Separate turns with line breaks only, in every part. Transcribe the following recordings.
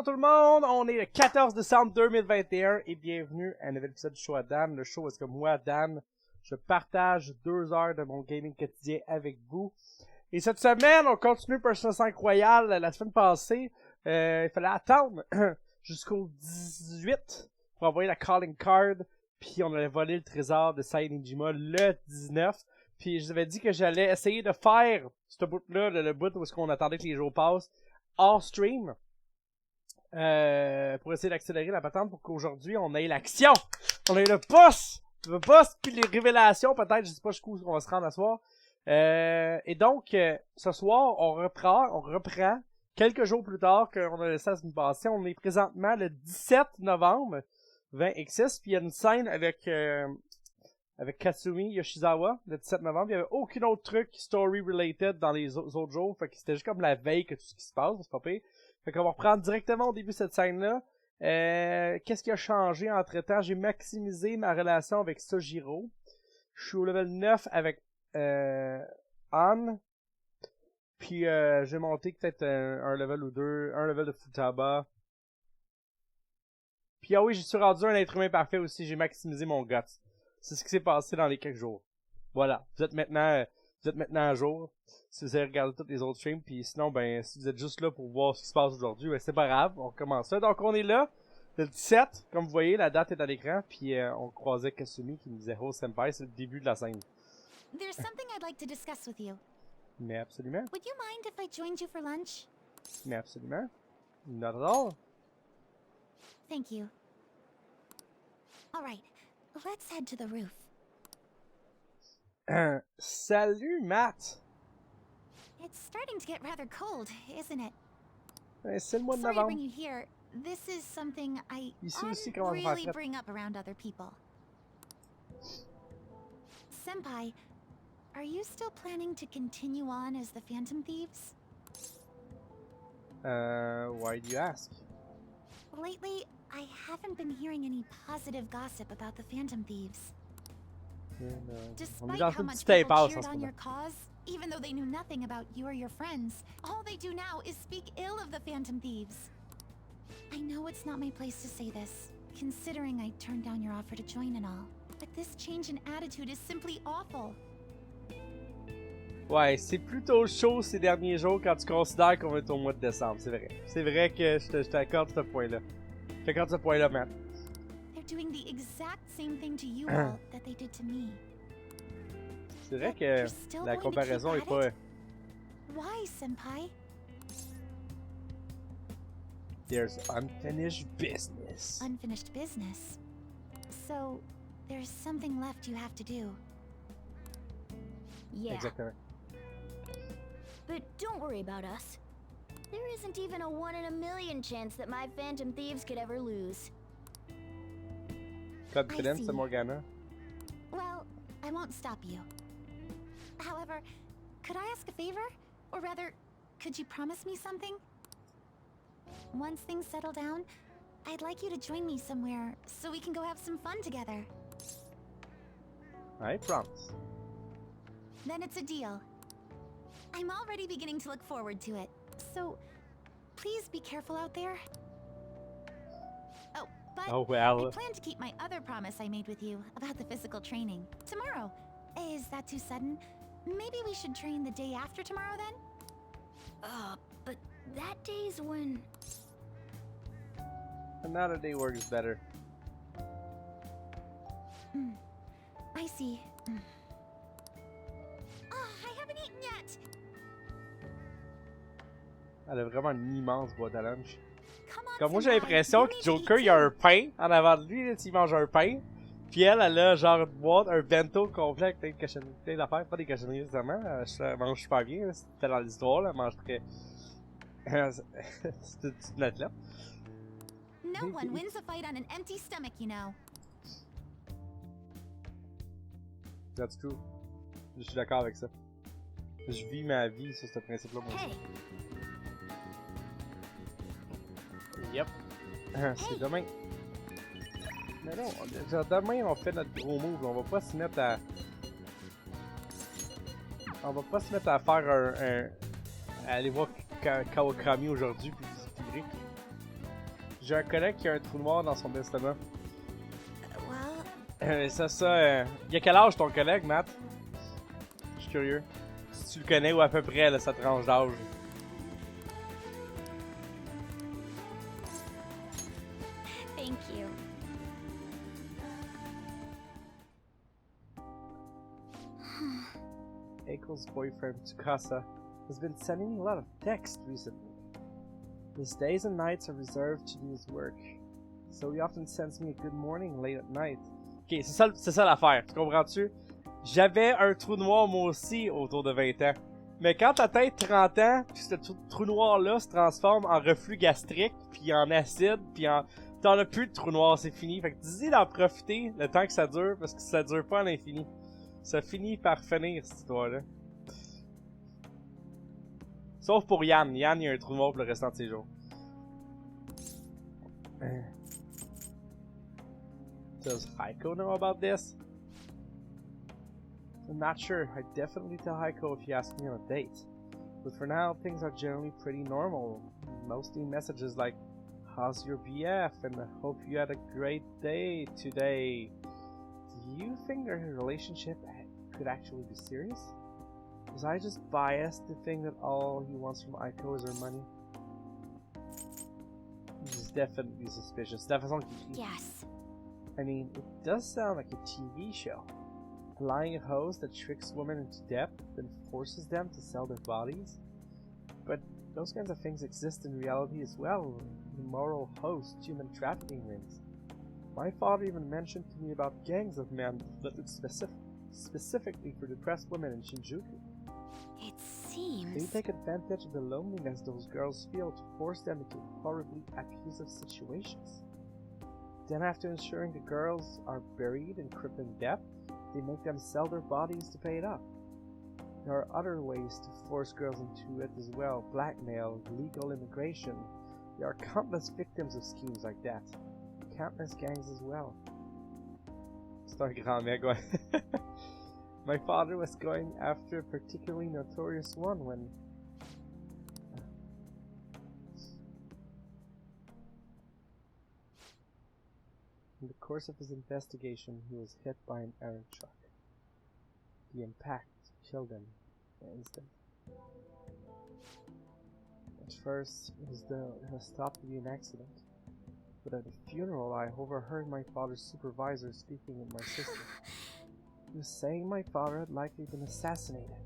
Bonjour tout le monde, on est le 14 décembre 2021 et bienvenue à un nouvel épisode du show à Dan. Le show est que moi, Dan, je partage 2 heures de mon gaming quotidien avec vous. Et cette semaine, on continue Persona 5 Royal. La semaine passée, il fallait attendre jusqu'au 18 pour envoyer la calling card. Puis on allait voler le trésor de Sai Ninjima le 19. Puis je vous avais dit que j'allais essayer de faire ce bout-là, le bout où est-ce qu'on attendait que les jours passent, hors stream. Pour essayer d'accélérer la patente pour qu'aujourd'hui on ait l'action. On ait le boss puis les révélations peut-être, je sais pas jusqu'où on va se rendre à soir. Et donc ce soir on reprend quelques jours plus tard qu'on a laissé la semaine passée. On est présentement le 17 novembre 20x6 puis il y a une scène avec Katsumi Yoshizawa le 17 novembre. Il y avait aucun autre truc story related dans les autres jours, fait que c'était juste comme la veille que tout ce qui se passe, c'est pas pire. Fait qu'on va reprendre directement au début de cette scène-là. Qu'est-ce qui a changé entre-temps? J'ai maximisé ma relation avec Sojiro. Je suis au level 9 avec Anne. Puis j'ai monté peut-être un level ou deux. Un level de Futaba. Puis ah oui, j'ai rendu un être humain parfait aussi. J'ai maximisé mon guts. C'est ce qui s'est passé dans les quelques jours. Voilà. Vous êtes maintenant à jour. Si vous avez regardé tous les autres streams, puis sinon, ben, si vous êtes juste là pour voir ce qui se passe aujourd'hui, ben, c'est pas grave, on recommence ça. Donc, on est là, le 17, comme vous voyez, la date est à l'écran, puis on croisait Kasumi qui nous disait « Oh, senpai », c'est le début de la scène.
There's something I'd like to discuss with you.
Mais absolument.
Would you mind if I joined you for lunch?
Mais absolument. Not at all.
Thank you. All right, let's head to the roof.
Salut, Matt!
It's starting to get rather cold, isn't it?
C'est le mois de
Sorry to
novembre.
bring you here. This is something I
Ici aussi, comment on va
really
faire?
bring up around other people. Senpai, are you still planning to continue on as the Phantom Thieves?
Why do you ask?
Lately, I haven't been hearing any positive gossip about the Phantom Thieves.
On est
Despite
dans
how
une
much
petite
people
impasse en
cheered
ce
on
moment.
your cause, even though they knew nothing about you or your friends, all they do now is speak ill of the Phantom Thieves. I know it's not my place to say this, considering I turned down your offer to join and all, but this change in attitude is simply awful.
Ouais, c'est plutôt chaud ces derniers jours quand tu considères qu'on est au mois de décembre, c'est vrai. C'est vrai que je t'accorde ce point-là. Je t'accorde ce point-là, Matt.
They're doing the exact same thing to you all that they did to me.
C'est vrai que la comparaison est pas...
Why, Senpai?
There's unfinished business.
Unfinished business. So, there's something left you have to do.
Yeah,
Exactement.
but don't worry about us. There isn't even a 1 in a million chance that my Phantom Thieves could ever lose.
Confidence,
see.
c'est Morgana.
Well, I won't stop you. However, could I ask a favor? Or rather, could you promise me something? Once things settle down, I'd like you to join me somewhere so we can go have some fun together.
I promise.
Then it's a deal. I'm already beginning to look forward to it. So, please be careful out there. Oh, but
Oh
I
well.
plan to keep my other promise I made with you about the physical training tomorrow. Is that too sudden? Maybe we should train the day after tomorrow then?
But that day's when...
Another day works better.
I see. I haven't eaten yet!
Elle a vraiment une immense boîte à lunch.
Come on,
Comme moi j'ai
Senpai,
l'impression
you
que
need to
Joker
eat
il y a
too.
un pain en avant de lui, là, il mange un pain. Puis elle a genre une boîte, un bento complet avec plein de cochonneries, plein d'affaires, pas des cochonneries nécessairement. Elle mange super bien, là, c'était dans l'histoire, là, elle mange très... c'est une athlète.
No one wins a fight on an empty stomach, you know.
That's true. Je suis d'accord avec ça. Je vis ma vie sur ce principe-là, moi.
Hey,
Yep. C'est demain. Mais non, genre demain on fait notre gros move, on va pas se mettre à... On va pas se mettre à faire à aller voir Kawakami aujourd'hui puis se tirer. J'ai un collègue qui a un trou noir dans son estomac.
Well,
Il a quel âge ton collègue, Matt? Je suis curieux. Si tu le connais ou à peu près, là, sa tranche d'âge.
thank you.
Eiko's boyfriend, Tsukasa, has been sending me a lot of texts recently. His days and nights are reserved to do his work, so he often sends me a good morning late at night. Ok, c'est ça l'affaire, tu comprends-tu? J'avais un trou noir moi aussi autour de 20 ans. Mais quand t'atteins 30 ans, puis ce trou noir-là se transforme en reflux gastrique, puis en acide, puis en... T'en as plus de trou noir, c'est fini. Fait que dis d'en profiter le temps que ça dure, parce que ça dure pas à l'infini. Ça finit par finir, cette histoire-là. Sauf pour Yann. Yann, il a un trou noir pour le restant de ses jours. Does Heiko know about this? I'm not sure. I'd definitely tell Heiko if he asked me on a date. But for now, things are generally pretty normal. Mostly messages like, how's your BF? And I hope you had a great day today. Do you think their relationship could actually be serious? Was I just biased to think that all he wants from Heiko is her money? He's definitely suspicious.
Yes.
I mean, it does sound like a TV show. A lying host that tricks women into debt, then forces them to sell their bodies. But those kinds of things exist in reality as well. Immoral hosts, human trafficking rings. My father even mentioned to me about gangs of men that look specifically for depressed women in Shinjuku.
It seems...
They take advantage of the loneliness those girls feel to force them into horribly abusive situations. Then after ensuring the girls are buried in crippling debt, they make them sell their bodies to pay it up. There are other ways to force girls into it as well. Blackmail, illegal immigration. There are countless victims of schemes like that. Countless gangs as well. C'est un grand-mère, quoi. My father was going after a particularly notorious one when... In the course of his investigation, he was hit by an errant truck. The impact killed him in an instant. At first, it was thought to be an accident. But at the funeral, I overheard my father's supervisor speaking with my sister. He was saying my father had likely been assassinated.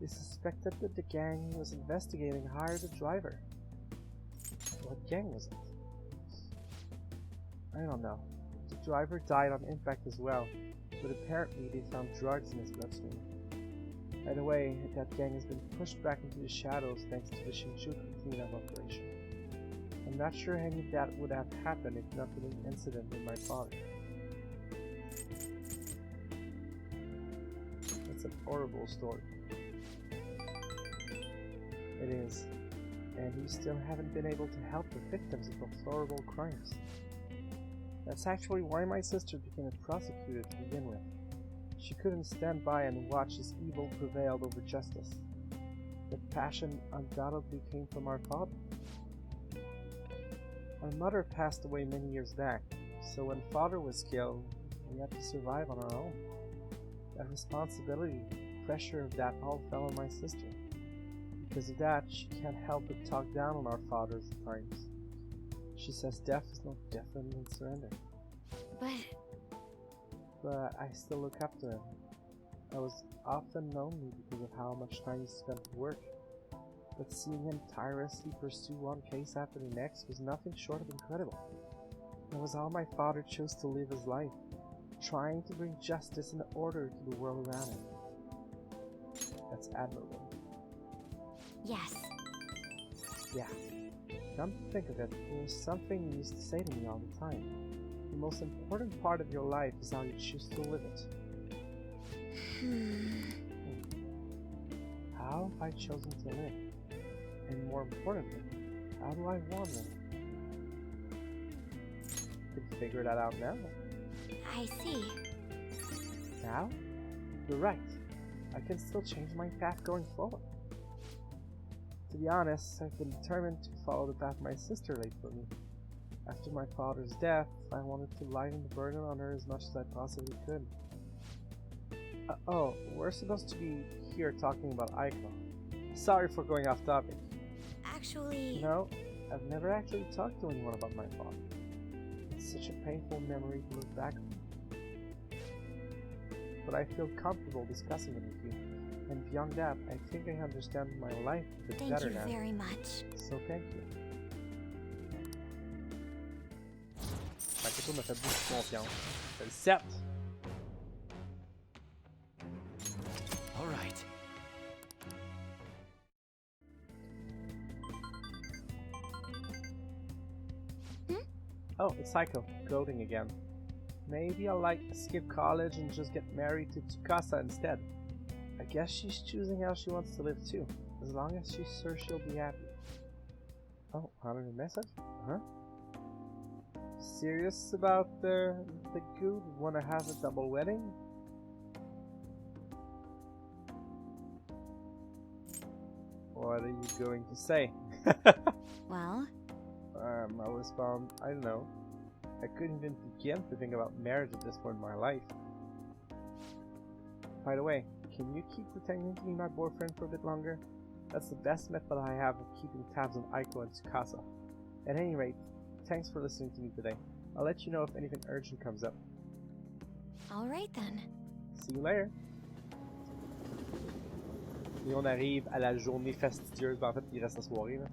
They suspected that the gang he was investigating hired a driver. What gang was it? I don't know. The driver died on impact as well, but apparently they found drugs in his bloodstream. By the way, that gang has been pushed back into the shadows thanks to the Shinjuku cleanup operation. I'm not sure any of that would have happened if not for the incident with my father. That's a horrible story. It is. And we still haven't been able to help the victims of those horrible crimes. That's actually why my sister became a prosecutor to begin with. She couldn't stand by and watch as evil prevailed over justice. That passion undoubtedly came from our father. Our mother passed away many years back, so when father was killed, we had to survive on our own. That responsibility, pressure of that all fell on my sister. Because of that, she can't help but talk down on our fathers at times. She says death is no different than surrender. But I still look up to him. I was often lonely because of how much time he spent at work. But seeing him tirelessly pursue one case after the next was nothing short of incredible. That was how my father chose to live his life, trying to bring justice and order to the world around him. That's admirable.
Yes.
Yeah. Come to think of it, there was something you used to say to me all the time. The most important part of your life is how you choose to live it. How have I chosen to live? And more importantly, how do I want to live? You can figure that out now.
I see.
Now? You're right. I can still change my path going forward. To be honest, I've been determined to follow the path my sister laid for me. After my father's death, I wanted to lighten the burden on her as much as I possibly could. Oh, we're supposed to be here talking about Aiko. Sorry for going off topic.
Actually...
No, I've never actually talked to anyone about my father. It's such a painful memory to look back on. But I feel comfortable discussing it with you. And beyond that, I think I understand my life a bit better now.
Thank you very much.
So thank you. Aiko me fait beaucoup confiance. C'est le 7.
All right.
Oh, it's Aiko, goading again. Maybe I'll skip college and just get married to Tsukasa instead. I guess she's choosing how she wants to live too, as long as she's sure she'll be happy. Oh, another message? Huh? Serious about the good? Wanna have a double wedding? What are you going to say?
Well?
I'll respond, I don't know. I couldn't even begin to think about marriage at this point in my life. By the way, can you keep pretending to be my boyfriend for a bit longer? That's the best method I have of keeping tabs on Aiko and Tsukasa. At any rate, thanks for listening to me today. I'll let you know if anything urgent comes up.
Alright then.
See you later. Et on arrive à la journée fastidieuse. Ben, en fait, il reste la soirée. Là.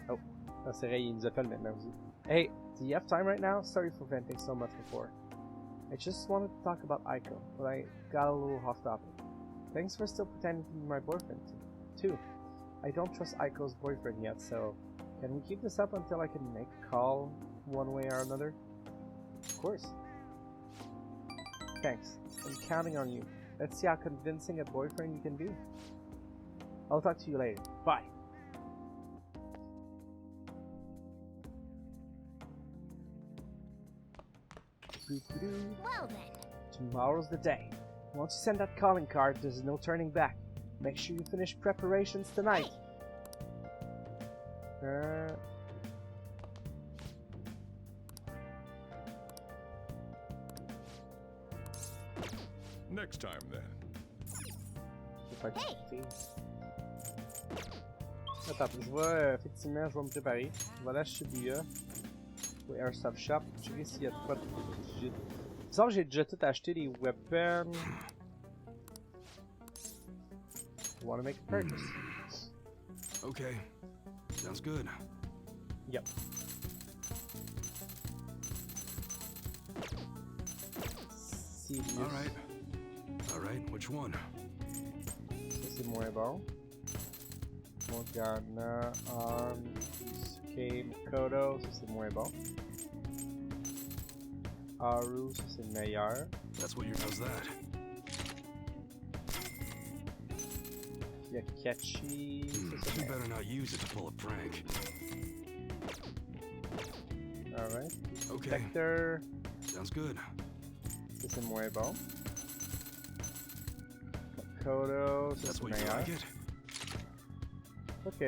Oh, c'est vrai, il nous appelle maintenant aussi. Hey, do you have time right now? Sorry for venting so much before. I just wanted to talk about Aiko, but I got a little off topic. Thanks for still pretending to be my boyfriend, too. I don't trust Aiko's boyfriend yet, so can we keep this up until I can make a call one way or another? Of course. Thanks. I'm counting on you. Let's see how convincing a boyfriend you can be. I'll talk to you later. Bye.
Well then.
Tomorrow's the day. Once you send that calling card, there's no turning back. Make sure you finish preparations tonight.
Next time then.
Hey. Attends, je vais effectivement, je vais me préparer. Je vais aller à Shibuya. Ou Airsoft Shop. Je vais s'il y a de quoi de legit. Disons que j'ai déjà tout acheté les weapons. Wanna make a purchase?
Okay. Sounds good.
Yep. Serious.
All right. Which one?
Ça c'est moins bon. Morgana, Isuke, Makoto, ça c'est moins bon. Haru, ça c'est meilleur.
That's what yours that.
Yakechi, ça c'est
You
meilleur.
better not use it to pull a prank.
Alright.
Okay.
Vector,
Sounds good.
ça c'est moins bon. Makoto, ça
That's
c'est
what you
meilleur.
like it.
Ok.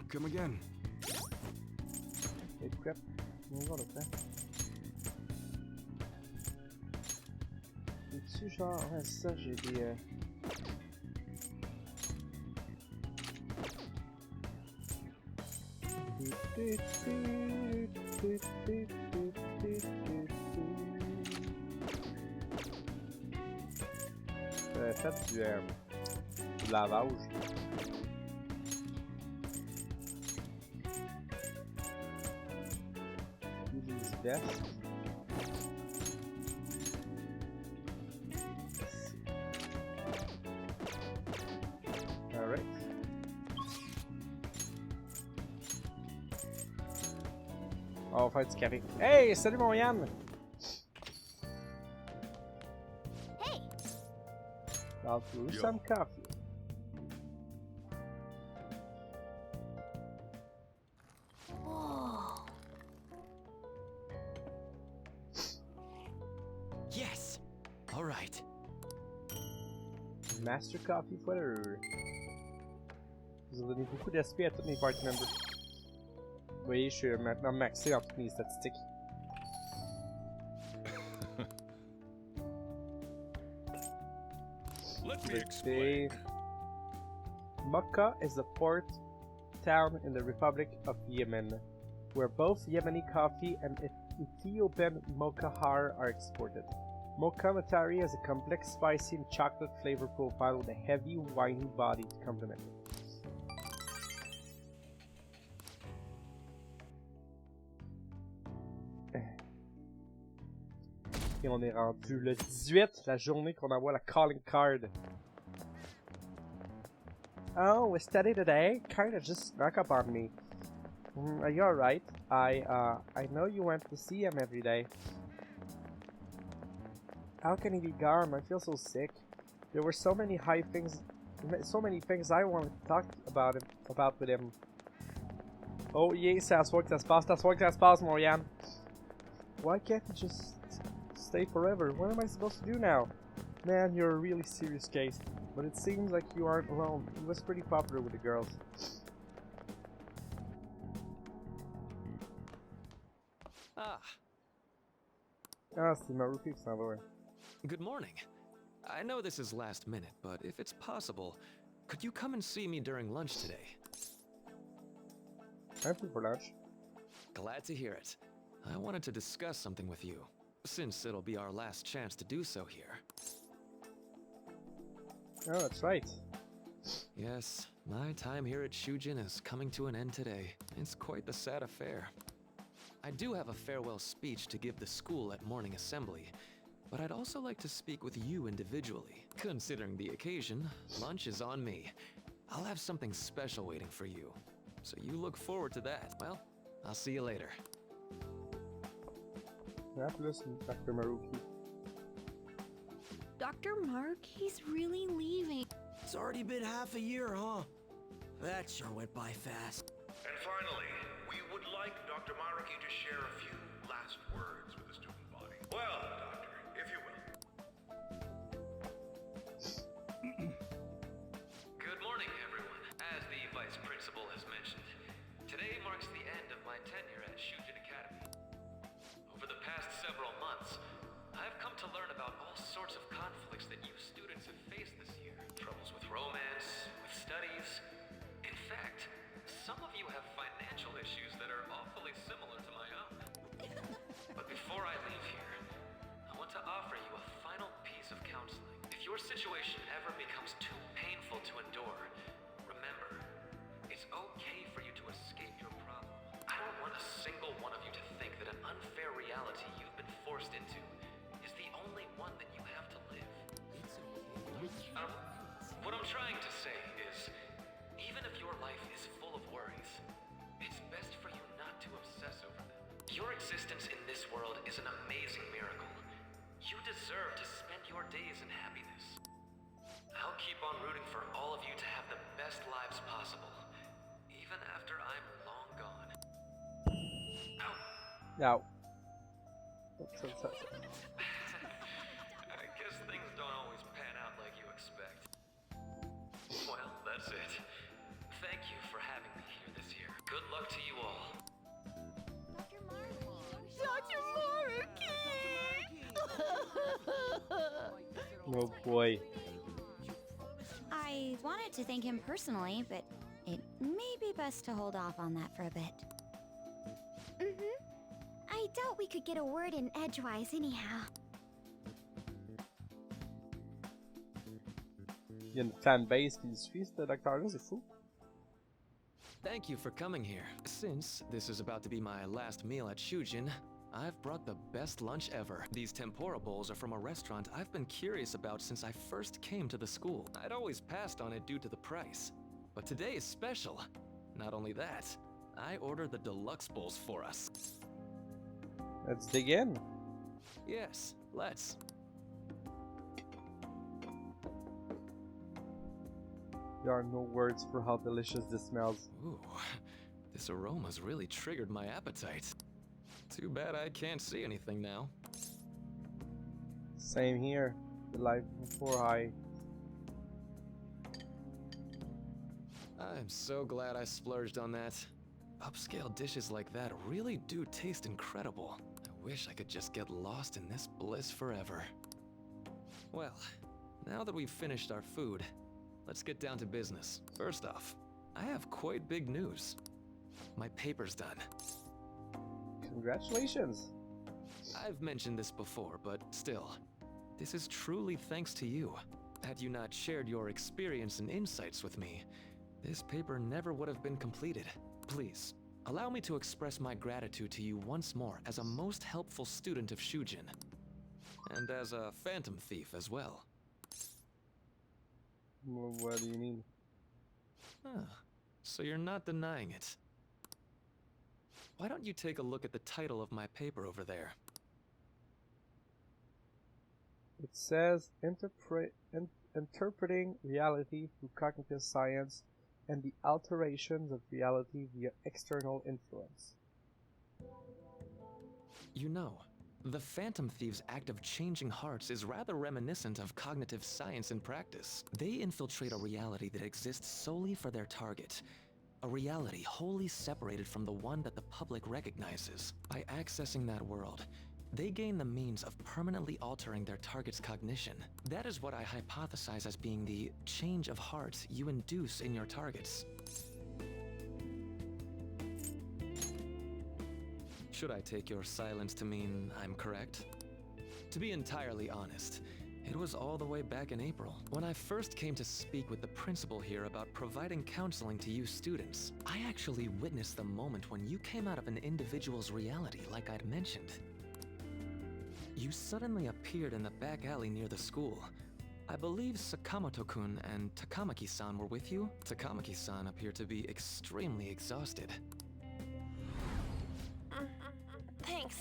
Come again.
Equip. On va le faire. Et-tu genre, ouais, ça j'ai des. Fait du lavage. Use vest. Alright. On va faire du café. Hey, salut mon Yann!
Hey!
I'll brew
Yo.
some coffee.
Whoa.
Yes. All right.
Master Coffee Footer. Vous avez donné beaucoup d'SP à tous mes party members. Vous voyez, je suis maintenant maxé dans toutes mes statistiques.
Let me explain.
Mocha is a port town in the Republic of Yemen, where both Yemeni coffee and Ethiopian mocha are exported. Mocha Matari has a complex, spicy, and chocolate flavor profile with a heavy, winey body to complement it. Et on est rendu le 18, la journée qu'on envoie la calling card. Oh, we studied today? Kinda just snuck up on me. Are you alright? I know you went to see him every day. How can he be gone? I feel so sick. There were so many things I wanted to talk about with him. Oh yeah, c'est à soir que ça se passe, Morian. Why can't you just stay forever? What am I supposed to do now? Man, you're a really serious case. But it seems like you aren't alone. He was pretty popular with the girls.
Ah,
Ah, c'est Maruki qui s'en va, ouais.
good morning. I know this is last minute, but if it's possible, could you come and see me during lunch today?
I'm free for lunch.
Glad to hear it. I wanted to discuss something with you, since it'll be our last chance to do so here.
Oh, that's right.
Yes, my time here at Shujin is coming to an end today. It's quite the sad affair. I do have a farewell speech to give the school at morning assembly, but I'd also like to speak with you individually. Considering the occasion, lunch is on me. I'll have something special waiting for you, so you look forward to that. Well, I'll see you later.
Yeah, listen, Dr. Maruki.
Dr. Mark, he's really leaving.
It's already been half a year, huh? That sure went by fast.
And finally, we would like Dr. Maruki to share a few last words with the student body. Well, Doctor, if you will.
Good morning, everyone. As the Vice Principal has mentioned, today marks the end of my tenure at Shujin Academy. Over the past several months, I've come to learn about all sorts of conflicts that you students have faced this year. Troubles with romance, with studies. In fact, some of you have financial issues that are awfully similar to my own. But before I leave here, I want to offer you a final piece of counseling. If your situation ever becomes too painful to endure, remember, it's okay for you to escape your problem. I don't want a single one of you to think that an unfair reality you've been forced into is the only one that you have to live. What I'm trying to say is, even if your life is full of worries, it's best for you not to obsess over them. Your existence in this world is an amazing miracle. You deserve to spend your days in happiness. I'll keep on rooting for all of you to have the best lives possible, even after I'm long gone. Ow.
Now.
I guess things don't always pan out like you expect. Well, that's it. Thank you for having me here this year. Good luck to you all.
Oh boy.
I wanted to thank him personally, but it may be best to hold off on that for a bit.
I doubt we could get a word in edgewise anyhow.
Il y a une fanbase qui suit ce docteur-là, c'est fou.
Thank you for coming here. Since this is about to be my last meal at Shujin, I've brought the best lunch ever. These tempura bowls are from a restaurant I've been curious about since I first came to the school. I'd always passed on it due to the price. But today is special. Not only that, I ordered the deluxe bowls for us.
Let's dig in.
Yes, let's.
There are no words for how delicious this smells.
Ooh, this aroma's really triggered my appetite. Too bad I can't see anything now.
Same here. The life before I
I'm so glad I splurged on that. Upscale dishes like that really do taste incredible. I wish I could just get lost in this bliss forever. Well, now that we've finished our food, let's get down to business. First off, I have quite big news. My paper's done.
Congratulations.
I've mentioned this before, but still, this is truly thanks to you. Had you not shared your experience and insights with me, this paper never would have been completed. Please, allow me to express my gratitude to you once more as a most helpful student of Shujin. And as a phantom thief as well.
What do you mean?
Huh. So you're not denying it. Why don't you take a look at the title of my paper over there?
It says interpreting reality through cognitive science and the alterations of reality via external influence.
You know, the Phantom Thieves' act of changing hearts is rather reminiscent of cognitive science in practice. They infiltrate a reality that exists solely for their target. A reality wholly separated from the one that the public recognizes. By accessing that world, they gain the means of permanently altering their target's cognition. That is what I hypothesize as being the change of heart you induce in your targets. Should I take your silence to mean I'm correct? To be entirely honest, it was all the way back in April, when I first came to speak with the principal here about providing counseling to you students. I actually witnessed the moment when you came out of an individual's reality like I'd mentioned. You suddenly appeared in the back alley near the school. I believe Sakamoto-kun and Takamaki-san were with you. Takamaki-san appeared to be extremely exhausted.
Thanks.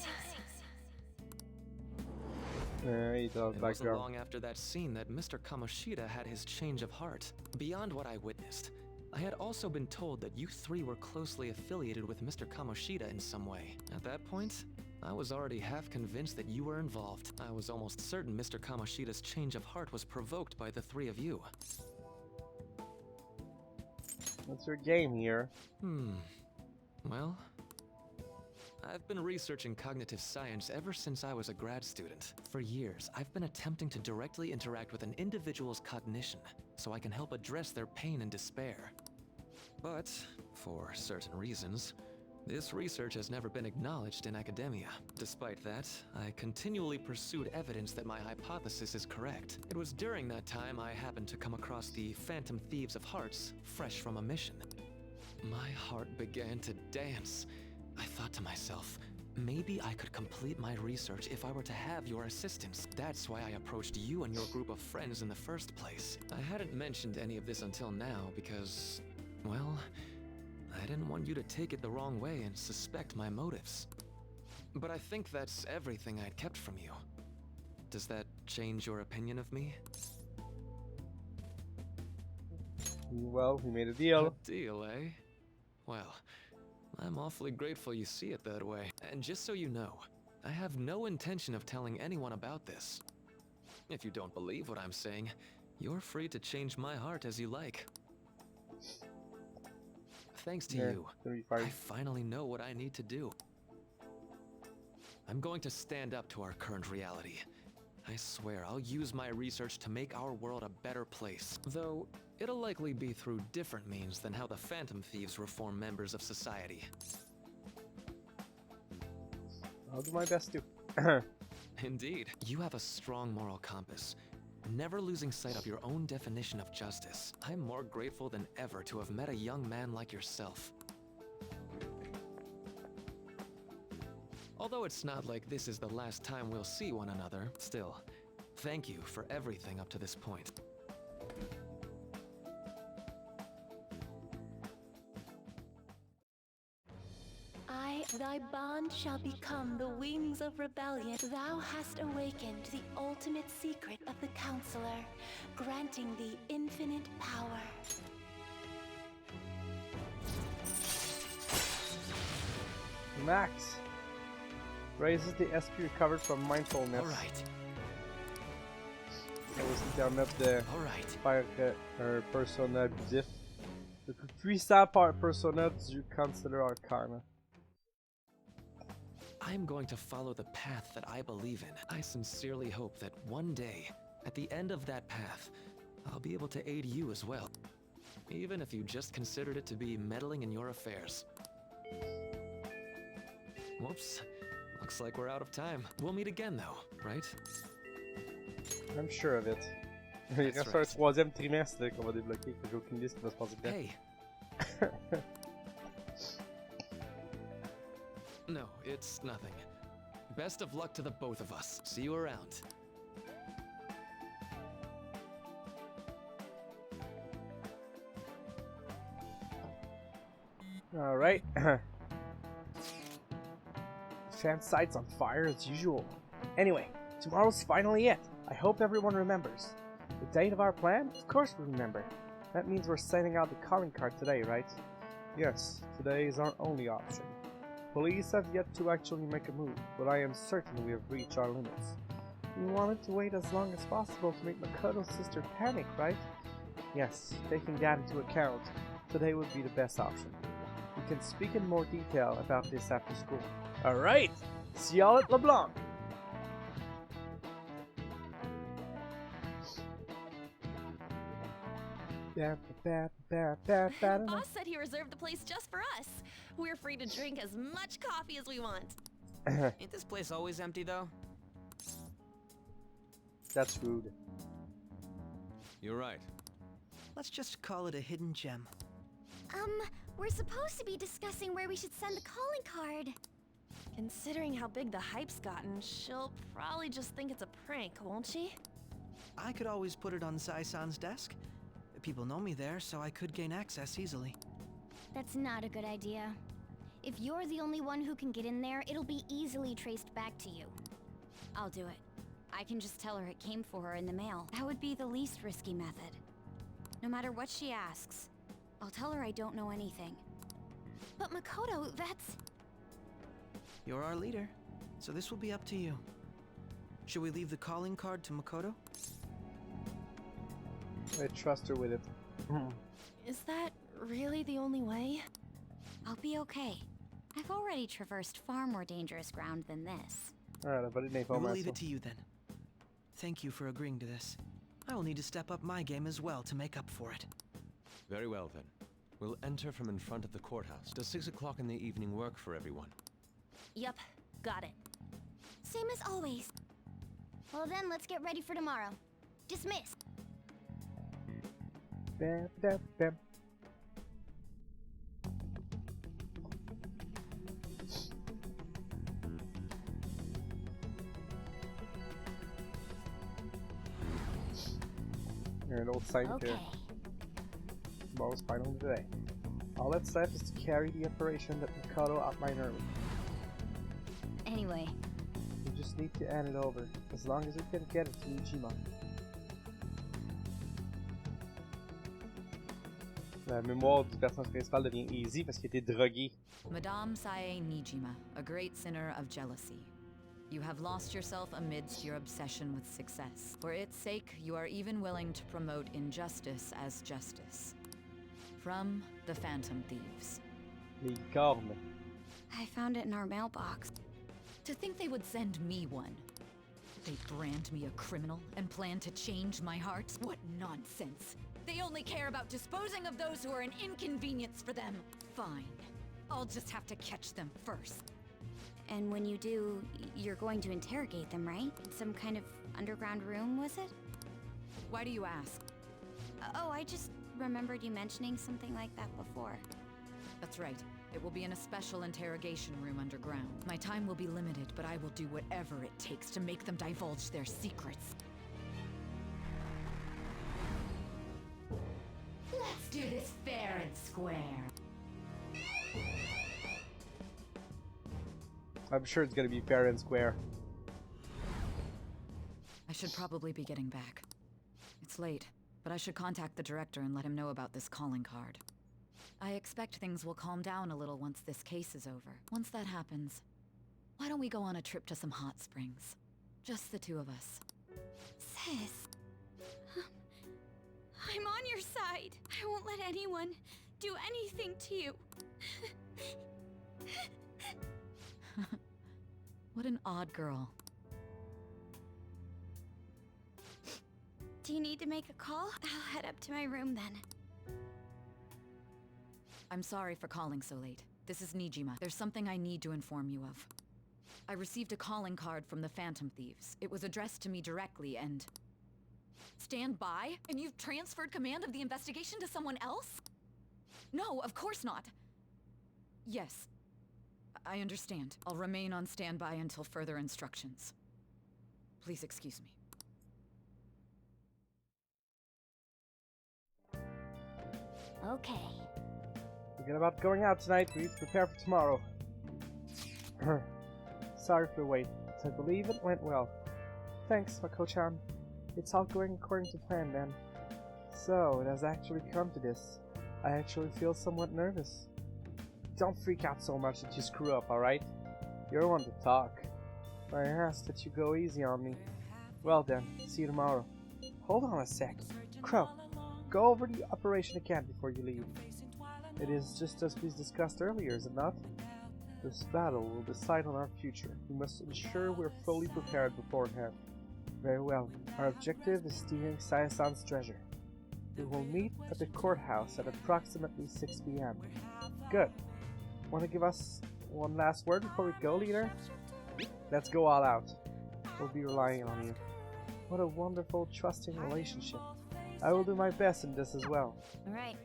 He does
It wasn't long after that scene that Mr. Kamoshida had his change of heart. Beyond what I witnessed, I had also been told that you three were closely affiliated with Mr. Kamoshida in some way. At that point, I was already half convinced that you were involved. I was almost certain Mr. Kamoshida's change of heart was provoked by the three of you.
What's your game here?
Well, I've been researching cognitive science ever since I was a grad student. For years, I've been attempting to directly interact with an individual's cognition so I can help address their pain and despair. But, for certain reasons, this research has never been acknowledged in academia. Despite that, I continually pursued evidence that my hypothesis is correct. It was during that time I happened to come across the Phantom Thieves of Hearts, fresh from a mission. My heart began to dance. I thought to myself, maybe I could complete my research if I were to have your assistance. That's why I approached you and your group of friends in the first place. I hadn't mentioned any of this until now because, well, I didn't want you to take it the wrong way and suspect my motives. But I think that's everything I'd kept from you. Does that change your opinion of me?
Well, we made a deal.
A deal, eh? Well, I'm awfully grateful you see it that way. And just so you know, I have no intention of telling anyone about this. If you don't believe what I'm saying, you're free to change my heart as you like. Thanks to you, I finally know what I need to do. I'm going to stand up to our current reality. I swear I'll use my research to make our world a better place. Though, it'll likely be through different means than how the Phantom Thieves reform members of society.
I'll do my best to.
Indeed. You have a strong moral compass, never losing sight of your own definition of justice. I'm more grateful than ever to have met a young man like yourself. Although it's not like this is the last time we'll see one another, still, thank you for everything up to this point.
Thy bond shall become the wings of rebellion. Thou hast awakened the ultimate secret of the Counselor, granting thee infinite power.
Max raises the SP recovered from mindfulness.
Alright.
Ça va aussi permettre de faire un personnage abusif. Le plus puissant persona du Consular Arcana.
I'm going to follow the path that I believe in. I sincerely hope that one day, at the end of that path, I'll be able to aid you as well. Even if you just considered it to be meddling in your affairs. Whoops. Looks like we're out of time. We'll meet again though, right?
I'm sure of it. Il reste un troisième trimestre qu'on va débloquer, que j'ai aucune idée ce qui va se passer dedans.
Hey. No, it's nothing. Best of luck to the both of us. See you around.
Alright. Fan site's on fire as usual. Anyway, tomorrow's finally it. I hope everyone remembers. The date of our plan? Of course we remember. That means we're sending out the calling card today, right? Yes, today is our only option. Police have yet to actually make a move, but I am certain we have reached our limits. We wanted to wait as long as possible to make Makoto's sister panic, right? Yes, taking that into account, today would be the best option. We can speak in more detail about this after school. Alright! See y'all at LeBlanc!
Boss said he reserved the place just for us. We're free to drink as much coffee as we want.
Ain't this place always empty, though?
That's rude.
You're right.
Let's just call it a hidden gem.
We're supposed to be discussing where we should send the calling card.
Considering how big the hype's gotten, she'll probably just think it's a prank, won't she?
I could always put it on Sai-san's desk. People know me there, so I could gain access easily.
That's not a good idea. If you're the only one who can get in there, it'll be easily traced back to you. I'll do it. I can just tell her it came for her in the mail. That would be the least risky method. No matter what she asks, I'll tell her I don't know anything.
But Makoto, that's...
You're our leader, so this will be up to you. Should we leave the calling card to Makoto?
I trust her with it.
Is that really the only way?
I'll be okay. I've already traversed far more dangerous ground than this.
Alright, I've already
We will leave it to you then. Thank you for agreeing to this. I will need to step up my game as well to make up for it.
Very well then. We'll enter from in front of the courthouse. Does 6 o'clock in the evening work for everyone?
Yup, got it.
Same as always.
Well then, let's get ready for tomorrow. Dismissed.
Bam, bam, bam. An old sign
Okay.
here. Tomorrow's final today. All that's left is to carry the operation that Makoto outlined earlier.
Anyway,
We just need to hand it over, as long as we can get it to Ujima. La mémoire du personnage principal devient easy parce qu'il était drogué.
Madame Sae Nijima, a great sinner of jealousy. You have lost yourself amidst your obsession with success. For its sake, you are even willing to promote injustice as justice. From the Phantom Thieves.
Les cornes.
I found it in our mailbox.
To think they would send me one. They brand me a criminal and plan to change my heart? What nonsense! They only care about disposing of those who are an inconvenience for them. Fine. I'll just have to catch them first.
And when you do, you're going to interrogate them, right? In some kind of underground room, was it?
Why do you ask?
Oh, I just remembered you mentioning something like that before.
That's right. It will be in a special interrogation room underground. My time will be limited, but I will do whatever it takes to make them divulge their secrets.
Let's do this fair and square.
I'm sure it's gonna be fair and square.
I should probably be getting back. It's late, but I should contact the director and let him know about this calling card. I expect things will calm down a little once this case is over. Once that happens, why don't we go on a trip to some hot springs? Just the two of us.
Sis. I'm on your side. I won't let anyone, do anything to you.
What an odd girl.
Do you need to make a call? I'll head up to my room then.
I'm sorry for calling so late. This is Nijima. There's something I need to inform you of. I received a calling card from the Phantom Thieves. It was addressed to me directly and... Stand by? And you've transferred command of the investigation to someone else? No, of course not. Yes. I understand. I'll remain on standby until further instructions. Please excuse me.
Okay.
Forget about going out tonight. We need to prepare for tomorrow. Sorry for the wait. I believe it went well. Thanks, Mako-chan. It's all going according to plan then. So, it has actually come to this. I actually feel somewhat nervous. Don't freak out so much that you screw up, alright? You're one to talk. I asked that you go easy on me. Well then, see you tomorrow. Hold on a sec. Crow, go over the operation again before you leave. It is just as we discussed earlier, is it not? This battle will decide on our future. We must ensure we're fully prepared beforehand. Very well. Our objective is stealing Saya-san's treasure. We will meet at the courthouse at approximately 6 p.m. Good. Want to give us one last word before we go, leader? Let's go all out. We'll be relying on you. What a wonderful, trusting relationship. I will do my best in this as well.
Alright.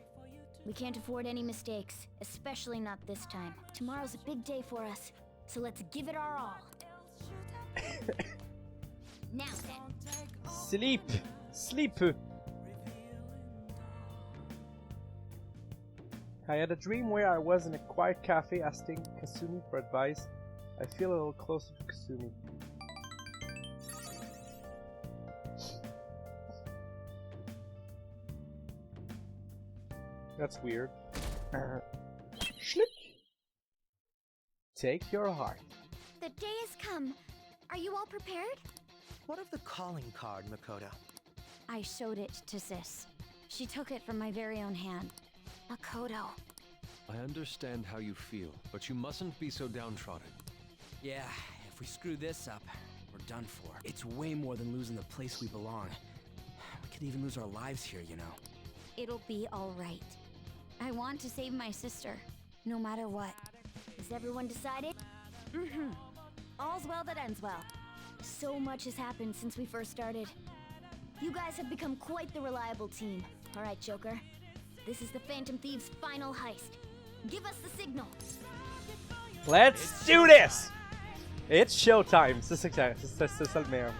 We can't afford any mistakes, especially not this time. Tomorrow's a big day for us, so let's give it our all. Now then.
Sleep! Sleep! I had a dream where I was in a quiet cafe asking Kasumi for advice. I feel a little closer to Kasumi. That's weird. Schlick! Take your heart.
The day has come. Are you all prepared?
What of the calling card, Makoto?
I showed it to Sis. She took it from my very own hand. Makoto.
I understand how you feel, but you mustn't be so downtrodden.
Yeah, if we screw this up, we're done for. It's way more than losing the place we belong. We could even lose our lives here, you know.
It'll be alright. I want to save my sister, no matter what. Has everyone decided? Mm-hmm. All's well that ends well. So much has happened since we first started. You guys have become quite the reliable team. Alright, Joker. This is the Phantom Thieves' final heist. Give us the signal.
Let's do this! It's showtime. C'est ça le meilleur.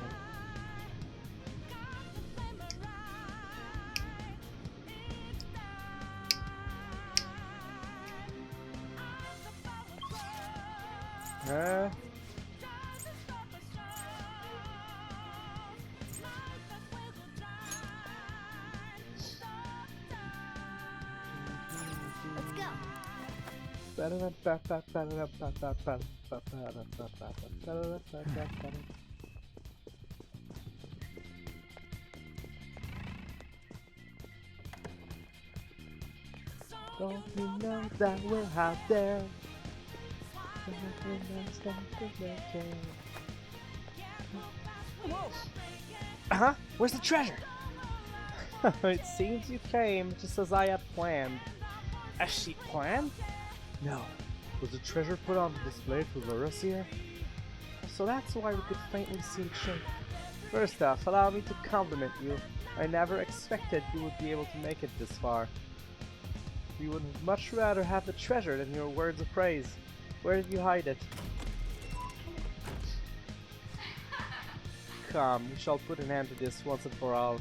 Don't you know that we're out there? Uh-huh. Where's the treasure? It seems you came just as I had planned. As she planned? No. Was the treasure put on display to lure us here? So that's why we could faintly see it shake. First off, allow me to compliment you. I never expected you would be able to make it this far. We would much rather have the treasure than your words of praise. Where did you hide it? Come, we shall put an end to this once and for all.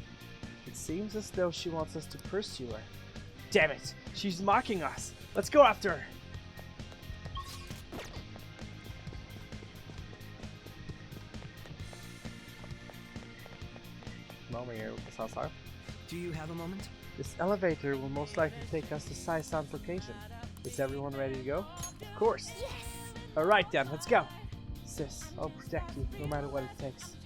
It seems as though she wants us to pursue her. Damn it! She's mocking us! Let's go after her! Moment here with the Sasar.
Do you have a moment?
This elevator will most likely take us to Sai-san's location. Is everyone ready to go? Of course!
Yes!
Alright then, let's go! Sis, I'll protect you, no matter what it takes.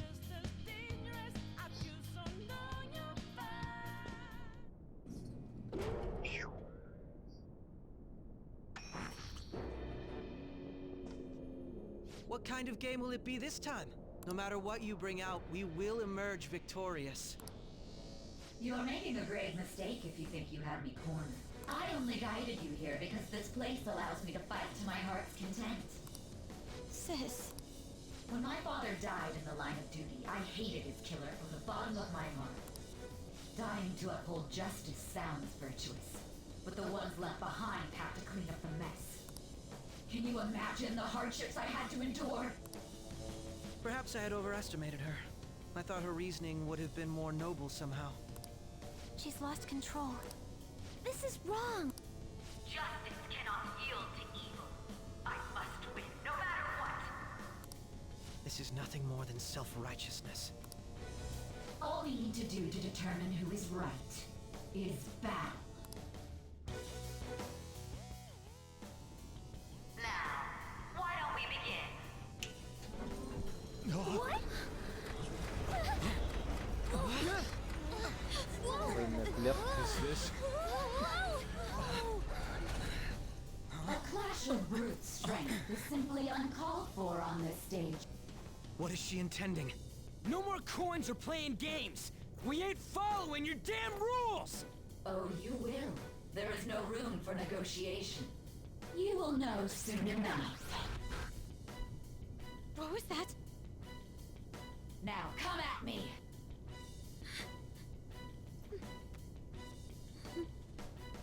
What kind of game will it be this time? No matter what you bring out, we will emerge victorious.
You're making a grave mistake if you think you have me cornered. I only guided you here because this place allows me to fight to my heart's content.
Sis.
When my father died in the line of duty, I hated his killer from the bottom of my heart. Dying to uphold justice sounds virtuous, but the ones left behind have to clean up the mess. Can you imagine the hardships I had to endure?
Perhaps I had overestimated her. I thought her reasoning would have been more noble somehow.
She's lost control. This is wrong.
Justice cannot yield to evil. I must win, no matter what.
This is nothing more than self-righteousness.
All we need to do to determine who is right is battle. Now, why don't we begin?
What?
Is this?
A clash of brute strength is simply uncalled for on this stage.
What is she intending?
No more coins or playing games! We ain't following your damn rules!
Oh, you will. There is no room for negotiation. You will know soon enough.
What was that?
Now, come at me!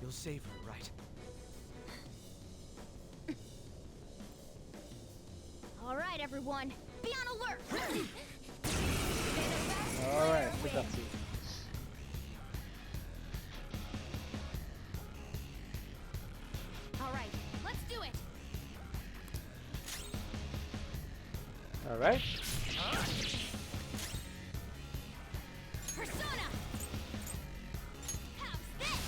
You'll save her, right?
All right, everyone, be on alert.
All right, c'est parti.
All right, let's do it.
All right.
Persona. How's this?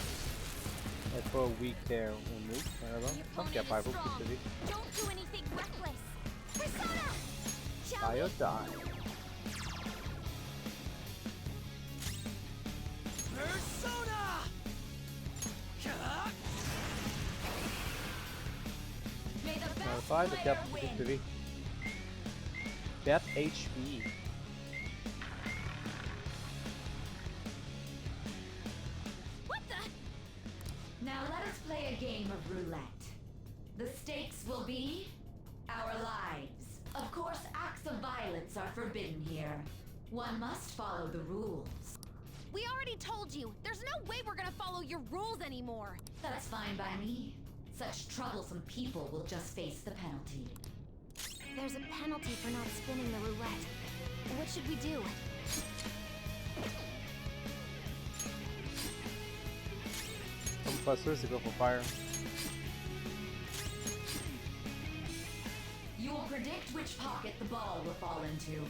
C'est pas weak there au move, par exemple. Je pense qu'il y a pas beaucoup de celui.
Don't do anything reckless. Persona. Shall
Die
we?
or die.
Persona!
May the best
Five, the
player
cap
win.
celui. Bet HP.
What the?
Now let us play a game of roulette. The stakes will be our lives. Of course, acts of violence are forbidden here. One must follow the rules.
We already told you. There's no way we're gonna follow your rules anymore.
That's fine by me. Such troublesome people will just face the penalty.
There's a penalty for not spinning the roulette. What should we do?
Comme pas sûr c'est quoi faut faire.
You will predict which pocket the ball will fall into.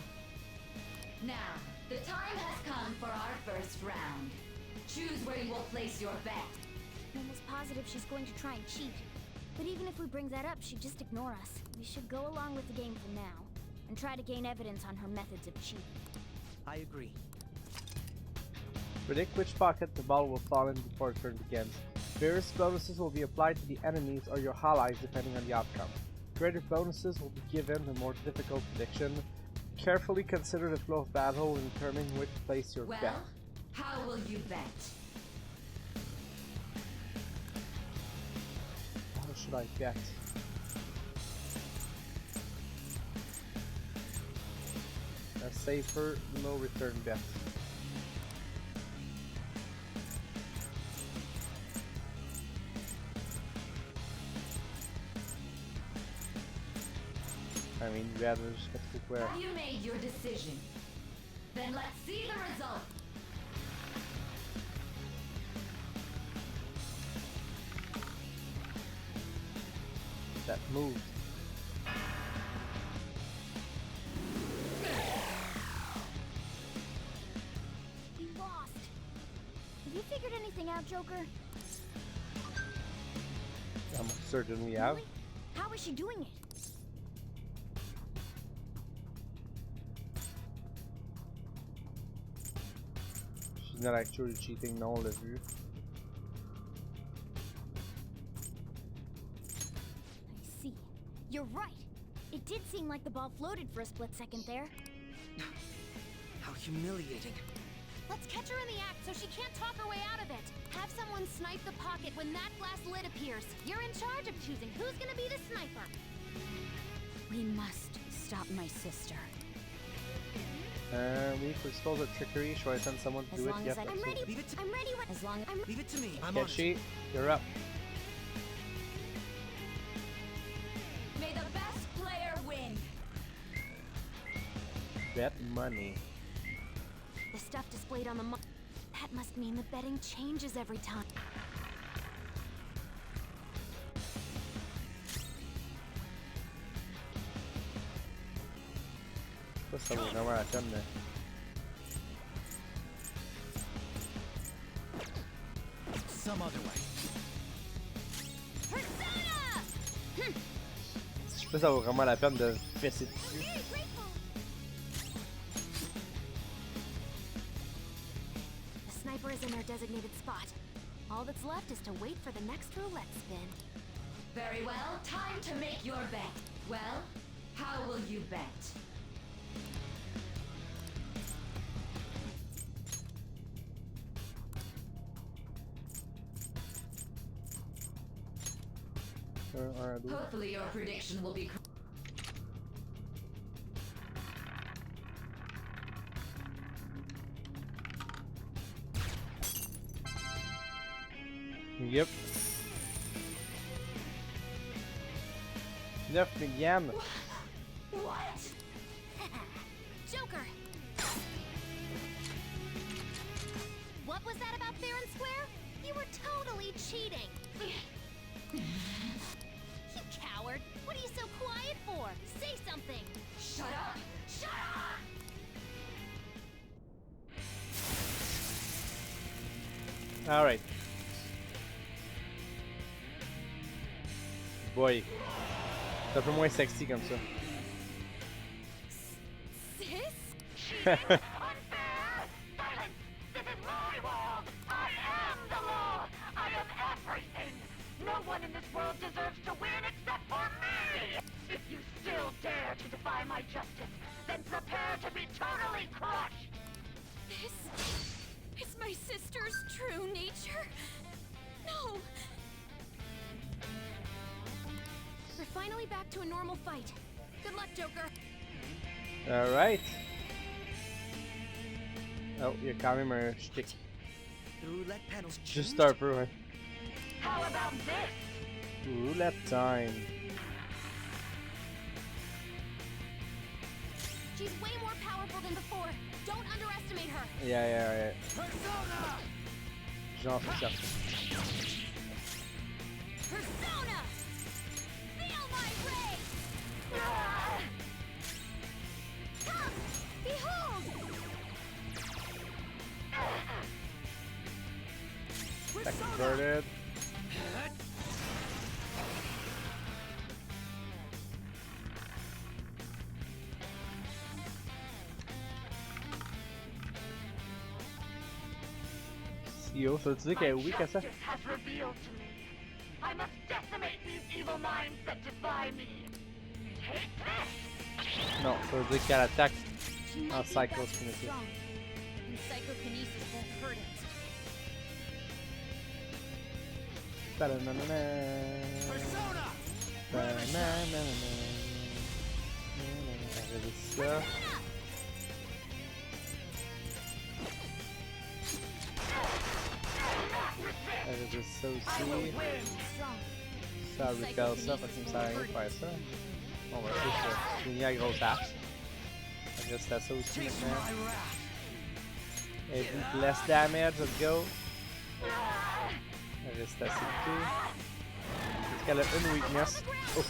Now, the time has come for our first round. Choose where you will place your bet.
I'm almost positive she's going to try and cheat. But even if we bring that up, she'd just ignore us. We should go along with the game for now, and try to gain evidence on her methods of cheating.
I agree.
Predict which pocket the ball will fall in before turn begins. Various bonuses will be applied to the enemies or your allies depending on the outcome. Greater bonuses will be given the more difficult prediction. Carefully consider the flow of battle when determining which place your bet.
Well, how will you bet?
How should I bet? A safer, low return bet. I mean, rather just get to where.
Have you made your decision? Then let's see the result.
That moved.
We lost. Have you figured anything out, Joker?
I'm certain we have.
Really? How is she doing it?
She's not actually cheating, non, on l'a vu.
I see. You're right. It did seem like the ball floated for a split second there.
How humiliating.
Let's catch her in the act so she can't talk her way out of it. Have someone snipe the pocket when that glass lid appears. You're in charge of choosing who's gonna be the sniper. We must stop my sister.
We could stole the trickery. Should I send someone to do it? Yep.
I'm ready.
Leave it to
I'm ready. As long as
Leave it to me. I'm on it.
Catchy, you're up.
May the best player win.
Bet money.
the stuff displayed on the that must mean the betting changes every time.
Questo è una guarda,
Some other way.
Je sais pas si ça vaut vraiment la peine de fesser dessus.
The sniper is in their designated spot. All that's left is to wait for the next roulette spin.
Very well, time to make your bet. Well, how will you bet? Hopefully your prediction will be correct.
Yep. 9 millions.
What? Joker! What was that about fair and square? You were totally cheating! You coward! What are you so quiet for? Say something!
Shut up! Shut up!
Alright. Boy. C'est un peu moins sexy comme ça.
Sis?
Unfair! Silence! This is my world! I am the law! I am everything! No one in this world deserves to win except for me! If you still dare to defy my justice, then prepare to be totally crushed!
This is my sister's true nature? No! We're finally back to a normal fight. Good luck, Joker.
Alright. Oh, il y a quand même un shtick.
The roulette panel's
Juste un peu, ouais.
How about this?
Roulette time.
She's way more powerful than before. Don't underestimate her.
Yeah.
Persona!
J'en suis certain.
Persona! Feel my rage! Come! Behold!
Converted. CEO, ça veut dire qu'elle est weak à ça?
Justice has revealed to me. I must decimate these evil minds that defy me. Take this!
Non, ça veut dire qu'elle attaque en psychokinesis.
And psychokinesis won't hurt it.
Persona!
Ça. Résiste ça aussi. Ça repelle ça parce que ça me sert à rien de faire ça. On va juste finir la grosse hache. Reste à ça aussi maintenant. Et puis less damage, let's go. Reste assez de tout. Est-ce qu'elle a une weakness? Oh.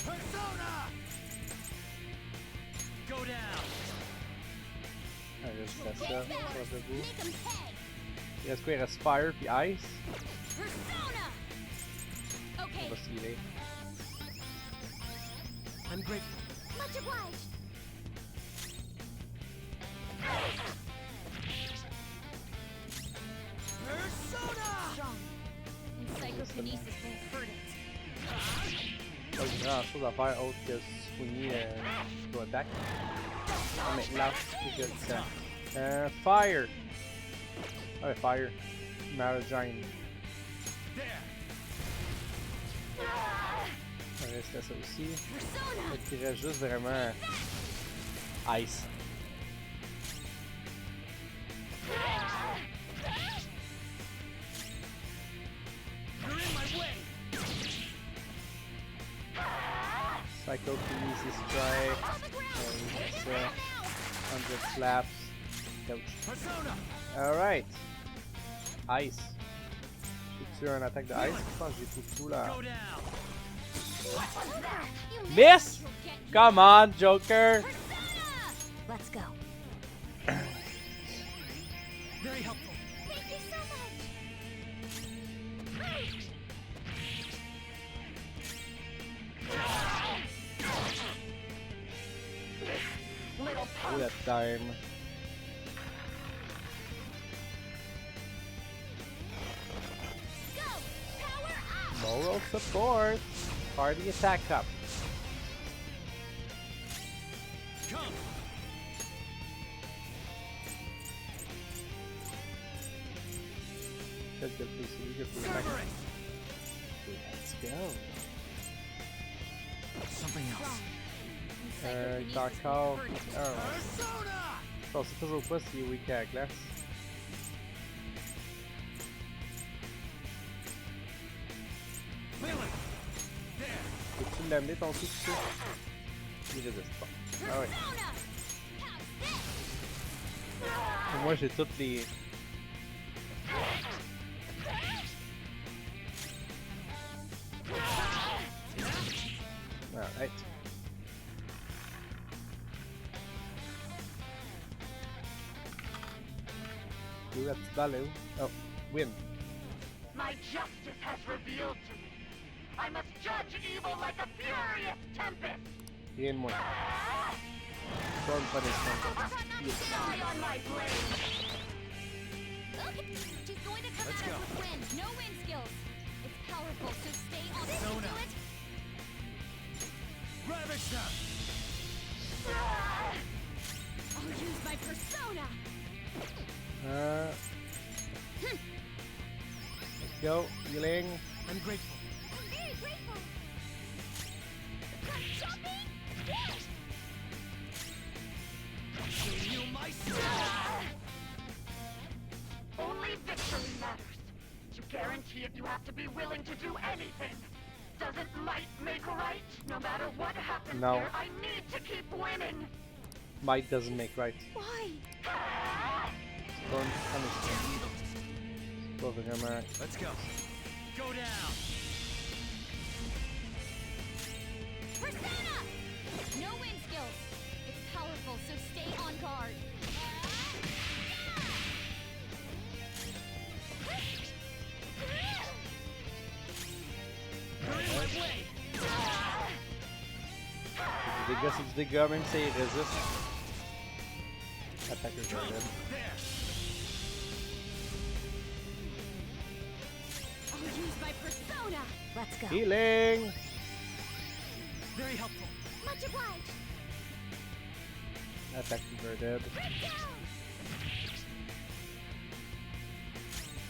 Persona! Go down.
Elle reste à ça, pas debout. Il reste quoi? Il reste fire puis ice. On va se healer.
I'm grateful.
Much obliged.
Persona!
Strong. And psychokinesis won't hurt it.
Pas grand chose à faire autre que soigner ton attaque. Ah, mais là, c'est que ça. Fire! Ouais, fire. Maragine. Ça reste à ça aussi. Fait qu'il reste juste vraiment ice. Psychokinesis strike. And ça. 100 slaps. Ouch. Alright. Ice. J'ai-tu un attaque de ice? Je pense que j'ai tout là. Miss! Come on, Joker!
Let's go.
Very helpful.
Thank you so much.
Ooh, that time. Moral support. Party attack up.
Come.
Good, good, let's go.
Something else.
Dark Call. Je sais toujours pas s'il est weak à la glace. Peux-tu l'amener ton coup dessus? Il résiste pas. Ah ouais. Moi j'ai toutes les... Alright. Où la petite balle est où? Oh, win.
My justice has revealed to me. I must judge evil like a furious tempest.
Rien de moins. Storm punishment. Yes.
Die on my blade.
She's going to come
Let's
at
go.
us with wind. No wind skills. It's powerful, so stay on it.
Persona.
Do it.
Ravish them.
I'll use my persona.
Let's go. Healing.
I'm grateful.
I'm very grateful. Come shopping. Yes.
Show you my skill.
Only victory matters. To guarantee it, you have to be willing to do anything. Doesn't might make right? No matter what happens
No.
here, I need to keep winning.
Might doesn't make right.
Why?
Storm punishment. C'est pas vraiment...
Let's go. Go down.
Persona! No wind skills. It's powerful, so stay on guard.
C'est du dégât, c'est du dégât, même si il résiste. Attaque le jardin.
I'll use my persona.
Let's go.
Healing!
Very helpful.
Much obliged.
Attaque inverted.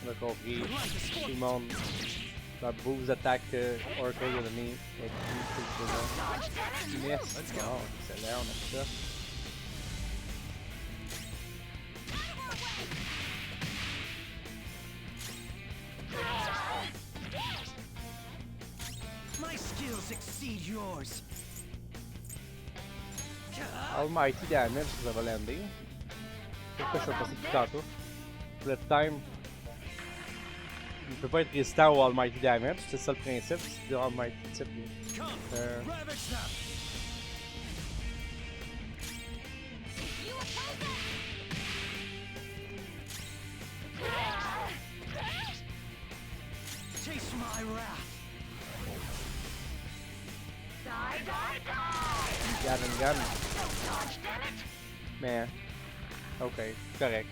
On a compris. Tout le monde. La boost attaque Oracle enemy. Yes.
Let's go.
Oh, excellent, on aime ça.
My skills exceed yours.
Almighty damage, ça va lander. Pourquoi je suis passé depuis tantôt? Le time. Il peut pas être résistant au Almighty damage, c'est ça le principe. C'est du Almighty type.
Ravish them. Taste my wrath.
Die, die, die!
Gun and gun.
Don't dodge, damn it!
Mais. Ok, correct.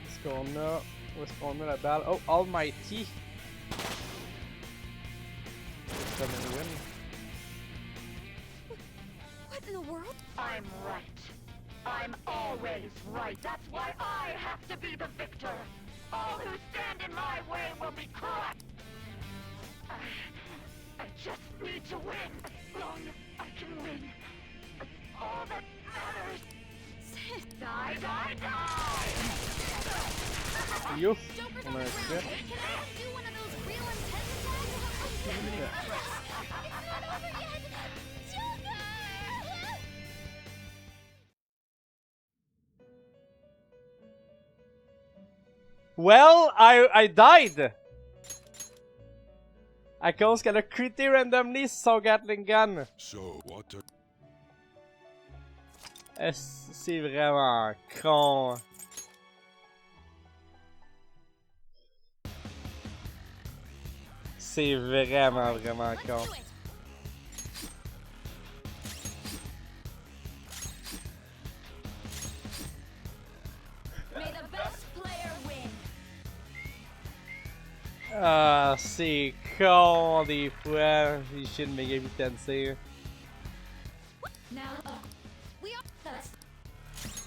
Est-ce qu'on a. Où est-ce qu'on a la balle? Oh, Almighty! Something win.
What in the world?
I'm right. I'm always right. That's why I have to be the victor. All who stand in my way will be crushed. I just need to win. As long as I can win. That's all that matters. Die, die, die!
You.
Joker's
I'm
on the
gonna
ground.
skip.
Can I do one of those real intense attacks? It's not over yet! Joker!
Well, I died! À cause qu'elle a crité randomly son Gatling gun.
So, what
C'est vraiment con. C'est vraiment con.
May the best player win.
Ah, c'est con des fois. Les shit méga intensés.
Now, we are.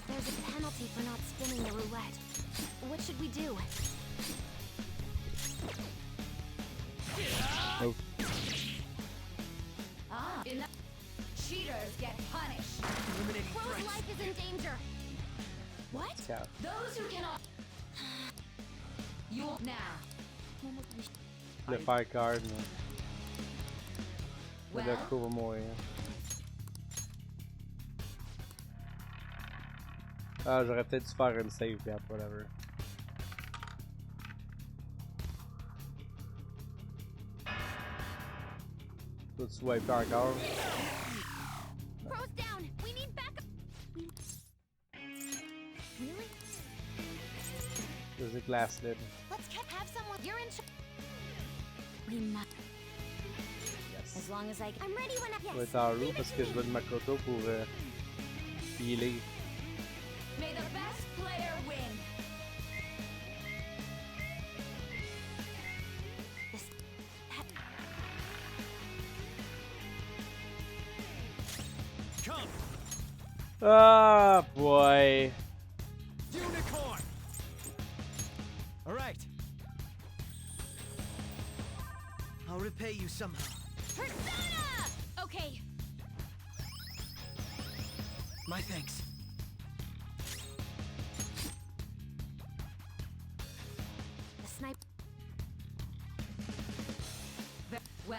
There's a penalty for not spinning the roulette. What should we do?
Oh.
Ah, cheaters get punished. Crow's life is in danger. What?
Yeah.
Those who cannot. You now.
Le fire card. Mais le coup va mourir. Ah, j'aurais peut-être dû faire une save, puis après, whatever. Toi, tu wipe encore.
Crow's down. We need backup. Really?
There's a glass lid.
Let's have someone. You're in. We must.
Yes.
As long as I'm ready when I.
Je vais être en roue parce que je veux de Makoto pour healer.
May the best player win.
Come.
Ah, boy.
Unicorn. All right.
I'll repay you somehow.
Persona! Okay.
My thanks.
The snipe. Well?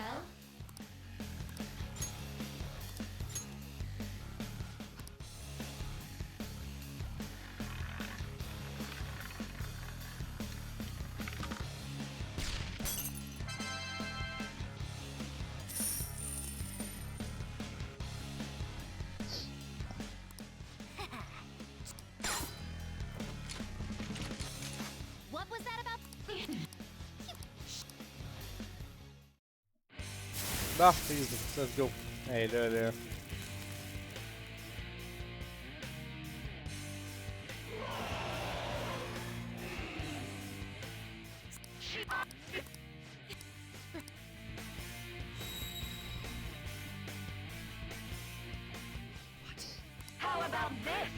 What was that about?
Bah, easy. Let's go. Hey, là.
How about this?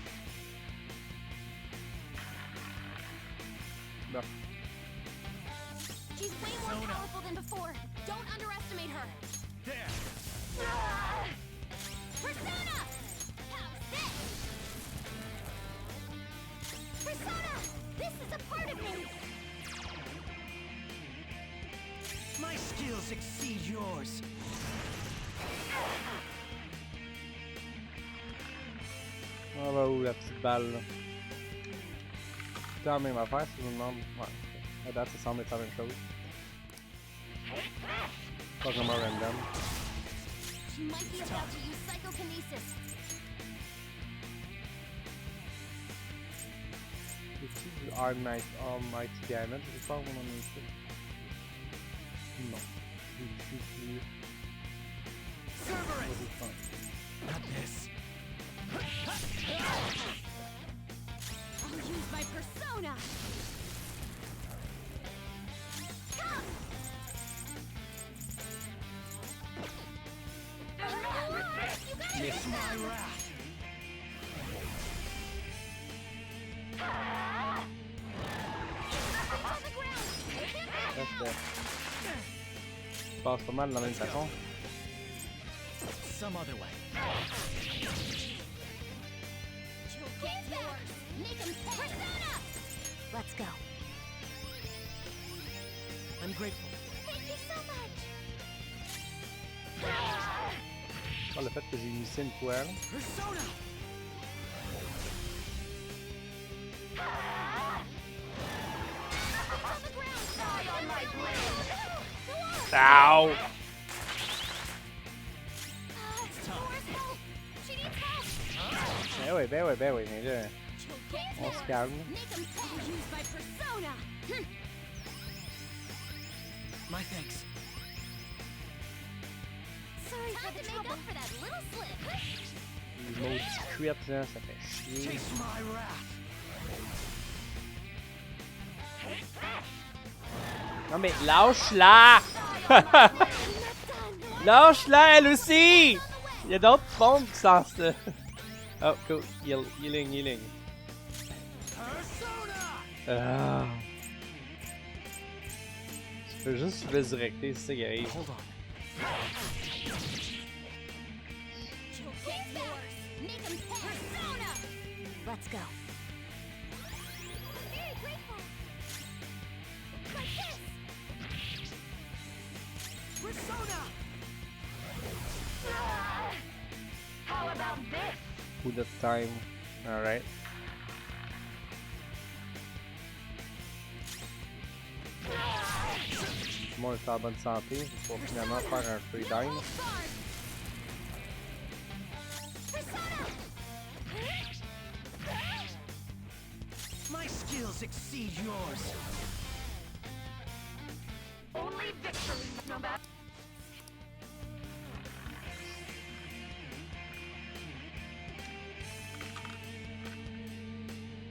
Bah.
She's way more powerful than before. Don't underestimate her.
There.
Persona! How's this? Persona! This is a part of me!
My skills exceed yours.
On va où la petite balle là? C'est la même affaire si je me demande. Ouais. À date, ça semble être la même chose. Pas vraiment random.
She might be about to use psychokinesis.
C'est-tu du Almighty Damage? Je pense qu'on en a ici. Non. C'est du...
Not this.
I'll use my persona! Come!
wrath.
Je passe pas mal de la même façon.
Some other way.
Let's go.
I'm grateful.
Thank you so much.
Par le fait que j'ai initié une toile.
Persona!
Ow! Ben oui, mais là, on se calme.
My thanks.
Sorry for the trouble. For that little slip.
Les maudits cuites, là, ça fait chier.
Chase my wrath.
Non mais lâche-la! Lâche-la elle aussi! Il y a d'autres bombes qui sont ça. Oh cool, healing. Ah. Je peux juste résurrecter, c'est ça qui arrive.
Let's go.
Persona! How about this?
Coup de time. Alright. Moi, je suis en bonne santé pour finalement faire un free dime.
My skills exceed yours.
Only victory, no matter.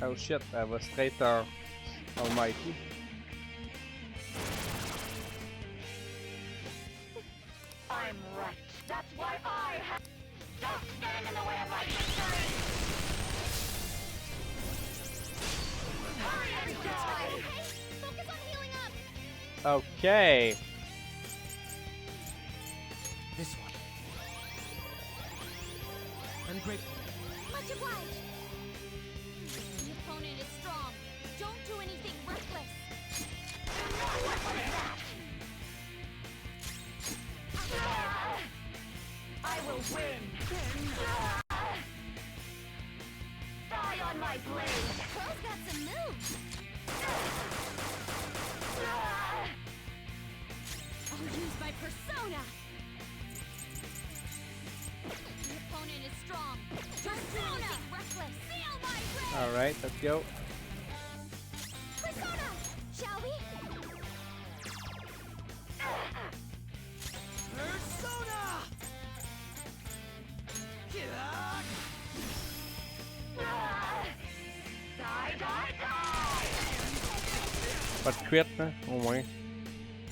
Oh shit, elle va straight en Almighty.
I'm right. That's why I have. Don't stand in the way of my victory. Hurry and die.
Focus on healing up.
Okay.
This one. I'm grateful.
Much obliged. The opponent is strong. Don't do anything reckless.
I will win. Die on my blade.
Pro's got some moves. I'll use my persona. The opponent is strong. Don't do anything reckless. Feel my rage.
All right, let's go.
Persona, shall we?
Persona!
Die, die, die!
Pas de crit, hein, au moins.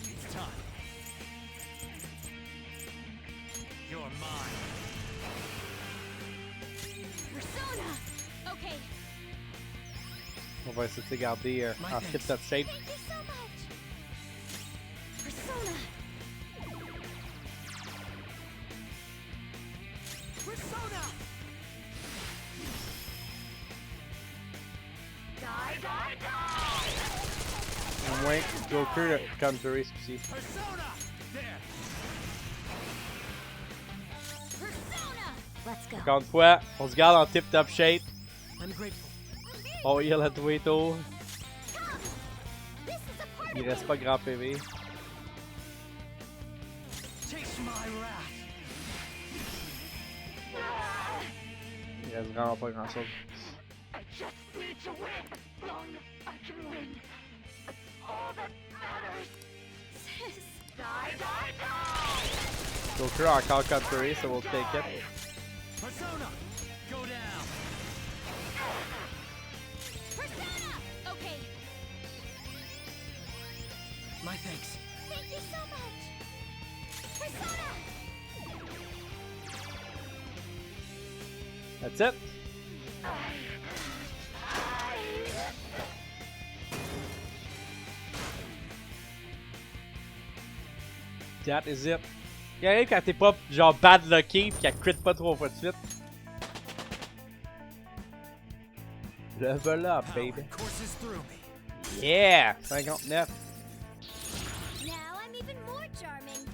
It's time. You're mine.
Persona. Okay.
On va essayer de garder en tip-top shape.
Thank you so much. Persona.
Persona!
Die, die, die!
Au moins, Joker counterer ce coup-ci.
Persona! There!
Persona. Let's go.
Encore une fois, on se garde en tip-top shape.
I'm grateful.
On heal à tous les tours.
This is a part
Il
of
reste
me.
pas grand PV.
Taste my wrath.
Il reste vraiment pas grand chose.
I just need to win. Long I can win. That's all that matters.
Sis.
Die, die, die!
Joker encore counterer, so we'll take it.
Persona! Go down!
Persona. Okay.
My thanks.
Thank you so much. Persona.
That's it. That is it. Il arrive quand t'es pas genre bad lucky pis qu'elle crit pas 3 fois de suite. Level up, baby. Yeah! 59.
Now I'm even more charming.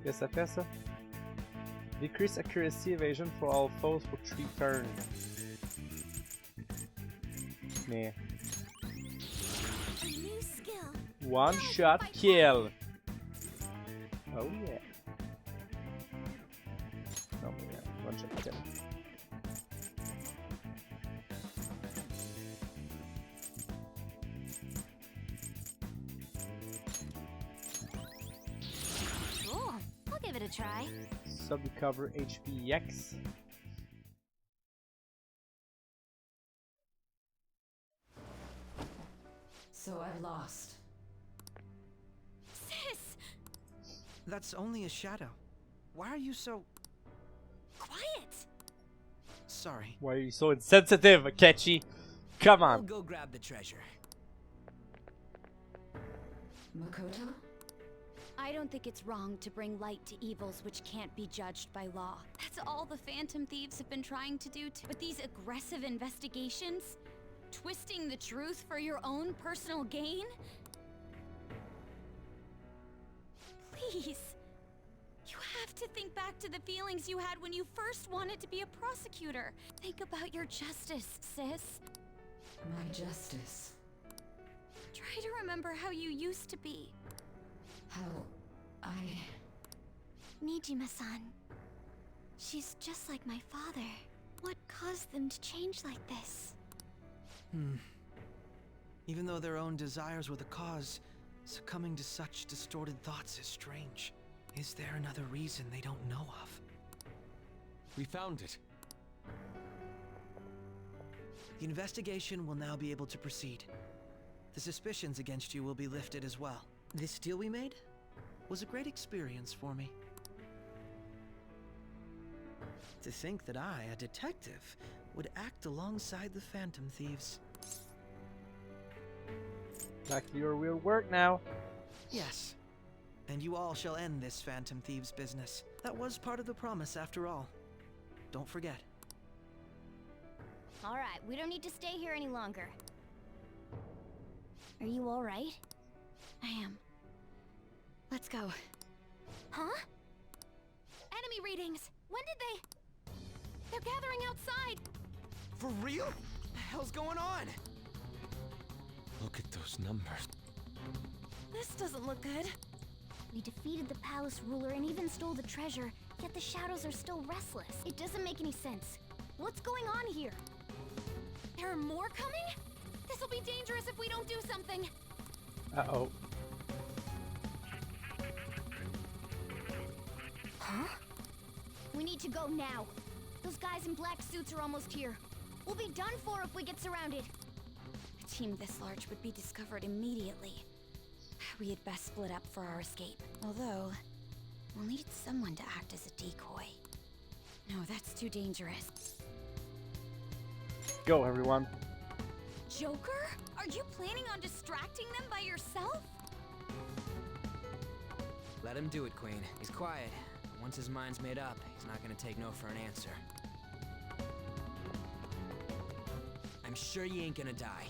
Qu'est-ce que ça fait ça? Decrease accuracy evasion for all foes for 3 turns. Mais.
A new skill.
One shot kill. Oh yeah. Oh yeah, one shot kill.
Cool. I'll give it a try.
Sub-recover HPX.
So I've lost.
Sis!
That's only a shadow. Why are you so...
Quiet!
Sorry.
Why are you so insensitive, Akechi? Come
I'll
on.
go grab the treasure.
Makoto?
I don't think it's wrong to bring light to evils which can't be judged by law. That's all the Phantom Thieves have been trying to do with these aggressive investigations? Twisting the truth for your own personal gain? Please. You have to think back to the feelings you had when you first wanted to be a prosecutor. Think about your justice, sis.
My justice.
Try to remember how you used to be.
How I...
Nijima-san. She's just like my father. What caused them to change like this?
Even though their own desires were the cause, succumbing to such distorted thoughts is strange. Is there another reason they don't know of?
We found it.
The investigation will now be able to proceed. The suspicions against you will be lifted as well. This deal we made was a great experience for me. To think that I, a detective, would act alongside the Phantom Thieves.
Back to your real work now.
Yes. And you all shall end this Phantom Thieves business. That was part of the promise after all. Don't forget.
Alright, we don't need to stay here any longer. Are you alright? I am. Let's go. Huh? Enemy readings! When did they... They're gathering outside!
For real? What the hell's going on?
Look at those numbers.
This doesn't look good. We defeated the palace ruler and even stole the treasure, yet the shadows are still restless. It doesn't make any sense. What's going on here? There are more coming? This will be dangerous if we don't do something.
Uh-oh.
Huh? We need to go now. Those guys in black suits are almost here. We'll be done for if we get surrounded. A team this large would be discovered immediately. We had best split up for our escape. Although, we'll need someone to act as a decoy. No, that's too dangerous.
Go, everyone.
Joker? Are you planning on distracting them by yourself?
Let him do it, Queen. He's quiet. Once his mind's made up, he's not gonna take no for an answer. I'm sure you ain't gonna die.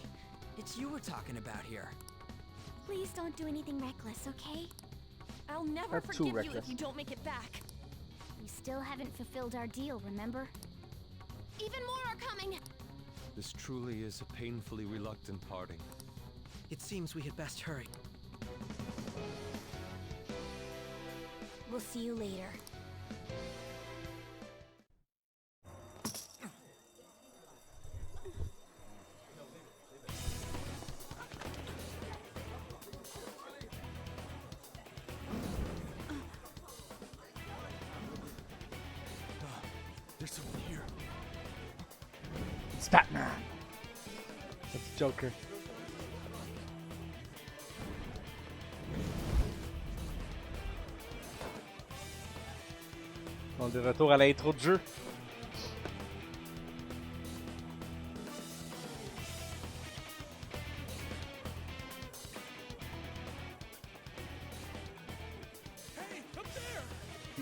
It's you we're talking about here.
Please don't do anything reckless, okay?
I'll never
That's too
forgive you
reckless.
if you don't make it back.
We still haven't fulfilled our deal, remember?
Even more are coming!
This truly is a painfully reluctant parting.
It seems we had best hurry.
We'll see you later.
There's someone here.
It's Batman. It's Joker. On est de retour à l'intro de jeu.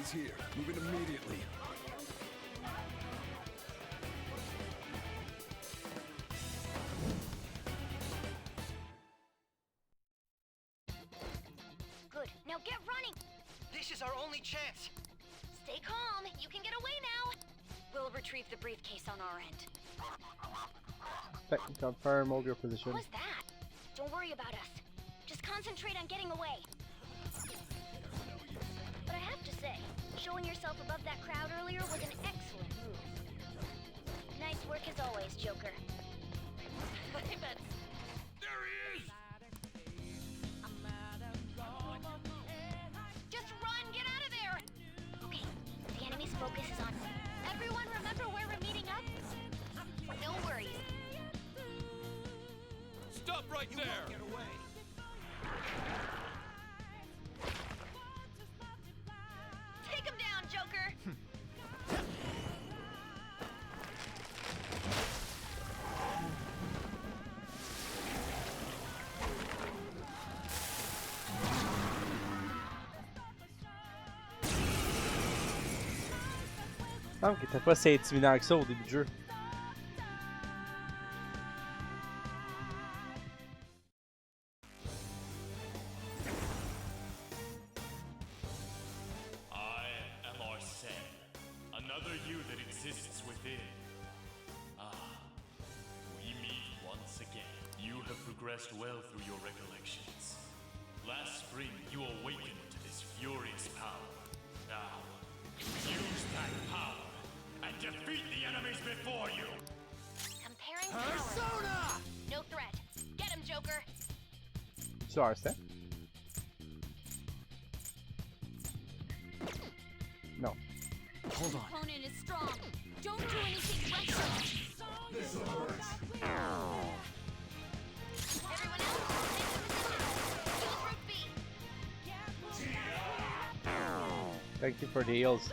He's here. Move in immediately.
Good. Now get running!
This is our only chance.
Stay calm. You can get away now. We'll retrieve the briefcase on our end.
Confirm, hold your position.
What was that? Don't worry about us. Just concentrate on getting away. But I have to say, showing yourself above that crowd earlier was an excellent move. Nice work as always, Joker.
There he is!
Just run! Get out of there! Okay, the enemy's focus is on me. Everyone remember where we're meeting up? No worries.
Stop right there!
Get away.
Take him down, Joker!
Ah, ok, t'as pas si intimidant que ça au début du jeu.
I am Arsene, another you that exists within. Ah, we meet once again. You have progressed well through your recollections. Last spring, you awakened to this furious power. Now, use that power and defeat the enemies before you!
Comparing powers. No threat. Get him, Joker!
Tu Arsene? No.
Hold on.
Opponent is strong. Don't do anything reckless.
This'll hurt.
Everyone else, take the position. Use Route B.
Thank you for the heals.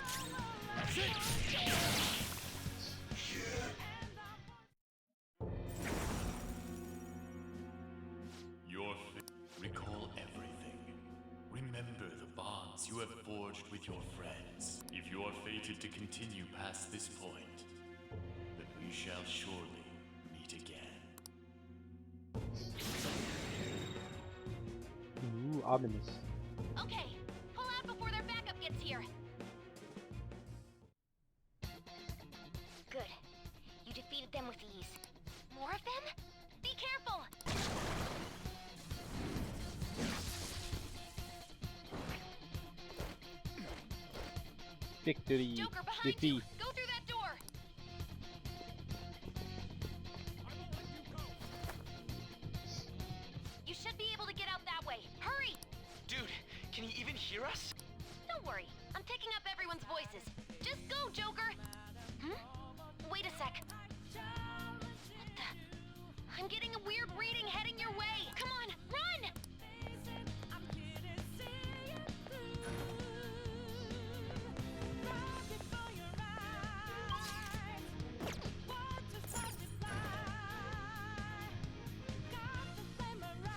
Recall everything. Remember the bonds you have forged with your friends. If you are fated to continue past this point, then we shall surely meet again.
Ooh, ominous.
Okay, pull out before their backup gets here. Good. You defeated them with ease. More of them? Be careful!
Victory.
Joker, behind
Defeat.
you! Go through that door! You should be able to get out that way. Hurry!
Dude, can you even hear us?
Don't worry, I'm picking up everyone's voices. Just go, Joker! Wait a sec. What the? I'm getting a weird reading heading your way. Come on, run!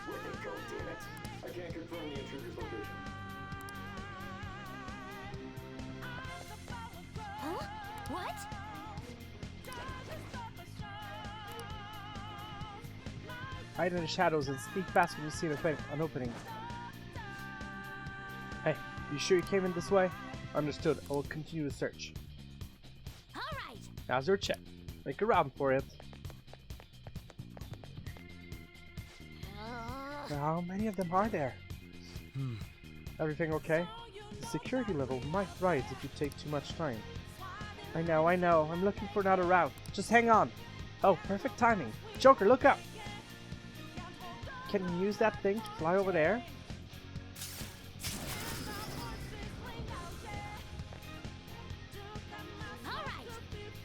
Where they go, damn it. I can't confirm the intruder's location.
Huh? What?
Hide in the shadows and sneak past when you see an opening. Hey, you sure you came in this way? Understood. I will continue the search.
Alright!
Now's your check. Make a round for it. How many of them are there? Everything okay? The security level might rise if you take too much time. I know. I'm looking for another route. Just hang on. Oh, perfect timing. Joker, look up! Can you use that thing to fly over there?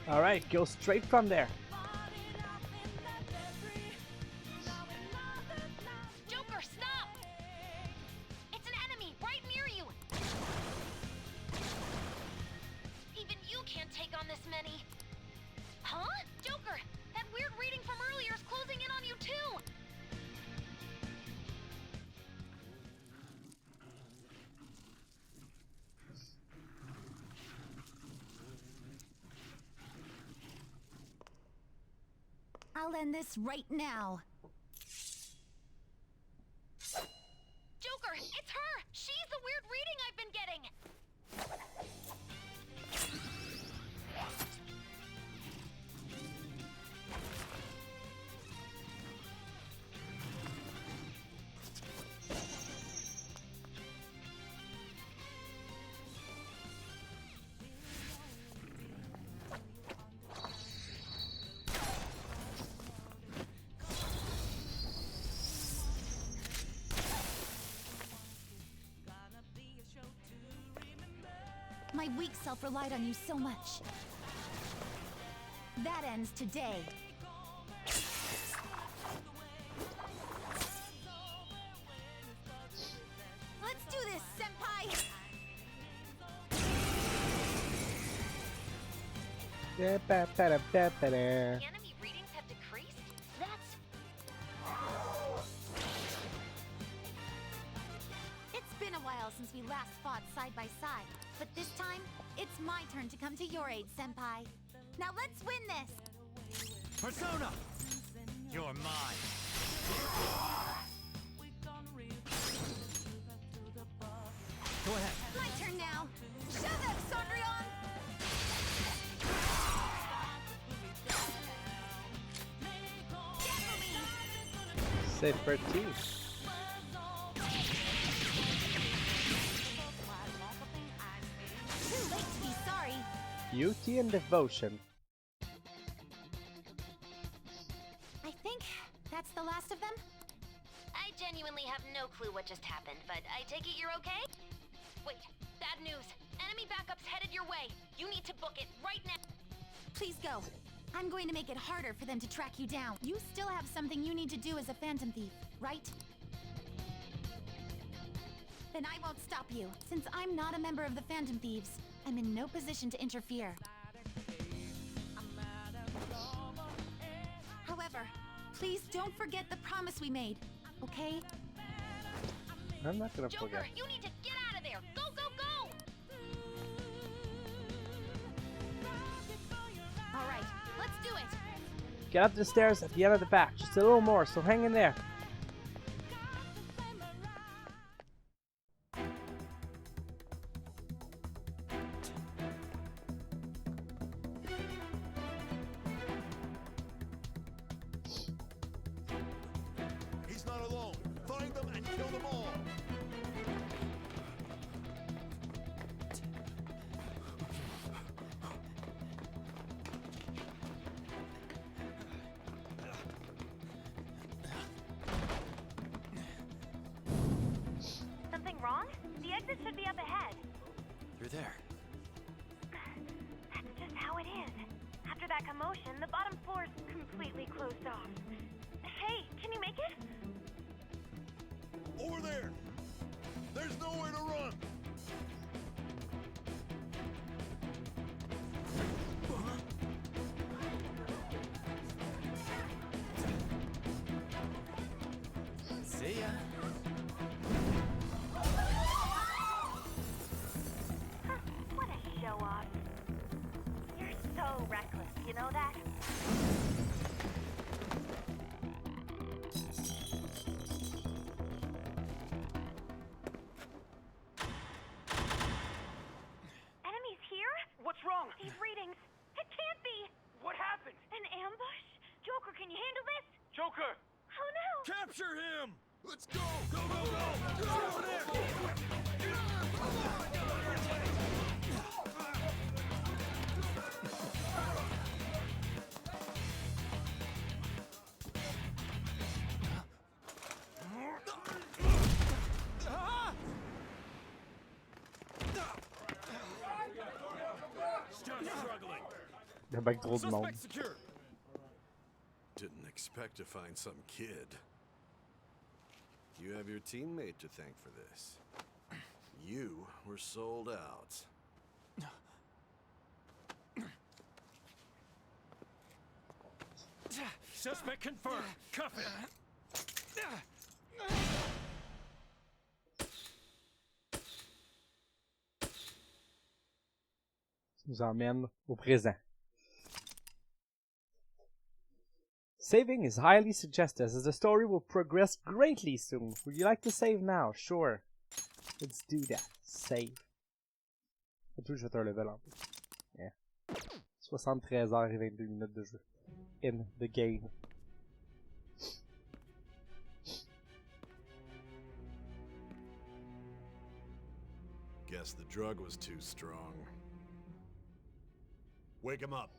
Alright, go straight from there.
Joker, stop! It's an enemy right near you! Even you can't take on this many. Huh? Joker, that weird reading from earlier is closing in on you too!
I'll end this right now.
Joker, it's her! She's the weird reading I've been getting!
My weak self relied on you so much. That ends today. Let's do this, Senpai!
The enemy readings have decreased? That's...
It's been a while since we last fought side by side, but this time, it's my turn to come to your aid, Senpai. Now let's win this!
Persona! You're mine. Go ahead.
My turn now! Show them, Sondrion!
C'est Partie.
Too late to be sorry.
Beauty and devotion.
I think that's the last of them.
I genuinely have no clue what just happened, but I take it you're okay? Wait, bad news. Enemy backup's headed your way. You need to book it right now.
Please go. I'm going to make it harder for them to track you down. You still have something you need to do as a Phantom Thief, right? Then I won't stop you. Since I'm not a member of the Phantom Thieves, I'm in no position to interfere. However, please don't forget the promise we made, okay?
I'm not gonna
Joker,
forget.
you need to get out of there! Go, go, go!
Alright, let's do it!
Get up the stairs at the end of the back. Just a little more, so hang in there.
He's not alone. Find them and kill them all.
Something wrong? The exit should be up ahead.
You're there.
That's just how it is. After that commotion, the bottom floor's completely closed off. Hey, can you make it?
Over there. There's nowhere to run.
See ya.
What a show off. You're so reckless, you know that? Enemies here?
What's wrong?
These readings. It can't be.
What happened?
An ambush? Joker, can you handle this?
Joker!
Oh no!
Capture him! Let's go! Go, go, go! Get over there!
Still struggling.
Il y a bien trop de monde.
Suspect secured.
Didn't expect to find some kid. You have your teammate to thank for this. You were sold out.
Suspect confirmed. Cuff it.
Ça nous emmène au présent. Saving is highly suggested as the story will progress greatly soon. Would you like to save now? Sure. Let's do that. Save. Surtout, je vais faire un level en plus. Yeah. 73 heures et 22 minutes de jeu. In the game.
Guess the drug was too strong. Wake him up.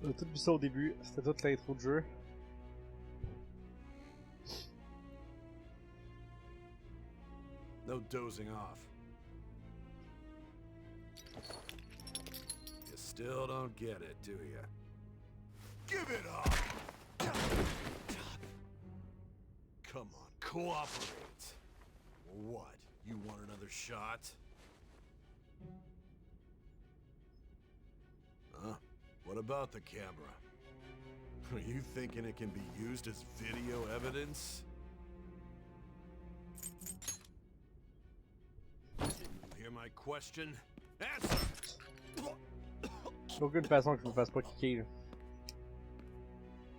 On a tout vu ça au début, c'était toute l'intro de jeu.
No dozing off. You still don't get it, do you? Give it up! Come on, cooperate. What? You want another shot? Huh? What about the camera? Are you thinking it can be used as video evidence? Didn't you hear my question? Answer!
Aucune façon que je me fasse pas kicker.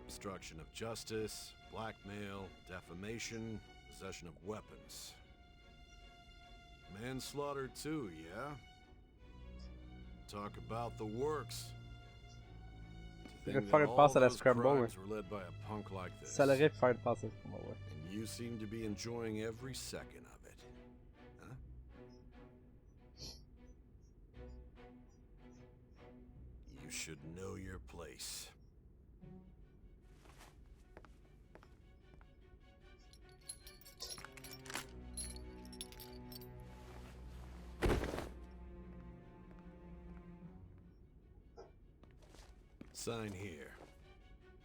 Obstruction of justice, blackmail, defamation, possession of weapons. Manslaughter too, yeah? Talk about the works. To think that all those crimes were led by a punk like this.
Ça l'aurait pu faire une passe à Scramble, ouais.
And you seem to be enjoying every second of it. Huh? You should know your place. Sign here.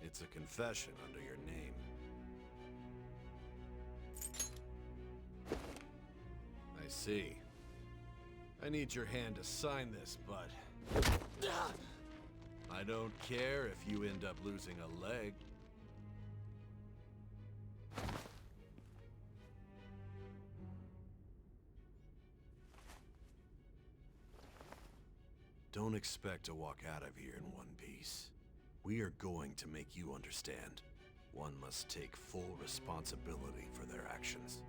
It's a confession under your name. I see. I need your hand to sign this, but I don't care if you end up losing a leg. Don't expect to walk out of here in one piece. We are going to make you understand. One must take full responsibility for their actions.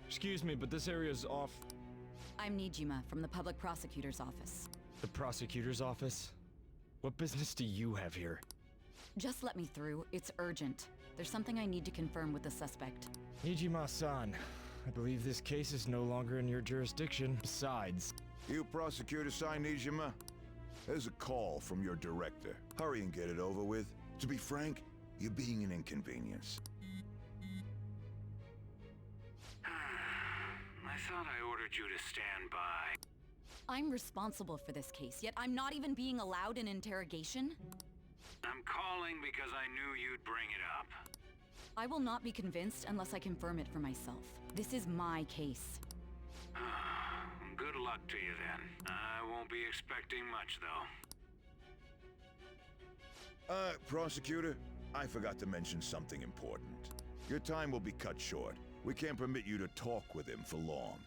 Excuse me, but this area's off.
I'm Nijima from the public prosecutor's office.
The prosecutor's office? What business do you have here?
Just let me through. It's urgent. There's something I need to confirm with the suspect.
Nijima-san, I believe this case is no longer in your jurisdiction. Besides...
You prosecutor signed Nijima? There's a call from your director. Hurry and get it over with. To be frank, you're being an inconvenience.
I thought I ordered you to stand by.
I'm responsible for this case, yet I'm not even being allowed an interrogation?
I'm calling because I knew you'd bring it up.
I will not be convinced unless I confirm it for myself. This is my case.
Good luck to you then. I won't be expecting much, though.
Prosecutor, I forgot to mention something important. Your time will be cut short. We can't permit you to talk with him for long.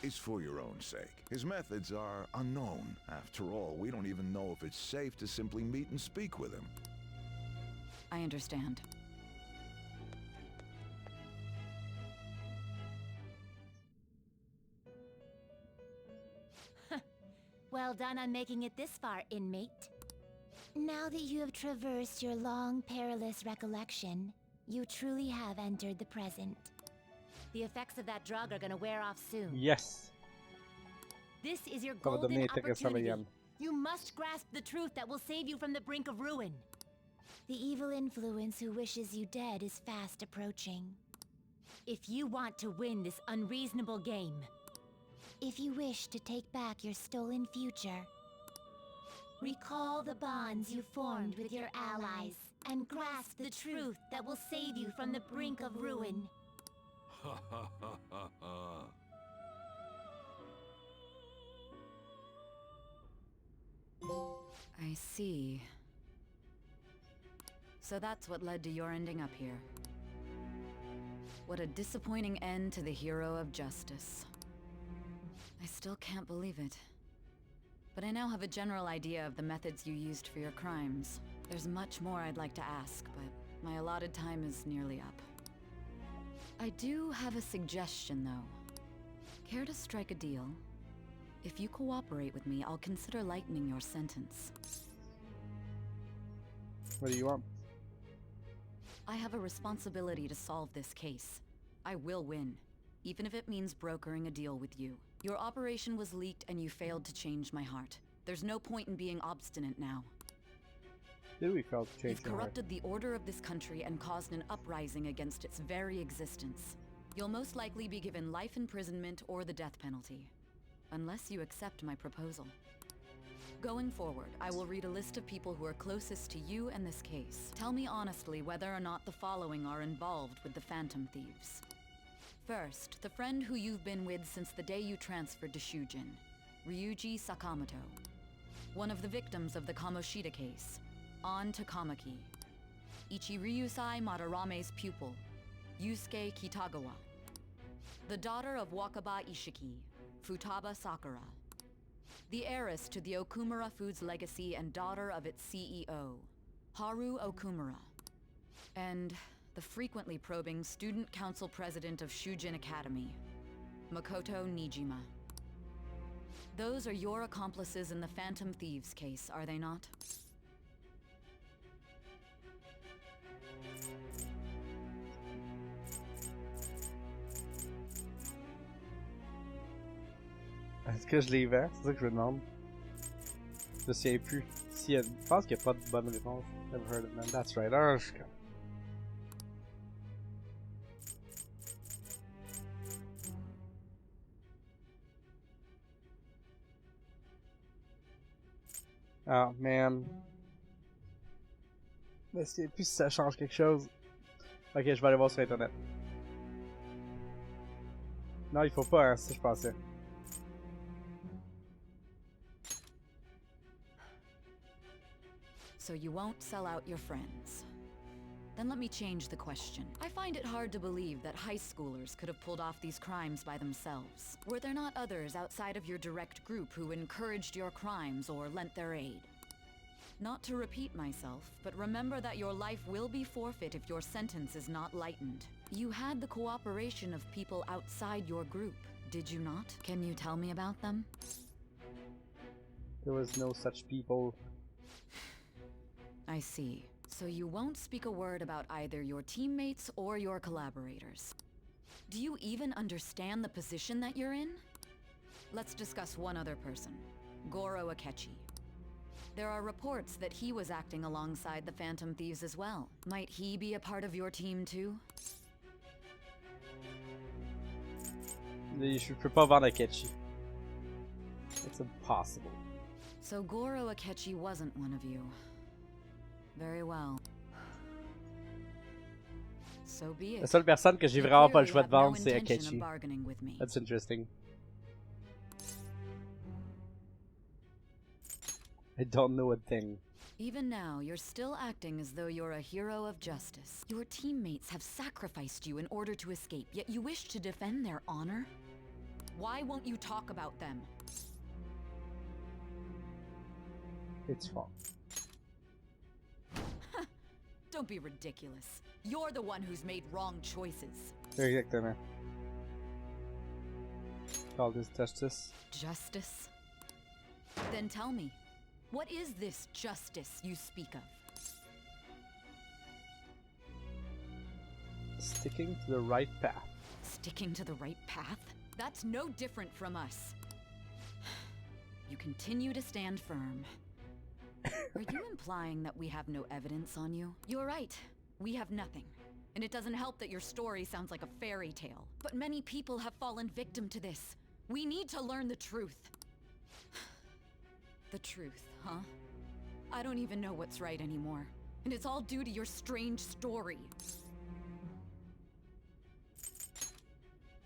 It's for your own sake. His methods are unknown. After all, we don't even know if it's safe to simply meet and speak with him.
I understand.
Well done on making it this far, inmate. Now that you have traversed your long, perilous recollection, you truly have entered the present. The effects of that drug are gonna wear off soon.
Yes.
This is your
Ça va
golden
devenir intéressant,
opportunity.
Yann.
You must grasp the truth that will save you from the brink of ruin. The evil influence who wishes you dead is fast approaching. If you want to win this unreasonable game, if you wish to take back your stolen future, Recall the bonds you formed with your allies, and grasp the truth that will save you from the brink of ruin.
Ha ha ha ha ha.
I see. So that's what led to your ending up here. What a disappointing end to the hero of justice. I still can't believe it. But I now have a general idea of the methods you used for your crimes. There's much more I'd like to ask, but my allotted time is nearly up. I do have a suggestion, though. Care to strike a deal? If you cooperate with me, I'll consider lightening your sentence.
What do you want?
I have a responsibility to solve this case. I will win, even if it means brokering a deal with you. Your operation was leaked and you failed to change my heart. There's no point in being obstinate now.
Did we fail to change
You've
your heart?
corrupted the order of this country and caused an uprising against its very existence. You'll most likely be given life imprisonment or the death penalty. Unless you accept my proposal. Going forward, I will read a list of people who are closest to you and this case. Tell me honestly whether or not the following are involved with the Phantom Thieves. First, the friend who you've been with since the day you transferred to Shujin, Ryuji Sakamoto. One of the victims of the Kamoshida case, An Takamaki. Ichiryusai Madarame's pupil, Yusuke Kitagawa. The daughter of Wakaba Ishiki, Futaba Sakura. The heiress to the Okumura Foods legacy and daughter of its CEO, Haru Okumura. And the frequently probing student council president of Shujin Academy, Makoto Nijima. Those are your accomplices in the Phantom Thieves case, are they not?
Est-ce que je les vends? C'est ça que je me demande. Je me souviens plus. Je pense qu'il n'y a pas de bonne réponse. Never heard of them. That's right. Ah, je... Oh, man. Je me souviens plus si ça change quelque chose. Ok, je vais aller voir sur internet. Non, il faut pas, hein, c'est ça que je pensais.
So you won't sell out your friends. Then let me change the question. I find it hard to believe that high schoolers could have pulled off these crimes by themselves. Were there not others outside of your direct group who encouraged your crimes or lent their aid? Not to repeat myself, but remember that your life will be forfeit if your sentence is not lightened. You had the cooperation of people outside your group, did you not? Can you tell me about them?
There was no such people.
I see. So you won't speak a word about either your teammates or your collaborators. Do you even understand the position that you're in? Let's discuss one other person, Goro Akechi. There are reports that he was acting alongside the Phantom Thieves as well. Might he be a part of your team too?
Je peux pas vendre Akechi. It's impossible.
So Goro Akechi wasn't one of you. Very well. So be it.
La seule personne que j'ai vraiment pas le choix de vendre, c'est Akechi. That's interesting. I don't know a thing.
Even now, you're still acting as though you're a hero of justice. Your teammates have sacrificed you in order to escape, yet you wish to defend their honor? Why won't you talk about them?
It's fine.
Don't be ridiculous. You're the one who's made wrong choices.
Exactement. Call this justice.
Justice? Then tell me, what is this justice you speak of?
Sticking to the right path.
Sticking to the right path? That's no different from us. You continue to stand firm. Are you implying that we have no evidence on you? You're right. We have nothing. And it doesn't help that your story sounds like a fairy tale. But many people have fallen victim to this. We need to learn the truth. The truth, huh? I don't even know what's right anymore. And it's all due to your strange story.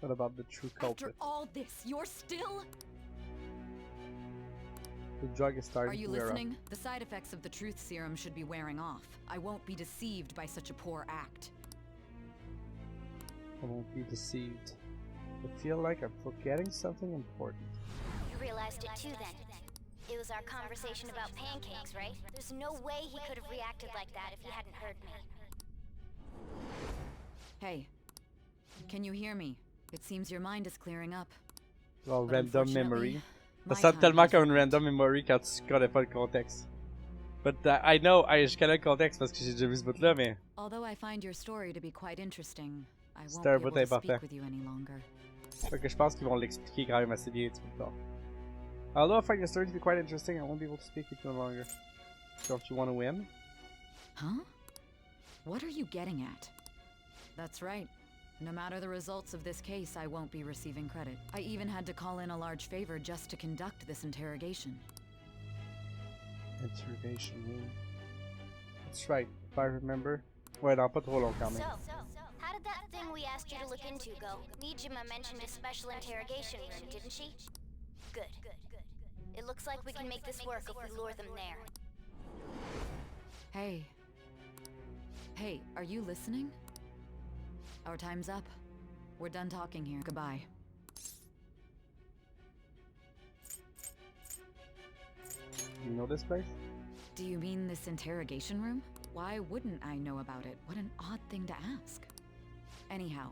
What about the true culprit?
After all this, you're still...
The drug is starting
Are you
to wear off.
listening? The side effects of the truth serum should be wearing off. I won't be deceived by such a poor act.
I won't be deceived. I feel like I'm forgetting something important.
You realized it too then. It was our conversation about pancakes, right? There's no way he could have reacted like that if he hadn't heard me.
Hey, can you hear me? It seems your mind is clearing up.
Genre
But
random
unfortunately,
memory.
my
Ça sonne
time
tellement
has
comme une
arrived.
random memory quand tu connais pas le contexte. But I know, je connais le contexte parce que j'ai déjà vu ce bout-là, mais
Although I find your story to be quite interesting, I won't
c'est
be
un
able
bout
to
important.
speak with you any longer.
Fait que je pense qu'ils vont l'expliquer quand même assez bien un petit peu plus tard. Although I find your story to be quite interesting, I won't be able to speak with you no longer. Don't you want to win?
Huh? What are you getting at? That's right. No matter the results of this case, I won't be receiving credit. I even had to call in a large favor just to conduct this interrogation.
Interrogation room. That's right, if I remember. Ouais, non, pas trop long quand même.
So, how did that thing we asked you to look into go? Nijima mentioned a special interrogation room, didn't she? Good. It looks like we can make this work if we lure them there.
Hey. Hey, are you listening? Our time's up. We're done talking here. Goodbye.
You know this place?
Do you mean this interrogation room? Why wouldn't I know about it? What an odd thing to ask. Anyhow,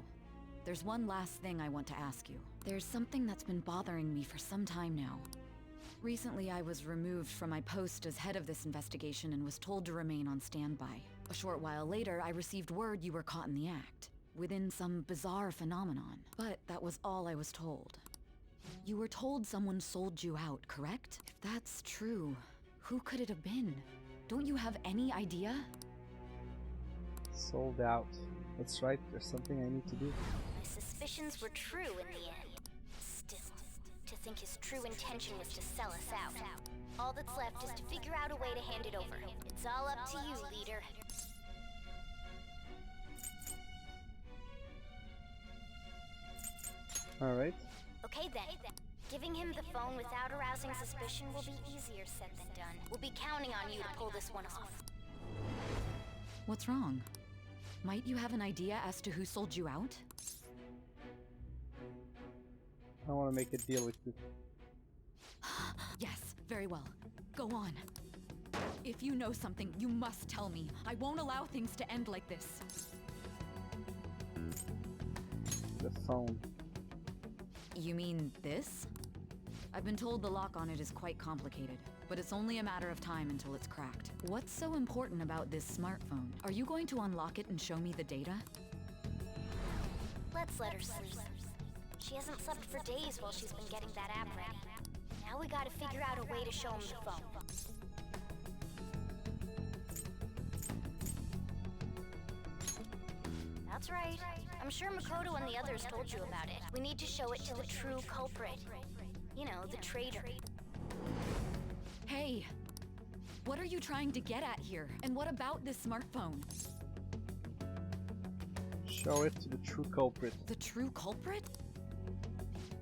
there's one last thing I want to ask you. There's something that's been bothering me for some time now. Recently, I was removed from my post as head of this investigation and was told to remain on standby. A short while later, I received word you were caught in the act, within some bizarre phenomenon. But that was all I was told. You were told someone sold you out, correct? If that's true, who could it have been? Don't you have any idea?
Sold out. That's right, there's something I need to do.
My suspicions were true in the end. Still, to think his true intention was to sell us out. All that's left is to figure out a way to hand it over. It's all up to you, leader.
Alright.
Okay then. Giving him the phone without arousing suspicion will be easier said than done. We'll be counting on you to pull this one off.
What's wrong? Might you have an idea as to who sold you out?
I want to make a deal with you.
Yes, very well. Go on. If you know something, you must tell me. I won't allow things to end like this.
The phone.
You mean this? I've been told the lock on it is quite complicated, but it's only a matter of time until it's cracked. What's so important about this smartphone? Are you going to unlock it and show me the data?
Let's let her sleep. She hasn't slept for days while she's been getting that app ready. Now we gotta figure out a way to show him the phone. That's right. I'm sure Makoto and the others told you about it. We need to show it to the true culprit. You know, the traitor.
Hey! What are you trying to get at here? And what about this smartphone?
Show it to the true culprit.
The true culprit?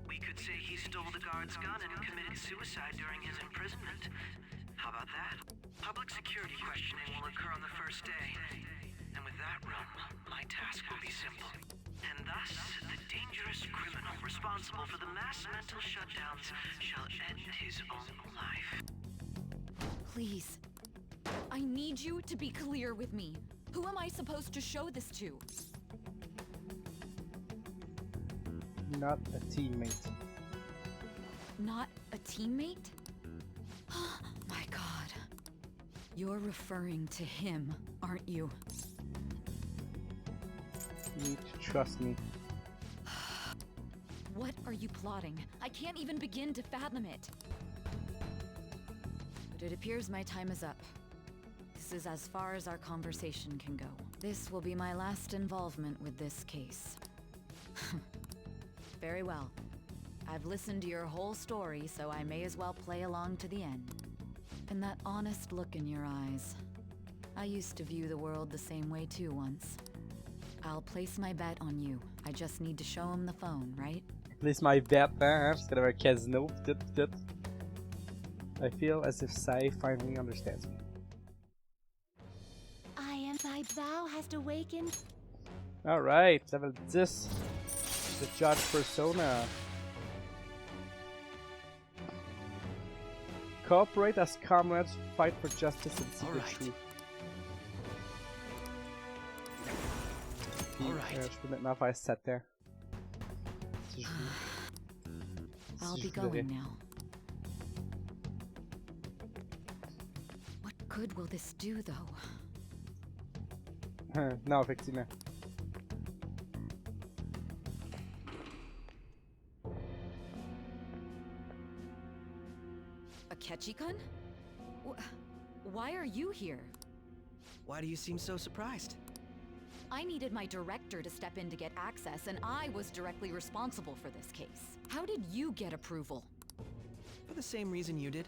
We could say he stole the guard's gun and committed suicide during his imprisonment. How about that? Public security questioning will occur on the first day. And with that room, my task will be simple. And thus, the dangerous criminal responsible for the mass mental shutdowns shall end his own life.
Please. I need you to be clear with me. Who am I supposed to show this to?
Not a teammate.
Not a teammate? My God. You're referring to him, aren't you?
You need to trust me.
What are you plotting? I can't even begin to fathom it. But it appears my time is up. This is as far as our conversation can go. This will be my last involvement with this case. Very well. I've listened to your whole story, so I may as well play along to the end. And that honest look in your eyes. I used to view the world the same way too once. I'll place my bet on you. I just need to show him the phone, right?
Place my bet, hein? Parce qu'il y avait un casino, pis tout. I feel as if Sai finally understands me.
I am thou hast awakened.
Alright, level 10. The Judge Persona. Cooperate as comrades, fight for justice and seek the truth. Puis, je peux maintenant faire 7 ans. Si je veux.
I'll be going now. What good will this do, though?
Non, effectivement.
Akechi-kun? Why are you here?
Why do you seem so surprised?
I needed my director to step in to get access, and I was directly responsible for this case. How did you get approval?
For the same reason you did.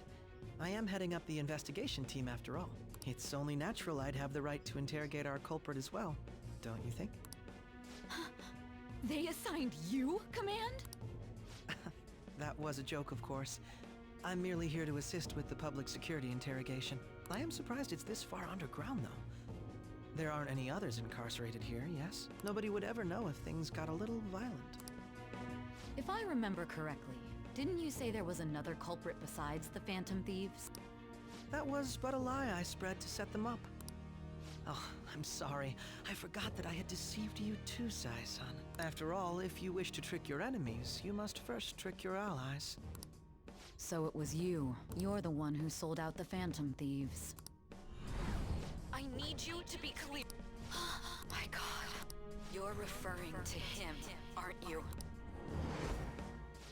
I am heading up the investigation team after all. It's only natural I'd have the right to interrogate our culprit as well, don't you think?
They assigned you command?
That was a joke, of course. I'm merely here to assist with the public security interrogation. I am surprised it's this far underground, though. There aren't any others incarcerated here, yes? Nobody would ever know if things got a little violent.
If I remember correctly, didn't you say there was another culprit besides the Phantom Thieves?
That was but a lie I spread to set them up. Oh, I'm sorry. I forgot that I had deceived you too, Sai-san. After all, if you wish to trick your enemies, you must first trick your allies.
So it was you. You're the one who sold out the Phantom Thieves. I need you to be clear. My God. You're referring to him, aren't you?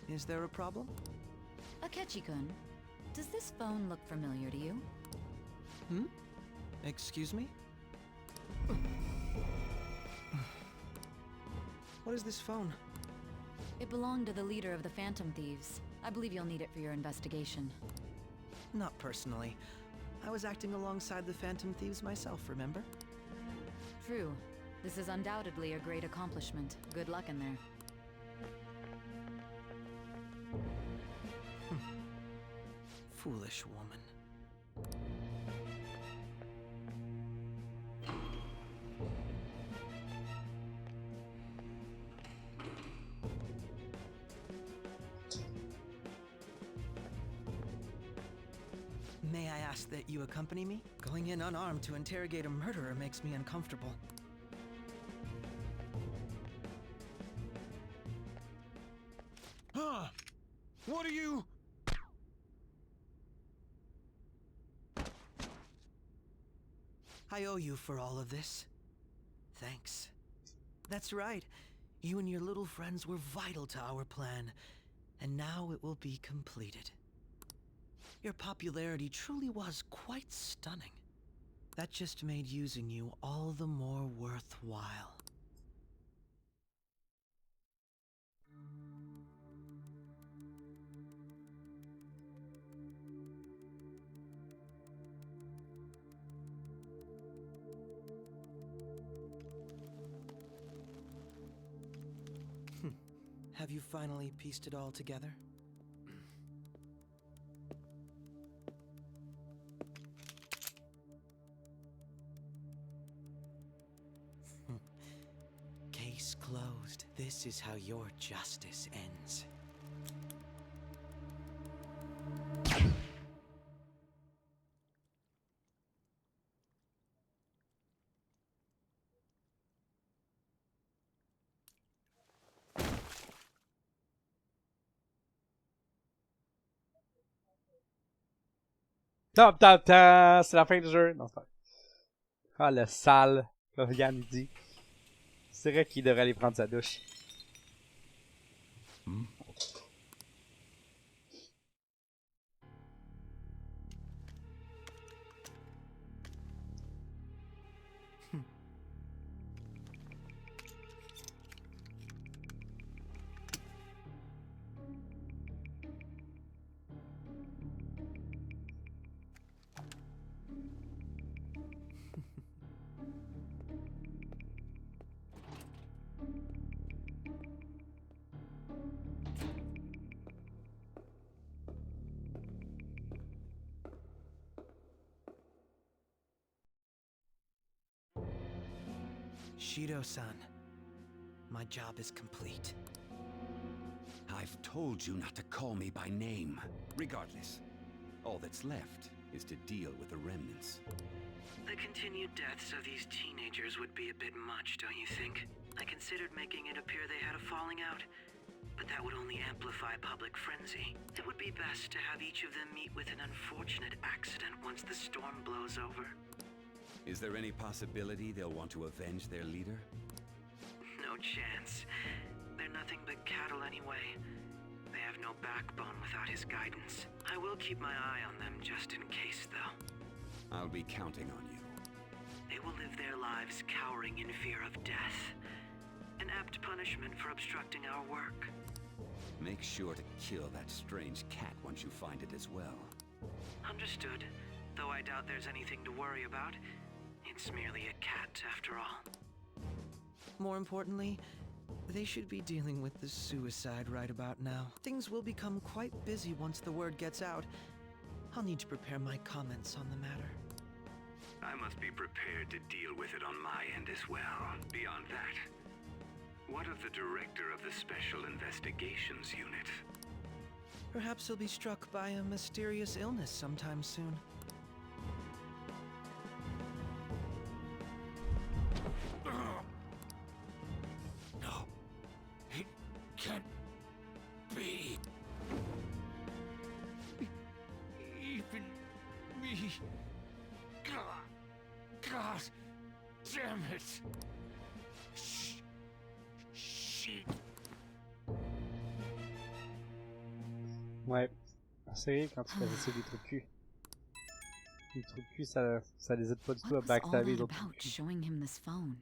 Is there a problem?
Akechi-kun, does this phone look familiar to you?
Hmm? Excuse me? What is this phone?
It belonged to the leader of the Phantom Thieves. I believe you'll need it for your investigation.
Not personally. I was acting alongside the Phantom Thieves myself, remember?
True. This is undoubtedly a great accomplishment. Good luck in there.
Foolish woman. May I ask that you accompany me? Going in unarmed to interrogate a murderer makes me uncomfortable.
Huh? What are you?
I owe you for all of this. Thanks. That's right. You and your little friends were vital to our plan, and now it will be completed. Your popularity truly was quite stunning. That just made using you all the more worthwhile. Have you finally pieced it all together? Case closed. This is how your justice ends.
Top, top, top! C'est la fin du jeu. Non, c'est pas. Ah, le sale. Comme Yann dit. C'est vrai qu'il devrait aller prendre sa douche.
Shido-san, my job is complete.
I've told you not to call me by name. Regardless, all that's left is to deal with the remnants.
The continued deaths of these teenagers would be a bit much, don't you think? I considered making it appear they had a falling out, but that would only amplify public frenzy. It would be best to have each of them meet with an unfortunate accident once the storm blows over.
Is there any possibility they'll want to avenge their leader?
No chance. They're nothing but cattle anyway. They have no backbone without his guidance. I will keep my eye on them just in case, though.
I'll be counting on you.
They will live their lives cowering in fear of death. An apt punishment for obstructing our work.
Make sure to kill that strange cat once you find it as well.
Understood. Though I doubt there's anything to worry about. It's merely a cat, after all.
More importantly, they should be dealing with the suicide right about now. Things will become quite busy once the word gets out. I'll need to prepare my comments on the matter.
I must be prepared to deal with it on my end as well. Beyond that, what of the director of the Special Investigations Unit?
Perhaps he'll be struck by a mysterious illness sometime soon.
No, it can't be. Even me. God damn it.
Ouais. C'est vrai, quand tu fais des trucs cul. Les trucs cul, ça les aide pas du tout à backstabber les autres trucs cul.
Showing him this phone.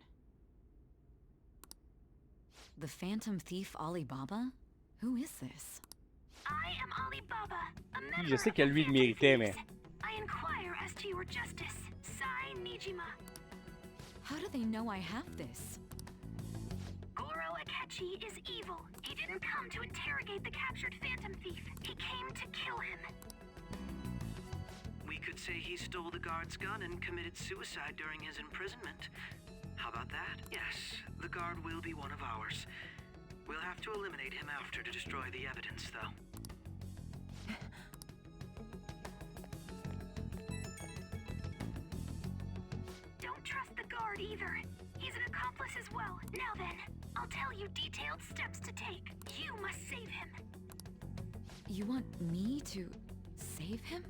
The Phantom Thief Alibaba? Who is this?
I am Alibaba, a member
Je sais que lui, il
of
méritait, mais...
I inquire as to your justice. Sai Nijima.
How do they know I have this?
Goro Akechi is evil. He didn't come to interrogate the captured Phantom Thief. He came to kill him.
We could say he stole the guard's gun and committed suicide during his imprisonment. How about that? Yes, the guard will be one of ours. We'll have to eliminate him after to destroy the evidence, though.
Don't trust the guard either. He's an accomplice as well. Now then, I'll tell you detailed steps to take. You must save him.
You want me to save him?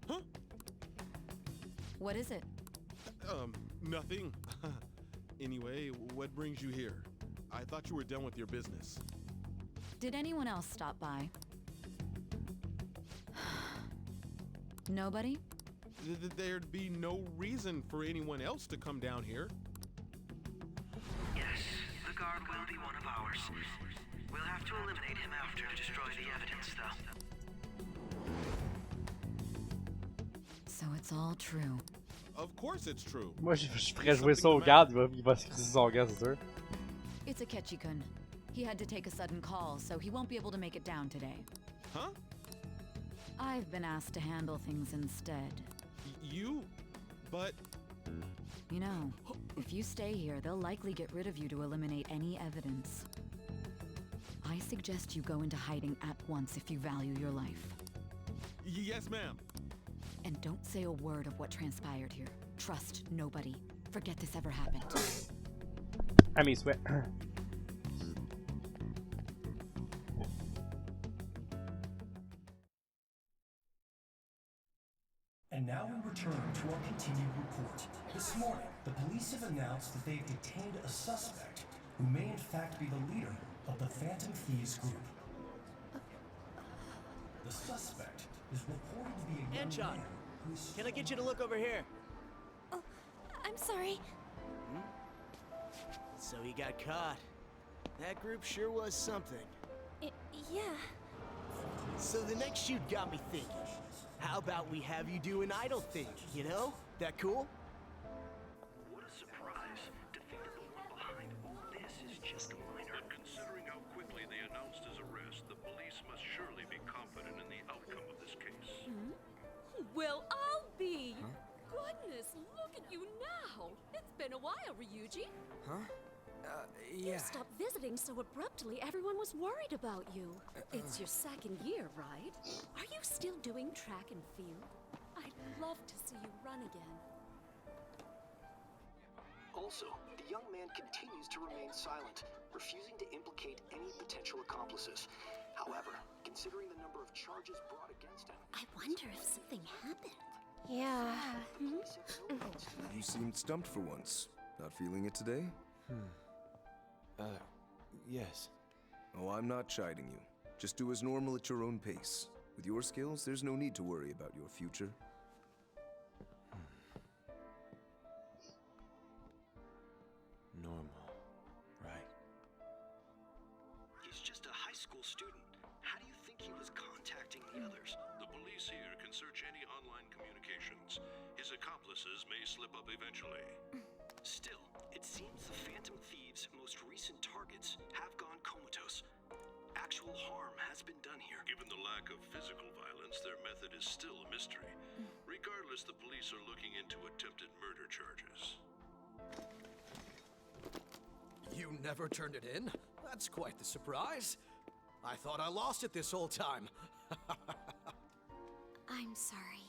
Huh?
What is it?
Nothing. Anyway, what brings you here? I thought you were done with your business.
Did anyone else stop by? Nobody?
There'd be no reason for anyone else to come down here.
Yes, the guard will be one of ours. We'll have to eliminate him after to destroy the evidence, though.
So it's all true.
Of course it's true.
Moi, je ferais jouer ça au garde, il va se crisser son gars, c'est sûr.
It's Akechi-kun. He had to take a sudden call, so he won't be able to make it down today.
Huh?
I've been asked to handle things instead.
You? But...
You know, if you stay here, they'll likely get rid of you to eliminate any evidence. I suggest you go into hiding at once if you value your life.
Yes, ma'am.
And don't say a word of what transpired here. Trust nobody. Forget this ever happened.
I mean, sweat.
And now we return to our continued report. This morning, the police have announced that they've detained a suspect who may in fact be the leader of the Phantom Thieves group. The suspect is reported to be a young
Anchon,
man who is...
can I get you to look over here?
Oh, I'm sorry.
So he got caught. That group sure was something.
Yeah.
So the next shoot got me thinking. How about we have you do an idol thing, you know? That cool?
What a surprise. Defeated the one behind all just a minor.
But considering how quickly they announced his arrest, the police must surely be confident in the outcome of this case.
Well, I'll be. Goodness, look at you now. It's been a while, Ryuji.
Huh?
You
Yeah.
stopped visiting so abruptly, everyone was worried about you. It's your second year, right? Are you still doing track and field? I'd love to see you run again.
Also, the young man continues to remain silent, refusing to implicate any potential accomplices. However, considering the number of charges brought against him,
I wonder if something happened.
Yeah.
You seemed stumped for once. Not feeling it today?
Yes.
Oh, I'm not chiding you. Just do as normal at your own pace. With your skills, there's no need to worry about your future.
Normal. Right.
he's just a high school student. How do you think he was contacting the others?
The police here can search any online communications. His accomplices may slip up eventually.
Still, it seems the Phantom Thieves' most recent targets have gone comatose. Actual harm has been done here.
Given the lack of physical violence, their method is still a mystery. Regardless, the police are looking into attempted murder charges.
You never turned it in? That's quite the surprise. I thought I lost it this whole time.
I'm sorry.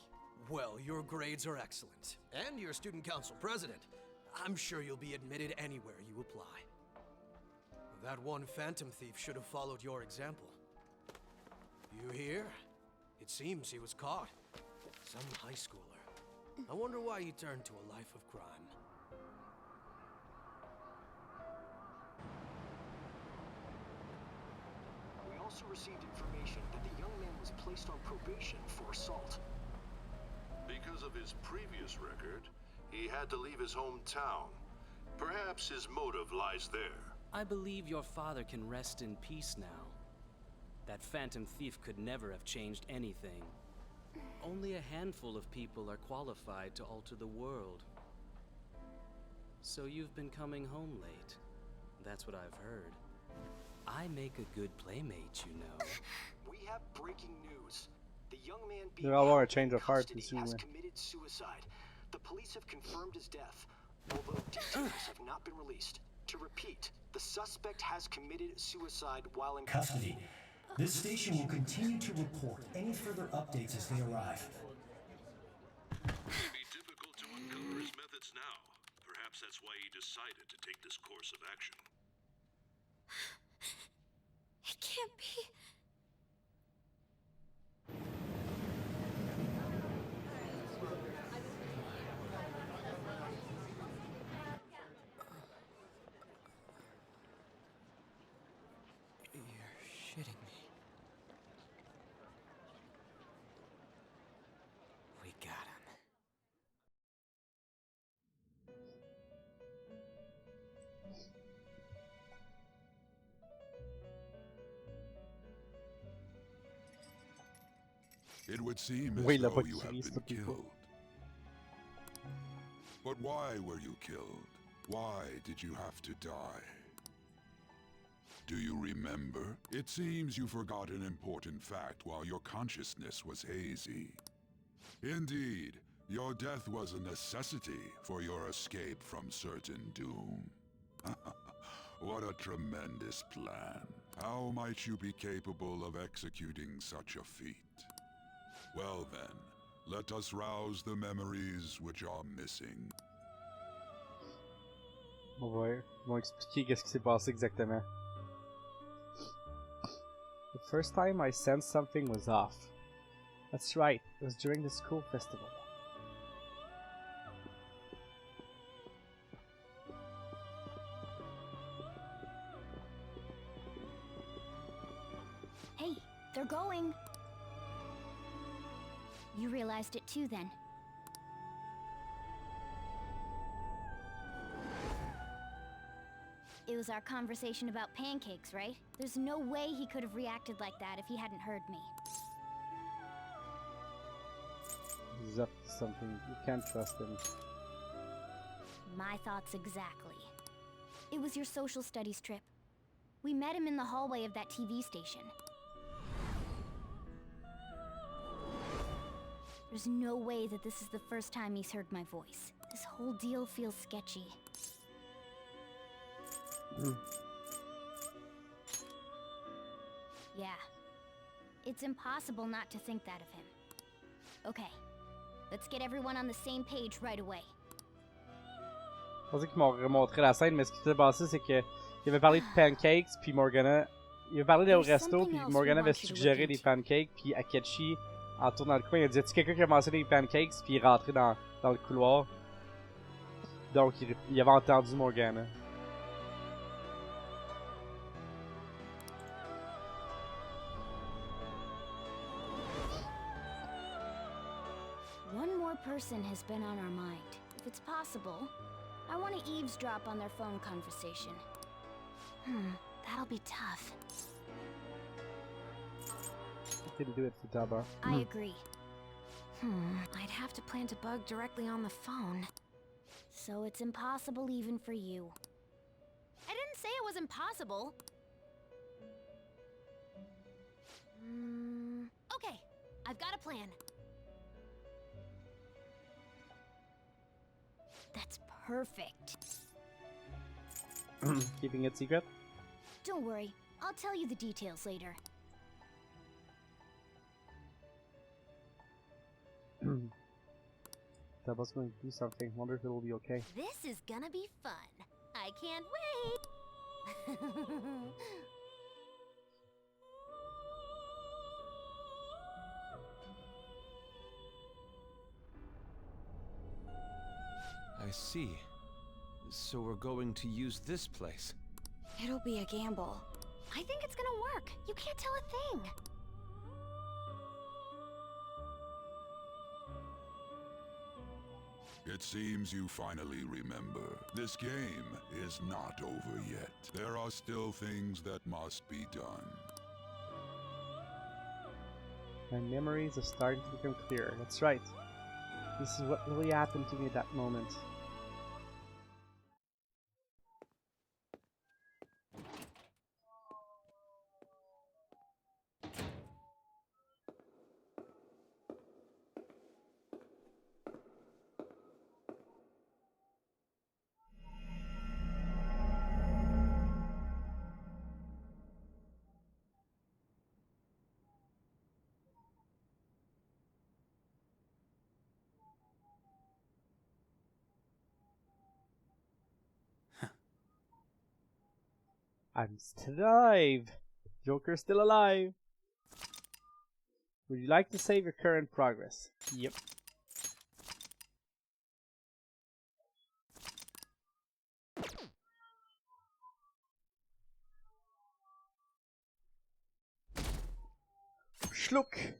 Well, your grades are excellent, and you're student council president. I'm sure you'll be admitted anywhere you apply. That one phantom thief should have followed your example. You hear? It seems he was caught. Some high schooler. I wonder why he turned to a life of crime.
We also received information that the young man was placed on probation for assault.
Because of his previous record, he had to leave his hometown. Perhaps his motive lies there.
I believe your father can rest in peace now. That phantom thief could never have changed anything. Only a handful of people are qualified to alter the world. So you've been coming home late. That's what I've heard. I make a good playmate, you know.
We have breaking news. The young man
They all want to change of heart,
has
assuming.
committed suicide. The police have confirmed his death, although details have not been released. To repeat, the suspect has committed suicide while in
Custody. This station will continue to report any further updates as they arrive.
It would be difficult to uncover his methods now. Perhaps that's why he decided to take this course of action.
It can't be.
You're shitting me. We got him.
It would seem
Oui,
as
il a
though
pas
you have
utilisé,
been
c'est pas
killed. But why were you killed? Why did you have to die? Do you remember? It seems you forgot an important fact while your consciousness was hazy. Indeed, your death was a necessity for your escape from certain doom. What a tremendous plan. How might you be capable of executing such a feat? Well then, let us rouse the memories which are missing.
On va, ils vont expliquer qu'est-ce qui s'est passé exactement. The first time I sensed something was off. That's right, it was during the school festival.
Hey, they're going. You realized it too then. It was our conversation about pancakes, right? There's no way he could have reacted like that if he hadn't heard me.
He's up to something. You can't trust him.
My thoughts exactly. It was your social studies trip. We met him in the hallway of that TV station. There's no way that this is the first time he's heard my voice. This whole deal feels sketchy. Yeah. It's impossible not to think that of him. Okay. Let's get everyone on the same page right away.
Je pensais qu'ils m'ont remontré la scène, mais ce qui s'est passé, c'est que il avait parlé de pancakes, puis Morgana... Il avait parlé au resto, puis Morgana avait suggéré des pancakes, puis Akechi, en tournant le coin, il a dit « Y'a-tu quelqu'un qui a mangé des pancakes? » Puis il est rentré dans le couloir. Donc, il avait entendu Morgana.
One more person has been on our mind. If it's possible, I want to eavesdrop on their phone conversation. That'll be tough.
You can do it, Futaba.
I agree.
I'd have to plant a bug directly on the phone.
So it's impossible even for you. I didn't say it was impossible. Okay, I've got a plan. That's perfect.
Keeping it secret?
Don't worry, I'll tell you the details later.
Futaba's going to do something. Wonder if it'll be okay.
This is gonna be fun. I can't wait.
I see. So we're going to use this place.
It'll be a gamble.
I think it's gonna work. You can't tell a thing.
It seems you finally remember. This game is not over yet. There are still things that must be done.
My memories are starting to become clearer. That's right. This is what really happened to me at that moment. I'm still alive! Joker's still alive! Would you like to save your current progress? Yep. Schluck!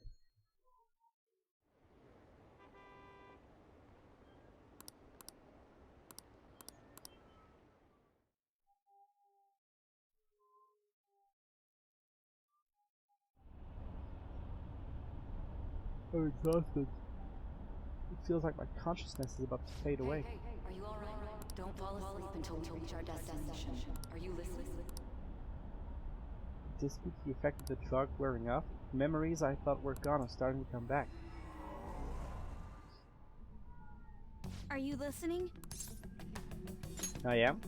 I'm exhausted. It feels like my consciousness is about to fade away.
Hey, are you alright? Don't fall asleep until we reach our destination. Are you listening?
Dispute the effect of the drug wearing off. Memories I thought were gone are starting to come back.
Are you listening?
I am.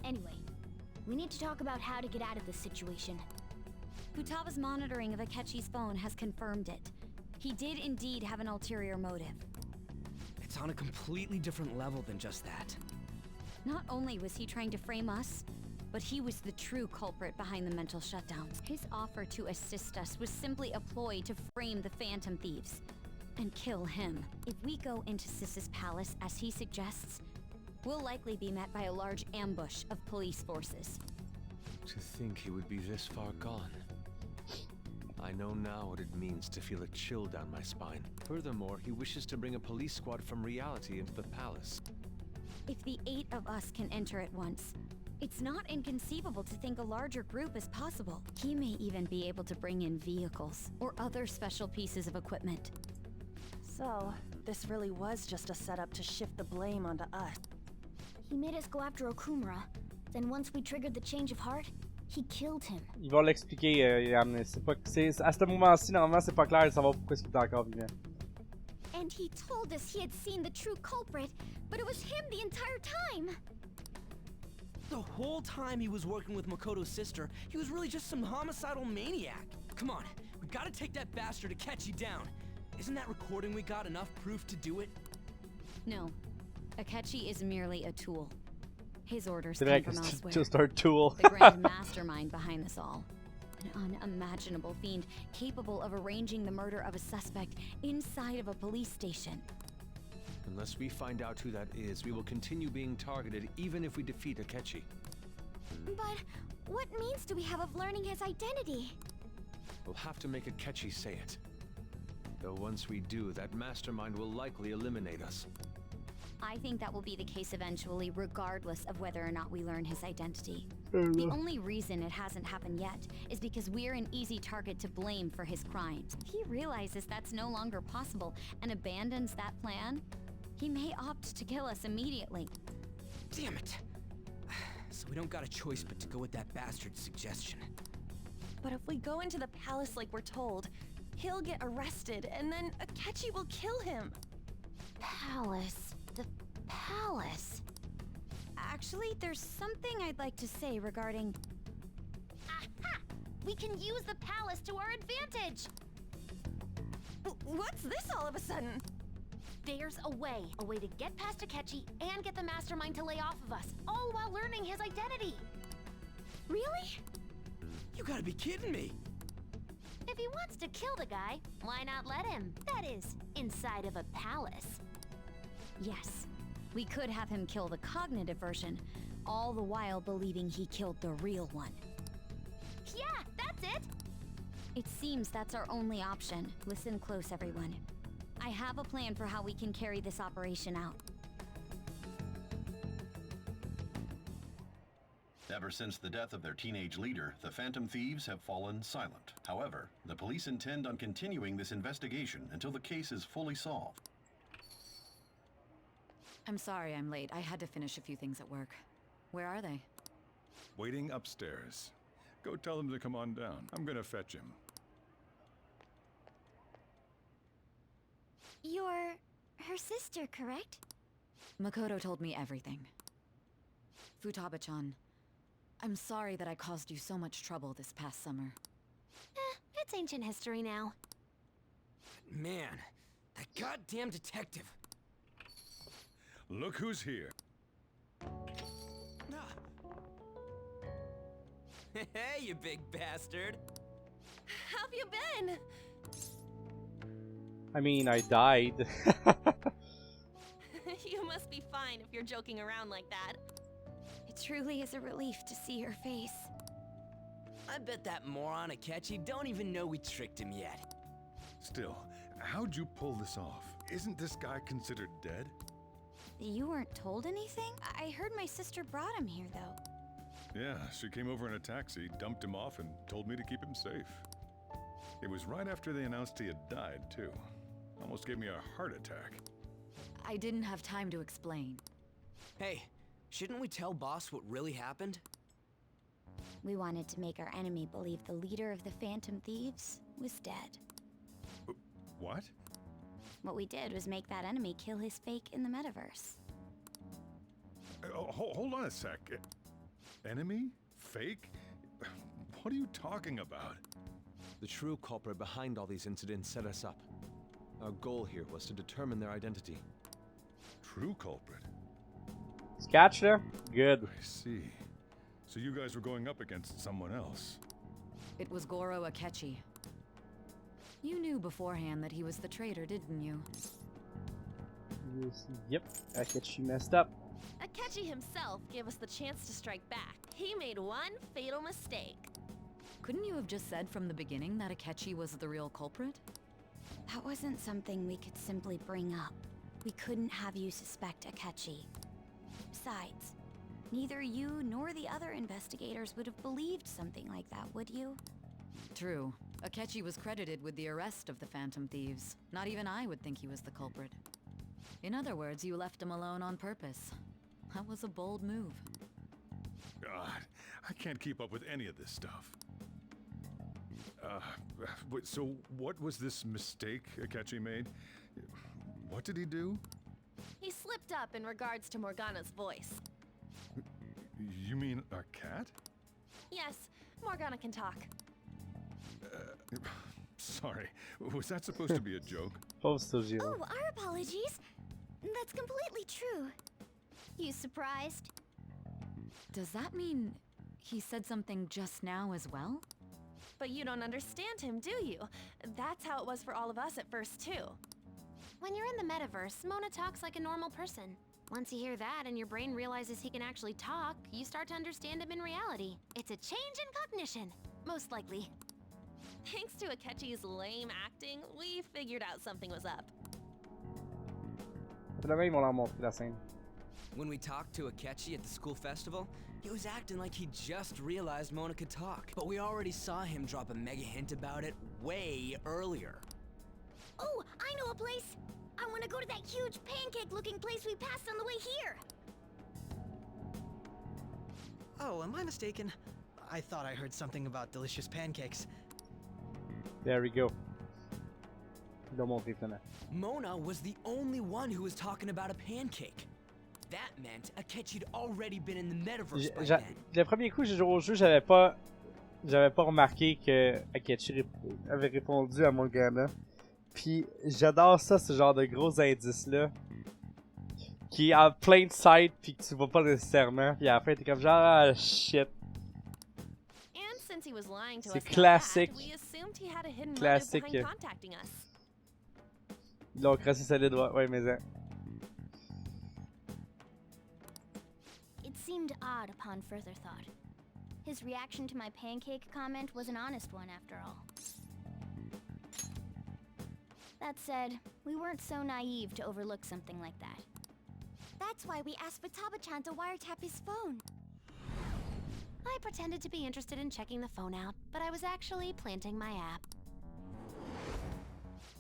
Anyway, we need to talk about how to get out of this situation. Futaba's monitoring of Akechi's phone has confirmed it. He did indeed have an ulterior motive.
It's on a completely different level than just that.
Not only was he trying to frame us, but he was the true culprit behind the mental shutdowns. His offer to assist us was simply a ploy to frame the Phantom Thieves and kill him. If we go into Sis's palace as he suggests, we'll likely be met by a large ambush of police forces.
To think he would be this far gone. I know now what it means to feel a chill down my spine. Furthermore, he wishes to bring a police squad from reality into the palace.
If the 8 of us can enter at once, it's not inconceivable to think a larger group is possible. He may even be able to bring in vehicles or other special pieces of equipment.
So, this really was just a setup to shift the blame onto us.
He made us go after Okumura. Then once we triggered the change of heart, he killed him.
Ils vont l'expliquer, Yann. C'est pas, à ce moment-ci, normalement, c'est pas clair de savoir pourquoi il est encore vivant.
And he told us he had seen the true culprit, but it was him the entire time.
The whole time he was working with Makoto's sister, he was really just some homicidal maniac. Come on, we gotta take that bastard Akechi down. Isn't that recording we got enough proof to do it?
No. Akechi is merely a tool. His orders
C'est
came
vrai
from
que c'est
elsewhere.
juste un tool.
The grand mastermind behind this all. An unimaginable fiend capable of arranging the murder of a suspect inside of a police station.
Unless we find out who that is, we will continue being targeted even if we defeat Akechi.
But what means do we have of learning his identity?
We'll have to make Akechi say it. Though once we do, that mastermind will likely eliminate us.
I think that will be the case eventually, regardless of whether or not we learn his identity. The only reason it hasn't happened yet is because we're an easy target to blame for his crimes. If he realizes that's no longer possible and abandons that plan, he may opt to kill us immediately.
Damn it. So we don't got a choice but to go with that bastard's suggestion.
But if we go into the palace like we're told, he'll get arrested and then Akechi will kill him.
Palace. The palace. Actually, there's something I'd like to say regarding... Aha! We can use the palace to our advantage!
What's this all of a sudden?
There's a way to get past Akechi and get the mastermind to lay off of us, all while learning his identity.
Really?
You gotta be kidding me.
If he wants to kill the guy, why not let him? That is, inside of a palace.
Yes. We could have him kill the cognitive version, all the while believing he killed the real one.
Yeah, that's it!
It seems that's our only option. Listen close, everyone. I have a plan for how we can carry this operation out.
Ever since the death of their teenage leader, the Phantom Thieves have fallen silent. However, the police intend on continuing this investigation until the case is fully solved.
I'm sorry I'm late. I had to finish a few things at work. Where are they?
Waiting upstairs. Go tell them to come on down. I'm gonna fetch him.
You're her sister, correct?
Makoto told me everything. Futaba-chan, I'm sorry that I caused you so much trouble this past summer.
It's ancient history now.
Man, that goddamn detective.
Look who's here.
Hey, you big bastard.
How've you been?
I mean, I died.
You must be fine if you're joking around like that.
It truly is a relief to see your face.
I bet that moron Akechi don't even know we tricked him yet.
Still, how'd you pull this off? Isn't this guy considered dead?
You weren't told anything? I heard my sister brought him here, though.
Yeah, she came over in a taxi, dumped him off, and told me to keep him safe. It was right after they announced he had died, too. Almost gave me a heart attack.
I didn't have time to explain.
Hey, shouldn't we tell boss what really happened?
We wanted to make our enemy believe the leader of the Phantom Thieves was dead.
What?
What we did was make that enemy kill his fake in the metaverse.
Hold on a sec. Enemy? Fake? What are you talking about?
The true culprit behind all these incidents set us up. Our goal here was to determine their identity.
True culprit?
Scotch there? Good.
I see. So you guys were going up against someone else.
It was Goro Akechi. You knew beforehand that he was the traitor, didn't you?
Yep, Akechi messed up.
Akechi himself gave us the chance to strike back. He made one fatal mistake.
Couldn't you have just said from the beginning that Akechi was the real culprit?
That wasn't something we could simply bring up. We couldn't have you suspect Akechi. Besides, neither you nor the other investigators would have believed something like that, would you?
True. Akechi was credited with the arrest of the Phantom Thieves. Not even I would think he was the culprit. In other words, you left him alone on purpose. That was a bold move.
God, I can't keep up with any of this stuff. So what was this mistake Akechi made? What did he do?
He slipped up in regards to Morgana's voice.
You mean our cat?
Yes, Morgana can talk.
Sorry, was that supposed to be a joke?
Oh, our apologies. That's completely true. You surprised?
Does that mean he said something just now as well?
But you don't understand him, do you? That's how it was for all of us at first, too. When you're in the metaverse, Mona talks like a normal person. Once you hear that and your brain realizes he can actually talk, you start to understand him in reality. It's a change in cognition, most likely. Thanks to Akechi's lame acting, we figured out something was up.
Finalement, ils vont leur montrer la scène.
When we talked to Akechi at the school festival, he was acting like he just realized Mona could talk. But we already saw him drop a mega hint about it way earlier.
Oh, I know a place! I want to go to that huge pancake-looking place we passed on the way here!
Oh, am I mistaken? I thought I heard something about delicious pancakes.
There we go. They'll montrer finalement.
Mona was the only one who was talking about a pancake. That meant Akechi'd already been in the metaverse by then.
Le premier coup, j'ai joué au jeu, j'avais pas remarqué que Akechi avait répondu à Morgana. Puis j'adore ça, ce genre de gros indices-là. Qui est en plain sight, puis que tu vois pas nécessairement. Puis à la fin, t'es comme genre, ah shit. C'est classique. Classique. Ils l'ont crassé solide, ouais, mais ça.
It seemed odd upon further thought. His reaction to my pancake comment was an honest one after all. That said, we weren't so naive to overlook something like that. That's why we asked Futaba-chan to wiretap his phone.
I pretended to be interested in checking the phone out, but I was actually planting my app.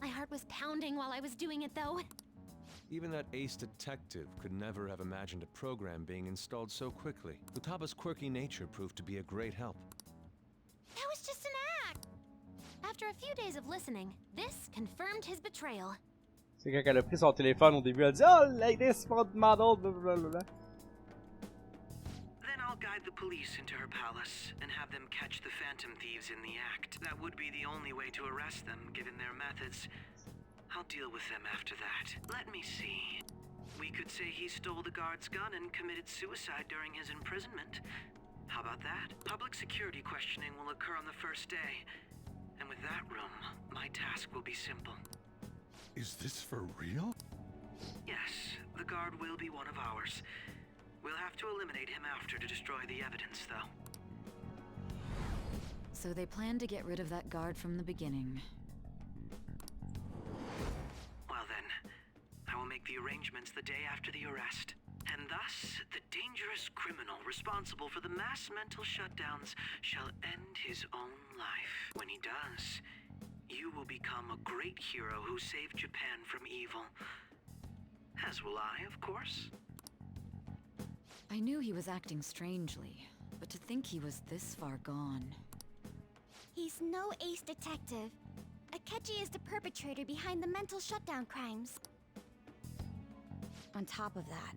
My heart was pounding while I was doing it, though.
Even that ace detective could never have imagined a program being installed so quickly. Futaba's quirky nature proved to be a great help.
That was just an act! After a few days of listening, this confirmed his betrayal.
C'est quand elle a pris son téléphone au début, elle dit oh, like this model, blablabla.
Then I'll guide the police into her palace and have them catch the Phantom Thieves in the act. That would be the only way to arrest them, given their methods. I'll deal with them after that. Let me see. We could say he stole the guard's gun and committed suicide during his imprisonment. How about that? Public security questioning will occur on the first day. And with that room, my task will be simple.
Is this for real?
Yes, the guard will be one of ours. We'll have to eliminate him after to destroy the evidence, though.
So they planned to get rid of that guard from the beginning.
Well then, I will make the arrangements the day after the arrest. And thus, the dangerous criminal responsible for the mass mental shutdowns shall end his own life. When he does, you will become a great hero who saved Japan from evil. As will I, of course.
I knew he was acting strangely, but to think he was this far gone.
He's no ace detective. Akechi is the perpetrator behind the mental shutdown crimes.
On top of that,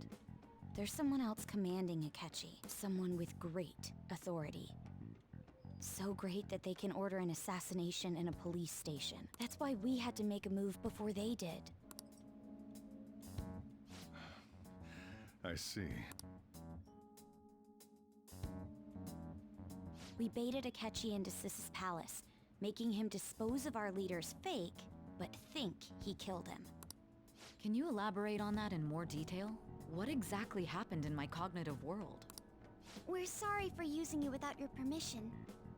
there's someone else commanding Akechi. Someone with great authority. So great that they can order an assassination in a police station. That's why we had to make a move before they did.
I see.
We baited Akechi into Sis's palace, making him dispose of our leader's fake, but think he killed him. Can you elaborate on that in more detail? What exactly happened in my cognitive world?
We're sorry for using you without your permission.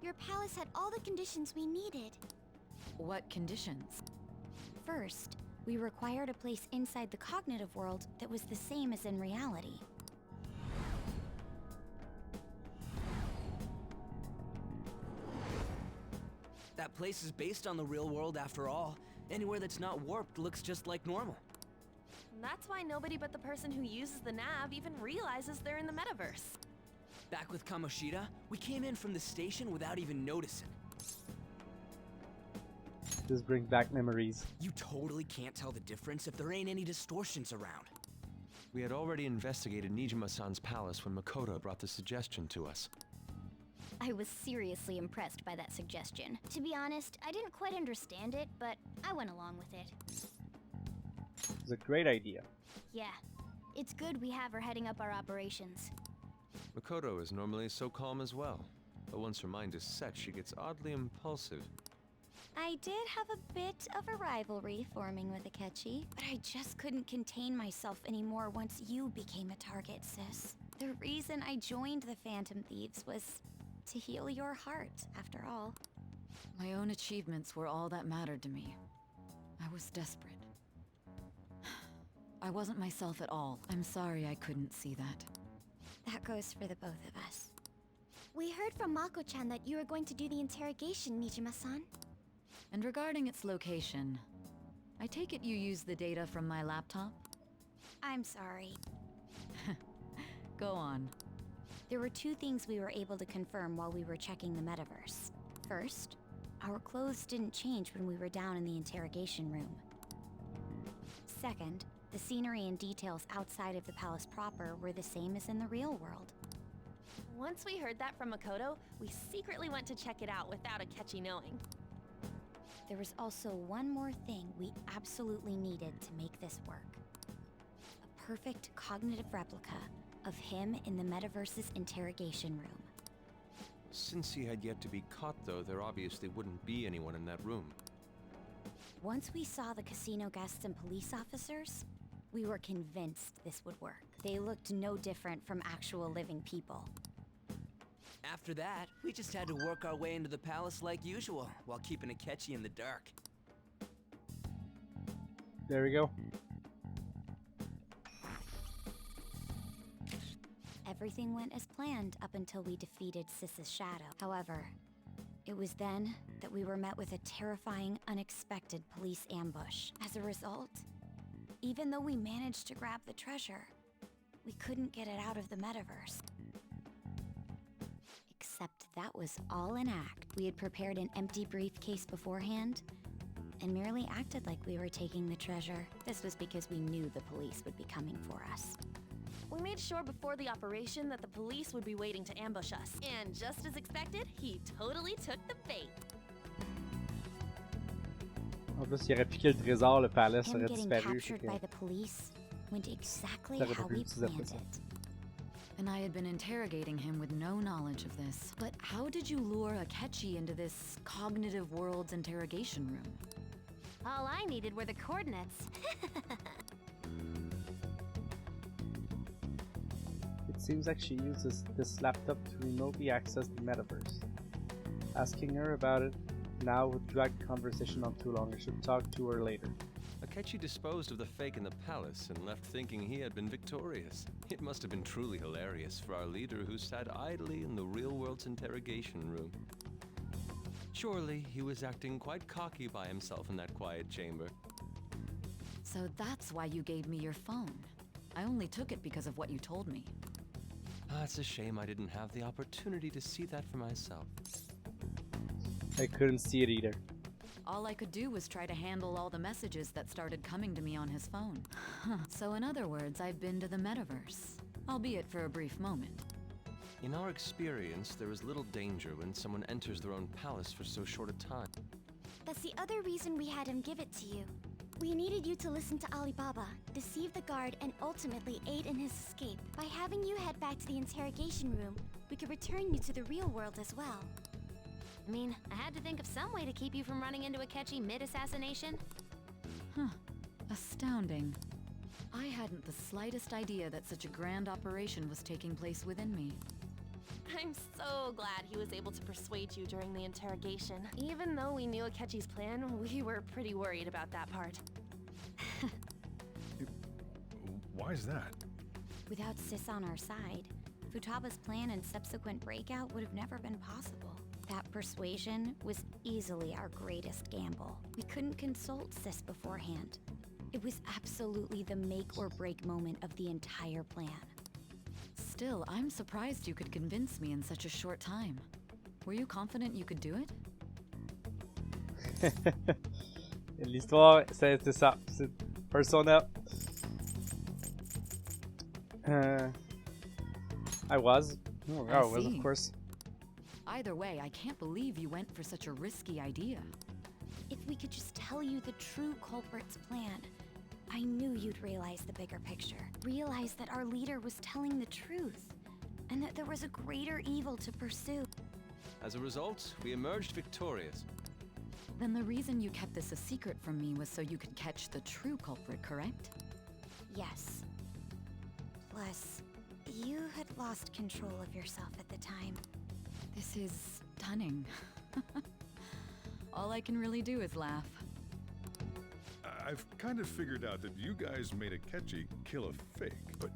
Your palace had all the conditions we needed.
What conditions?
First, we required a place inside the cognitive world that was the same as in reality.
That place is based on the real world after all. Anywhere that's not warped looks just like normal.
That's why nobody but the person who uses the nav even realizes they're in the metaverse.
Back with Kamoshida, we came in from the station without even noticing.
This brings back memories.
You totally can't tell the difference if there ain't any distortions around.
We had already investigated Nijima-san's palace when Makoto brought the suggestion to us.
I was seriously impressed by that suggestion. To be honest, I didn't quite understand it, but I went along with it.
It's a great idea.
Yeah, it's good we have her heading up our operations.
Makoto is normally so calm as well, but once her mind is set, she gets oddly impulsive.
I did have a bit of a rivalry forming with Akechi, but I just couldn't contain myself anymore once you became a target, sis. The reason I joined the Phantom Thieves was to heal your heart, after all.
My own achievements were all that mattered to me. I was desperate. I wasn't myself at all. I'm sorry I couldn't see that.
That goes for the both of us.
We heard from Mako-chan that you were going to do the interrogation, Nijima-san.
And regarding its location, I take it you used the data from my laptop?
I'm sorry.
Go on.
There were two things we were able to confirm while we were checking the metaverse. First, our clothes didn't change when we were down in the interrogation room. Second, the scenery and details outside of the palace proper were the same as in the real world.
Once we heard that from Makoto, we secretly went to check it out without Akechi knowing.
There was also one more thing we absolutely needed to make this work. A perfect cognitive replica of him in the metaverse's interrogation room.
Since he had yet to be caught, though, there obviously wouldn't be anyone in that room.
Once we saw the casino guests and police officers, we were convinced this would work. They looked no different from actual living people.
After that, we just had to work our way into the palace like usual, while keeping Akechi in the dark.
There we go.
Everything went as planned up until we defeated Sis's shadow. However, it was then that we were met with a terrifying, unexpected police ambush. As a result, even though we managed to grab the treasure, we couldn't get it out of the metaverse. Except that was all an act. We had prepared an empty briefcase beforehand and merely acted like we were taking the treasure. This was because we knew the police would be coming for us.
We made sure before the operation that the police would be waiting to ambush us. And just as expected, he totally took the bait.
En plus, il aurait piqué le trésor, le palace
Him
aurait
getting
disparu.
captured by the police went exactly
Ça aurait
how
pas pu
we
utiliser
planned
ça.
it.
And I had been interrogating him with no knowledge of this. But how did you lure Akechi into this cognitive world's interrogation room?
All I needed were the coordinates.
It seems like she uses this laptop to remotely access the metaverse. Asking her about it now would drag the conversation on too long. I should talk to her later.
Akechi disposed of the fake in the palace and left thinking he had been victorious. It must have been truly hilarious for our leader who sat idly in the real world's interrogation room. Surely he was acting quite cocky by himself in that quiet chamber.
So that's why you gave me your phone. I only took it because of what you told me.
It's a shame I didn't have the opportunity to see that for myself.
I couldn't see it either.
All I could do was try to handle all the messages that started coming to me on his phone. So in other words, I've been to the metaverse, albeit for a brief moment.
In our experience, there is little danger when someone enters their own palace for so short a time.
That's the other reason we had him give it to you. We needed you to listen to Alibaba, deceive the guard, and ultimately aid in his escape. By having you head back to the interrogation room, we could return you to the real world as well.
I mean, I had to think of some way to keep you from running into Akechi mid-assassination.
Astounding. I hadn't the slightest idea that such a grand operation was taking place within me.
I'm so glad he was able to persuade you during the interrogation. Even though we knew Akechi's plan, we were pretty worried about that part.
Why is that?
Without Sis on our side, Futaba's plan and subsequent breakout would have never been possible. That persuasion was easily our greatest gamble. We couldn't consult Sis beforehand. It It was absolutely the make or break moment of the entire plan.
Still, I'm surprised you could convince me in such a short time. Were you confident you could do it?
L'histoire, c'est ça. C'est Persona. I was. Oh, I was, of course.
Either way, I can't believe you went for such a risky idea.
If we could just tell you the true culprit's plan, I knew you'd realize the bigger picture. Realize that our leader was telling the truth, and that there was a greater evil to pursue.
As a result, we emerged victorious.
Then the reason you kept this a secret from me was so you could catch the true culprit, correct?
Yes. Plus, you had lost control of yourself at the time.
This is stunning. All I can really do is laugh.
I've kind of figured out that you guys made Akechi kill a fake, but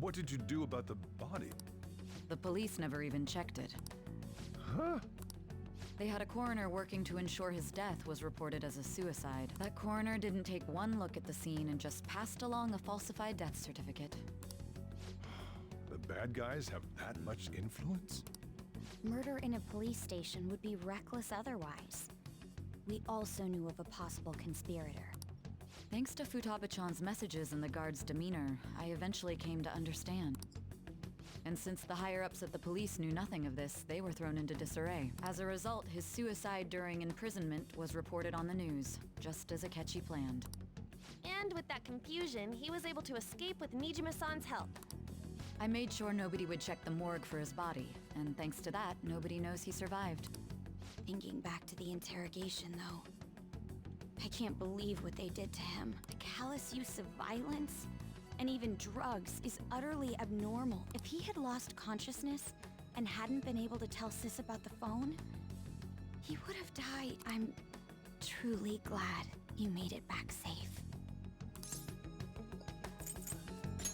what did you do about the body?
The police never even checked it.
Huh?
They had a coroner working to ensure his death was reported as a suicide. That coroner didn't take one look at the scene and just passed along a falsified death certificate.
The bad guys have that much influence?
Murder in a police station would be reckless otherwise. We also knew of a possible conspirator.
Thanks to Futaba-chan's messages and the guard's demeanor, I eventually came to understand. And since the higher-ups at the police knew nothing of this, they were thrown into disarray. As a result, his suicide during imprisonment was reported on the news, just as Akechi planned.
And with that confusion, he was able to escape with Nijima-san's help.
I made sure nobody would check the morgue for his body, and thanks to that, nobody knows he survived.
Thinking back to the interrogation, though, I can't believe what they did to him. The callous use of violence, and even drugs, is utterly abnormal. If he had lost consciousness and hadn't been able to tell Sis about the phone, he would have died. I'm truly glad you made it back safe.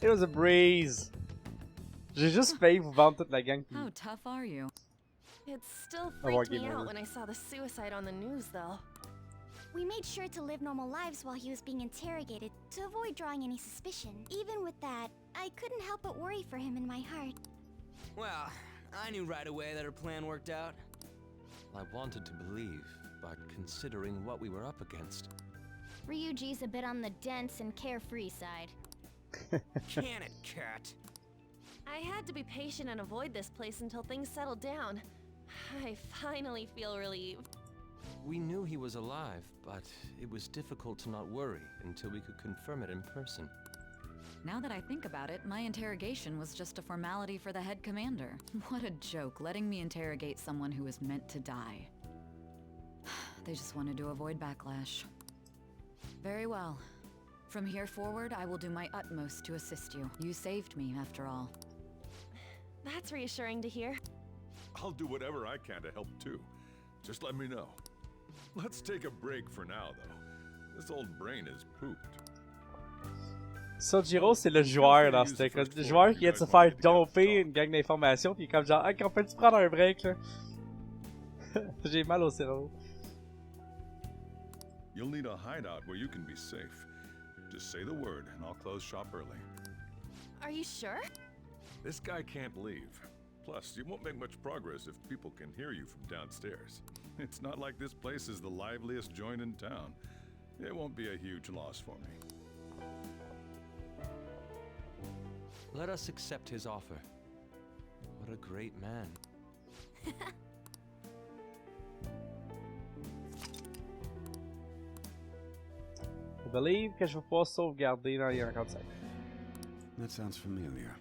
It was a breeze. J'ai juste failli vous vendre toute la gang.
How tough are you?
It still freaked me out when I saw the suicide on the news, though.
We made sure to live normal lives while he was being interrogated to avoid drawing any suspicion. Even with that, I couldn't help but worry for him in my heart.
Well, I knew right away that her plan worked out.
I wanted to believe, but considering what we were up against.
Ryuji's a bit on the dense and carefree side.
Can it, cat?
I had to be patient and avoid this place until things settled down. I finally feel relieved.
We knew he was alive, but it was difficult to not worry until we could confirm it in person.
Now that I think about it, my interrogation was just a formality for the head commander. What a joke, letting me interrogate someone who was meant to die. They just wanted to avoid backlash. Very well. From here forward, I will do my utmost to assist you. You saved me, after all.
That's reassuring to hear.
I'll do whatever I can to help too. Just let me know. Let's take a break for now, though. This old brain is pooped.
Sojiro, c'est le joueur dans cette école. Le joueur qui vient de se faire domper une gang d'informations, puis comme genre, on peut-tu prendre un break là? J'ai mal au cerveau.
You'll need a hideout where you can be safe. Just say the word, and I'll close shop early.
Are you sure?
This guy can't leave. Plus, you won't make much progress if people can hear you from downstairs. It's not like this place is the liveliest joint in town. It won't be a huge loss for me.
Let us accept his offer. What a great man.
Je believe que je vais pouvoir sauvegarder dans les 55.
That sounds familiar.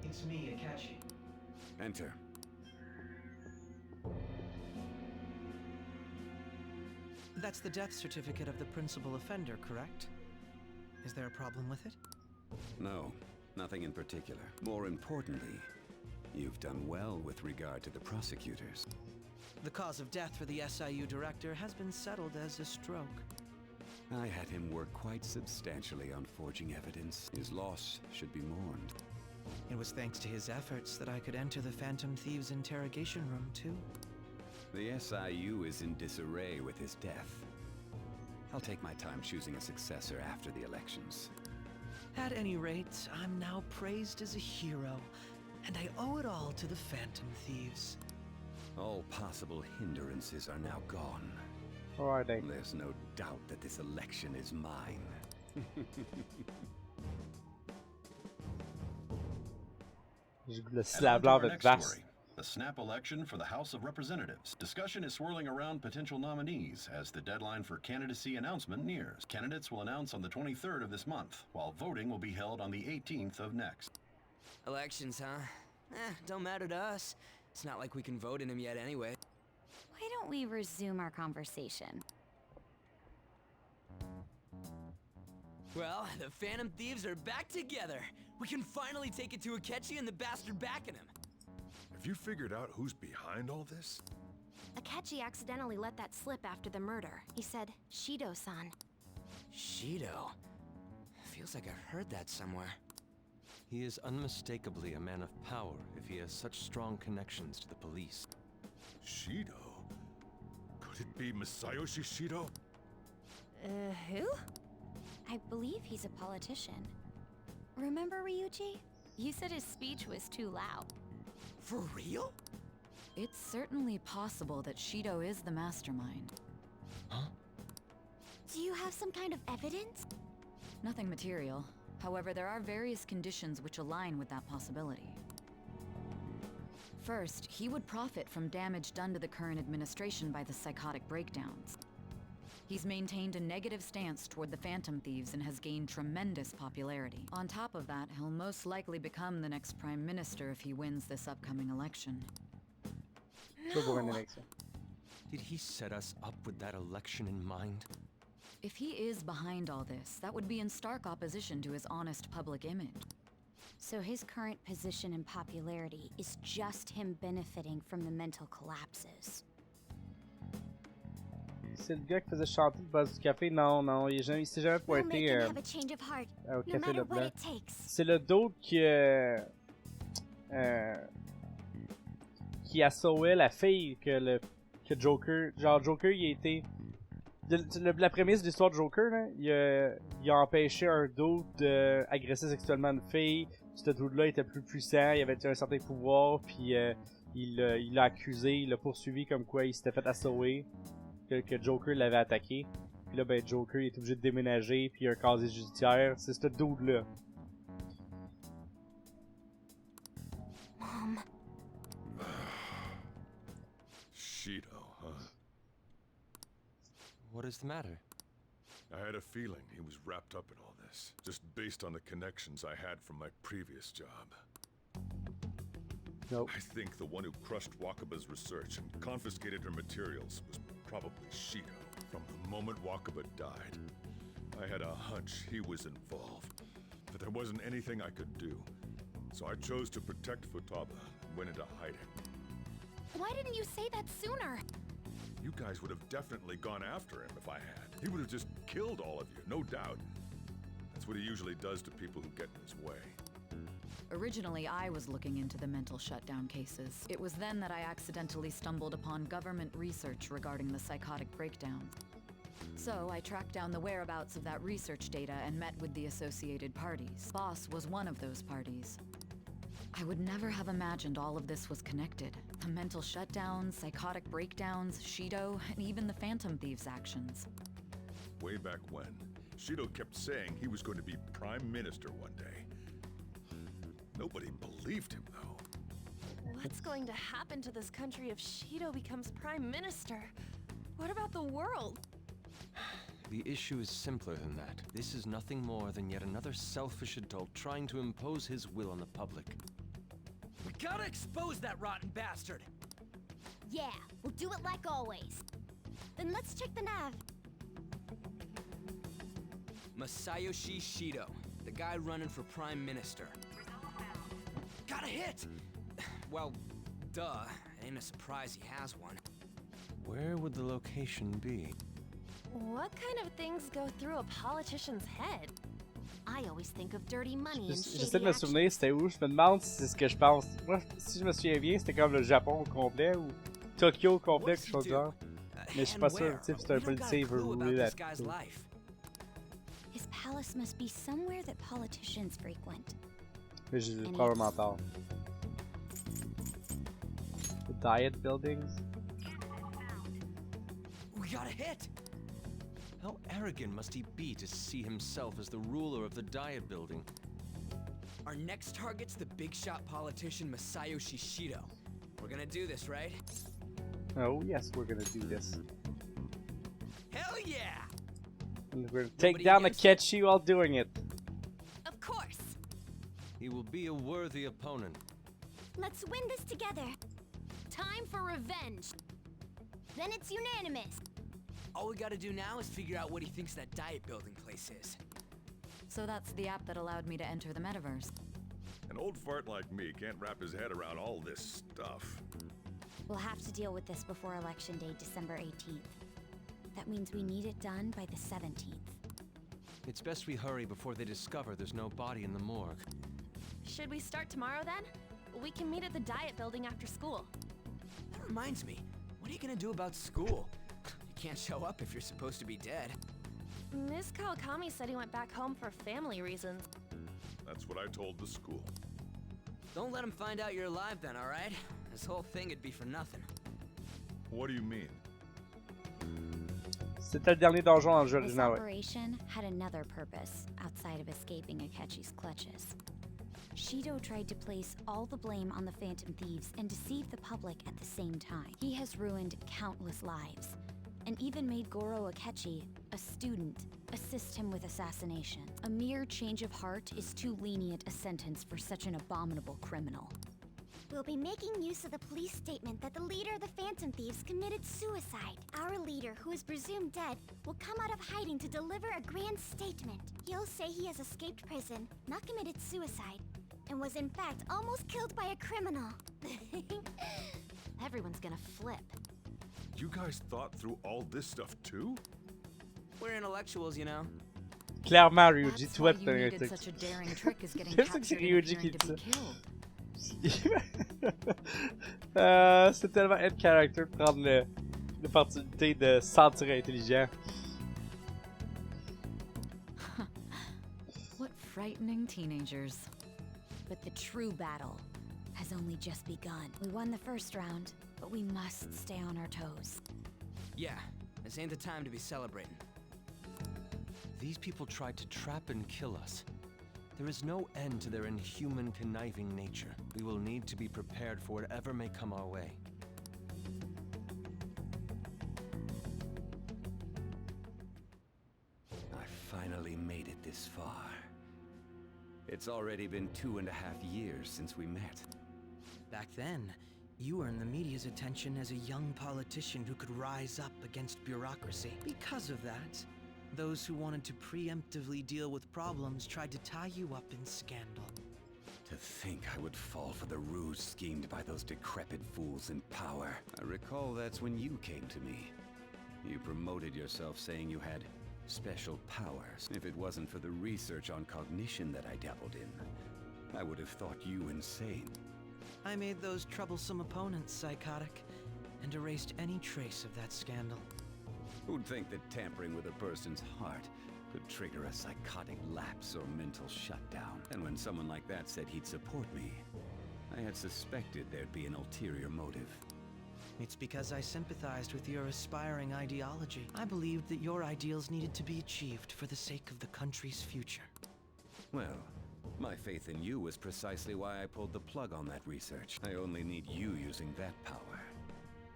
It's me, Akechi.
Enter.
That's the death certificate of the principal offender, correct? Is there a problem with it?
No, nothing in particular. More importantly, you've done well with regard to the prosecutors.
The cause of death for the SIU director has been settled as a stroke.
I had him work quite substantially on forging evidence. His loss should be mourned.
It was thanks to his efforts that I could enter the Phantom Thieves' interrogation room, too.
The SIU is in disarray with his death. I'll take my time choosing a successor after the elections.
At any rate, I'm now praised as a hero, and I owe it all to the Phantom Thieves.
All possible hindrances are now gone.
Or are they?
There's no doubt that this election is mine.
And
Le
on
slab
to our
de
next
vaste.
story, the snap election for the House of Representatives. Discussion is swirling around potential nominees as the deadline for candidacy announcement nears. Candidates will announce on the 23rd of this month, while voting will be held on the 18th of next.
Elections, huh? Don't matter to us. It's not like we can vote in them yet anyway.
Why don't we resume our conversation?
Well, the Phantom Thieves are back together. We can finally take it to Akechi and the bastard backing him.
Have you figured out who's behind all this?
Akechi accidentally let that slip after the murder. He said, Shido-san.
Shido? Feels like I've heard that somewhere.
He is unmistakably a man of power if he has such strong connections to the police.
Shido? Could it be Masayoshi Shido?
Who? I believe he's a politician. Remember, Ryuji? You said his speech was too loud.
For real?
It's certainly possible that Shido is the mastermind.
Huh?
Do you have some kind of evidence?
Nothing material. However, there are various conditions which align with that possibility. First, he would profit from damage done to the current administration by the psychotic breakdowns. He's maintained a negative stance toward the Phantom Thieves and has gained tremendous popularity. On top of that, he'll most likely become the next Prime Minister if he wins this upcoming election.
No.
Did he set us up with that election in mind?
If he is behind all this, that would be in stark opposition to his honest public image.
So his current position and popularity is just him benefiting from the mental collapses.
C'est le gars qui faisait chanter le boss du café? Non, non, il s'est jamais pointé au café Leblanc. C'est le d'autre qui assaillait la fille que Joker... Genre, Joker, il a été... La prémisse de l'histoire de Joker, là, il a empêché un d'autre d'agresser sexuellement une fille. Ce dude-là était plus puissant, il avait un certain pouvoir, puis il l'a accusé, il l'a poursuivi comme quoi il s'était fait assailler. Que Joker l'avait attaqué. Puis là, ben, Joker il est obligé de déménager, puis il y a un casier judiciaire. C'est ce dude-là.
Mom.
Shido, huh?
What is the matter?
I had a feeling he was wrapped up in all this, just based on the connections I had from my previous job.
Nope.
I think the one who crushed Wakaba's research and confiscated her materials was probably Shido. From the moment Wakaba died, I had a hunch he was involved, but there wasn't anything I could do. So I chose to protect Futaba and went into hiding.
Why didn't you say that sooner?
You guys would have definitely gone after him if I had. He would have just killed all of you, no doubt. That's what he usually does to people who get in his way.
Originally, I was looking into the mental shutdown cases. It was then that I accidentally stumbled upon government research regarding the psychotic breakdown. So I tracked down the whereabouts of that research data and met with the associated parties. Boss was one of those parties. I would never have imagined all of this was connected. The mental shutdowns, psychotic breakdowns, Shido, and even the Phantom Thieves' actions.
Way back when, Shido kept saying he was going to be Prime Minister one day. Nobody believed him, though.
What's going to happen to this country if Shido becomes Prime Minister? What about the world?
The issue is simpler than that. This is nothing more than yet another selfish adult trying to impose his will on the public.
We gotta expose that rotten bastard!
Yeah, we'll do it like always. Then let's check the nav.
Masayoshi Shido, the guy running for Prime Minister. Got a hit! Well, duh. Ain't a surprise he has one.
Where would the location be?
What kind of things go through a politician's head?
I always think of dirty money and shady
J'essaie de me souvenir c'était où, je me demande si c'est ce que je pense. Moi, si je me souviens bien, c'était comme le Japon au complet ou Tokyo au complet, quelque chose de genre. Mais je suis pas sûr, tu sais, c'est un politicien, il veut rouler là-dessus.
His palace must be somewhere that politicians frequent.
Mais j'ai probablement tort. The Diet Buildings.
We got a hit! How arrogant must he be to see himself as the ruler of the Diet Building?
Our next target's the big shot politician Masayo Shishido. We're gonna do this, right?
Oh, yes, we're gonna do this.
Hell yeah!
And we're gonna take down the Ketchi while doing it.
Of course.
He will be a worthy opponent.
Let's win this together.
Time for revenge.
Then it's unanimous.
All we gotta do now is figure out what he thinks that diet building place is.
So that's the app that allowed me to enter the metaverse.
An old fart like me can't wrap his head around all this stuff.
We'll have to deal with this before Election Day, December 18th. That means we need it done by the 17th.
It's best we hurry before they discover there's no body in the morgue.
Should we start tomorrow then? We can meet at the diet building after school.
That reminds me, what are you gonna do about school? You can't show up if you're supposed to be dead.
Ms. Kawakami said he went back home for family reasons.
That's what I told the school.
Don't let him find out you're alive then, alright? This whole thing would be for nothing.
What do you mean?
C'était le dernier donjon dans le jeu
This
original, ouais.
operation had another purpose outside of escaping Akechi's clutches. Shido tried to place all the blame on the Phantom Thieves and deceive the public at the same time. He has ruined countless lives, and even made Goro Akechi, a student, assist him with assassination. A mere change of heart is too lenient a sentence for such an abominable criminal.
We'll be making use of the police statement that the leader of the Phantom Thieves committed suicide. Our leader, who is presumed dead, will come out of hiding to deliver a grand statement. He'll say he has escaped prison, not committed suicide, and was in fact almost killed by a criminal.
Everyone's gonna flip.
You guys thought through all this stuff too?
We're intellectuals, you know.
Clairement, Ryuji,
That's
tu
why
vois,
you
t'as un
needed
truc.
such a daring trick as getting
Qu'est-ce que c'est
captured and
Ryuji qui
appearing
dit
to be
ça?
killed.
C'est tellement head character de prendre l'opportunité de se sentir intelligent.
What frightening teenagers.
But the true battle has only just begun. We won the first round, but we must stay on our toes.
Yeah, this ain't the time to be celebrating.
These people tried to trap and kill us. There is no end to their inhuman, conniving nature. We will need to be prepared for whatever may come our way.
I finally made it this far. It's already been 2.5 years since we met.
Back then, you earned the media's attention as a young politician who could rise up against bureaucracy. Because of that, those who wanted to preemptively deal with problems tried to tie you up in scandal.
To think I would fall for the ruse schemed by those decrepit fools in power. I recall that's when you came to me. You promoted yourself saying you had special powers. If it wasn't for the research on cognition that I dabbled in, I would have thought you insane.
I made those troublesome opponents psychotic, and erased any trace of that scandal.
Who'd think that tampering with a person's heart could trigger a psychotic lapse or mental shutdown? And when someone like that said he'd support me, I had suspected there'd be an ulterior motive.
It's because I sympathized with your aspiring ideology. I believed that your ideals needed to be achieved for the sake of the country's future.
Well, my faith in you was precisely why I pulled the plug on that research. I only need you using that power.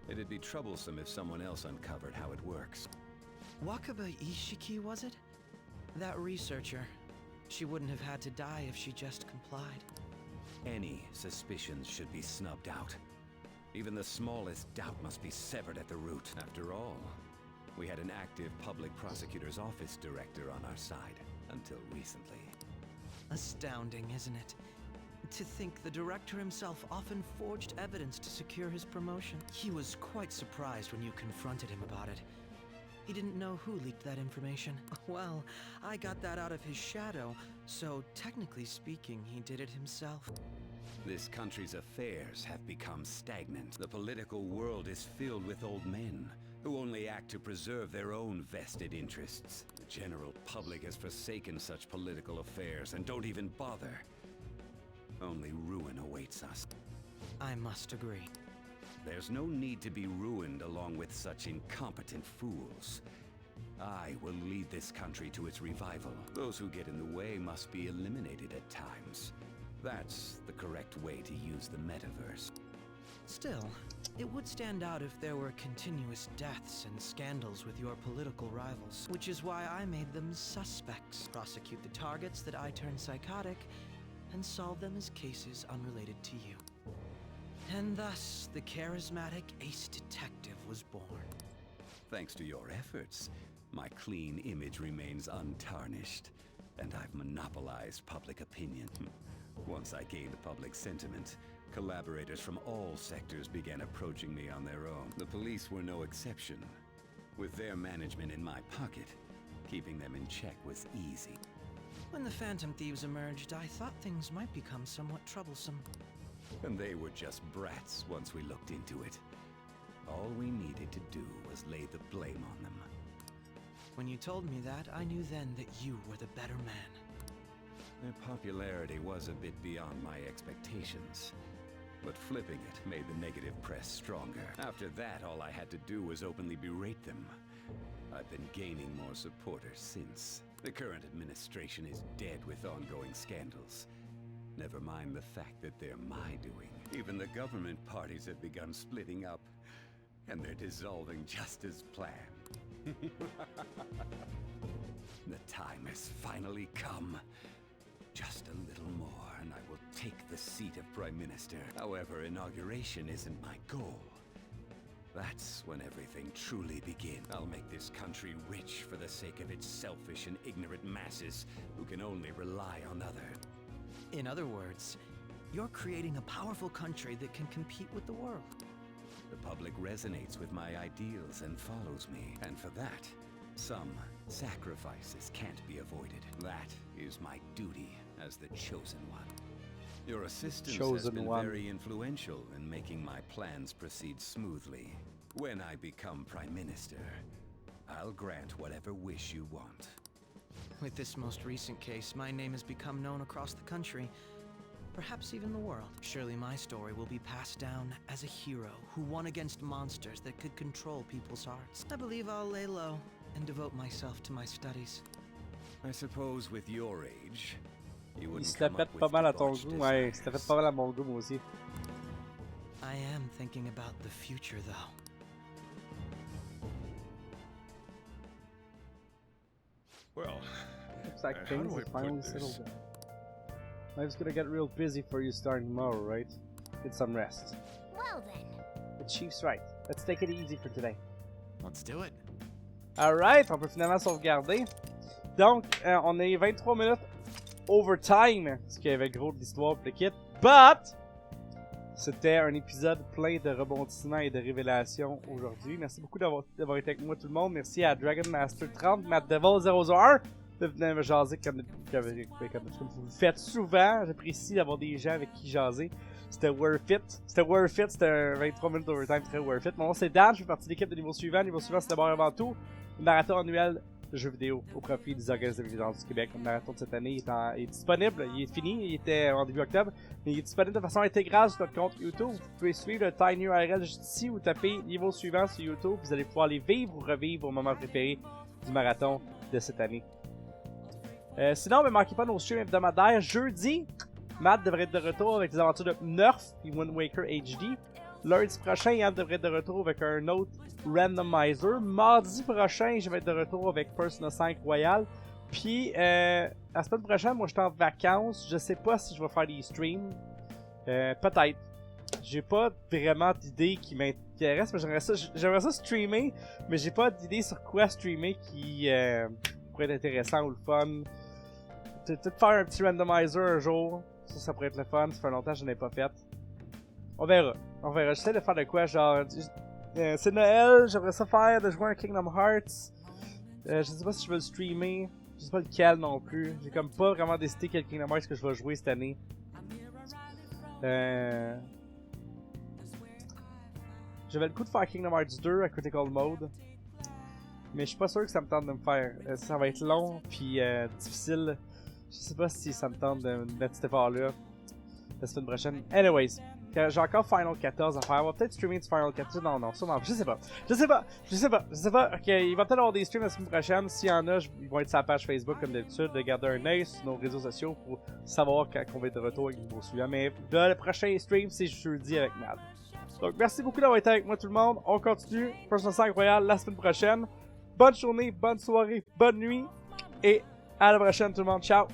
It'd be troublesome if someone else uncovered how it works.
Wakaba Ishiki, was it? That researcher. She wouldn't have had to die if she just complied.
Any suspicions should be snubbed out. Even the smallest doubt must be severed at the root. After all, we had an active public prosecutor's office director on our side, until recently.
Astounding, isn't it? To think the director himself often forged evidence to secure his promotion. He was quite surprised when you confronted him about it. He didn't know who leaked that information. Well, I got that out of his shadow, so technically speaking, he did it himself.
This country's affairs have become stagnant. The political world is filled with old men, who only act to preserve their own vested interests. The general public has forsaken such political affairs and don't even bother. Only ruin awaits us.
I must agree.
There's no need to be ruined along with such incompetent fools. I will lead this country to its revival. Those who get in the way must be eliminated at times. That's the correct way to use the metaverse.
Still, it would stand out if there were continuous deaths and scandals with your political rivals, which is why I made them suspects. Prosecute the targets that I turn psychotic, and solve them as cases unrelated to you. And thus, the charismatic ace detective was born.
Thanks to your efforts, my clean image remains untarnished, and I've monopolized public opinion. Once I gained public sentiment, collaborators from all sectors began approaching me on their own. The police were no exception. With their management in my pocket, keeping them in check was easy.
When the Phantom Thieves emerged, I thought things might become somewhat troublesome.
And they were just brats once we looked into it. All we needed to do was lay the blame on them.
When you told me that, I knew then that you were the better man.
Their popularity was a bit beyond my expectations, but flipping it made the negative press stronger. After that, all I had to do was openly berate them. I've been gaining more supporters since. The current administration is dead with ongoing scandals. Never mind the fact that they're my doing. Even the government parties have begun splitting up, and they're dissolving just as planned. The time has finally come. Just a little more, and I will take the seat of Prime Minister. However, inauguration isn't my goal. That's when everything truly begins. I'll make this country rich for the sake of its selfish and ignorant masses who can only rely on others.
In other words, you're creating a powerful country that can compete with the world.
The public resonates with my ideals and follows me, and for that, some sacrifices can't be avoided. That is my duty as the Chosen One. Your assistance has been very influential in making my plans proceed smoothly. When I become Prime Minister, I'll grant whatever wish you want.
With this most recent case, my name has become known across the country, perhaps even the world. Surely my story will be passed down as a hero who won against monsters that could control people's hearts. I believe I'll lay low and devote myself to my studies.
I suppose with your age, you
Il
wouldn't
s'était
come
fait
up with
pas mal à ton
debauched
goût, ouais, c'était fait pas mal à mon goût, moi aussi.
I am thinking about the future, though.
Well,
Looks like
how
things
do I
have finally
put
settled
this?
down. Life's gonna get real busy for you starting tomorrow, right? Get some rest.
Well then.
The Chief's right. Let's take it easy for today.
Let's do it.
Alright, on peut finalement sauvegarder. Donc, on est 23 minutes overtime, ce qui avait gros de l'histoire pour le kit. But, c'était un épisode plein de rebondissements et de révélations aujourd'hui. Merci beaucoup d'avoir été avec moi tout le monde. Merci à Dragon Master 30, Matt Devil 001 de venir me jaser comme vous le faites souvent. J'apprécie d'avoir des gens avec qui jaser. C'était worth it. C'était un 23 minutes overtime très worth it. Mon nom c'est Dan, je fais partie de l'équipe de Niveau Suivant. Niveau Suivant, c'est d'abord avant tout un marathon annuel de jeux vidéo au profit des organismes de l'évidence du Québec. Le marathon de cette année est disponible. Il est fini, il était en début octobre. Mais il est disponible de façon intégrale sur notre compte YouTube. Vous pouvez suivre le Tiny URL juste ici. Vous tapez Niveau Suivant sur YouTube. Vous allez pouvoir les vivre ou revivre au moment préféré du marathon de cette année. Sinon, ne manquez pas nos streams hebdomadaires. Jeudi, Matt devrait être de retour avec les aventures de Nerf et Wind Waker HD. Lundi prochain, Yann devrait être de retour avec un autre randomizer. Mardi prochain, je vais être de retour avec Persona 5 Royal. Puis, la semaine prochaine, moi, je suis en vacances. Je sais pas si je vais faire des streams. Peut-être. J'ai pas vraiment d'idée qui m'intéresse, mais j'aimerais ça streamer, mais j'ai pas d'idée sur quoi streamer qui pourrait être intéressant ou le fun. Peut-être faire un petit randomizer un jour. Ça pourrait être le fun. Ça fait longtemps que je n'ai pas fait. On verra. J'essaie de faire de quoi, genre... c'est Noël, j'aimerais ça faire, de jouer un Kingdom Hearts. Je sais pas si je veux le streamer. Je sais pas lequel non plus. J'ai comme pas vraiment décidé quel Kingdom Hearts que je vais jouer cette année. J'avais le coup de faire Kingdom Hearts 2 à Critical Mode. Mais je suis pas sûr que ça me tente de me faire. Ça va être long, puis difficile. Je sais pas si ça me tente de mettre cet effort-là la semaine prochaine. Anyways, j'ai encore Final 14 à faire. On va peut-être streamer du Final 14. Non, sûrement. Je sais pas. Ok, il va peut-être avoir des streams la semaine prochaine. S'il y en a, ils vont être sur la page Facebook comme d'habitude. De garder un œil sur nos réseaux sociaux pour savoir quand on va être de retour avec Niveau Suivant. Mais le prochain stream, c'est jeudi avec Mad. Donc, merci beaucoup d'avoir été avec moi, tout le monde. On continue. First Song Royal la semaine prochaine. Bonne journée, bonne soirée, bonne nuit. Et à la prochaine, tout le monde. Ciao!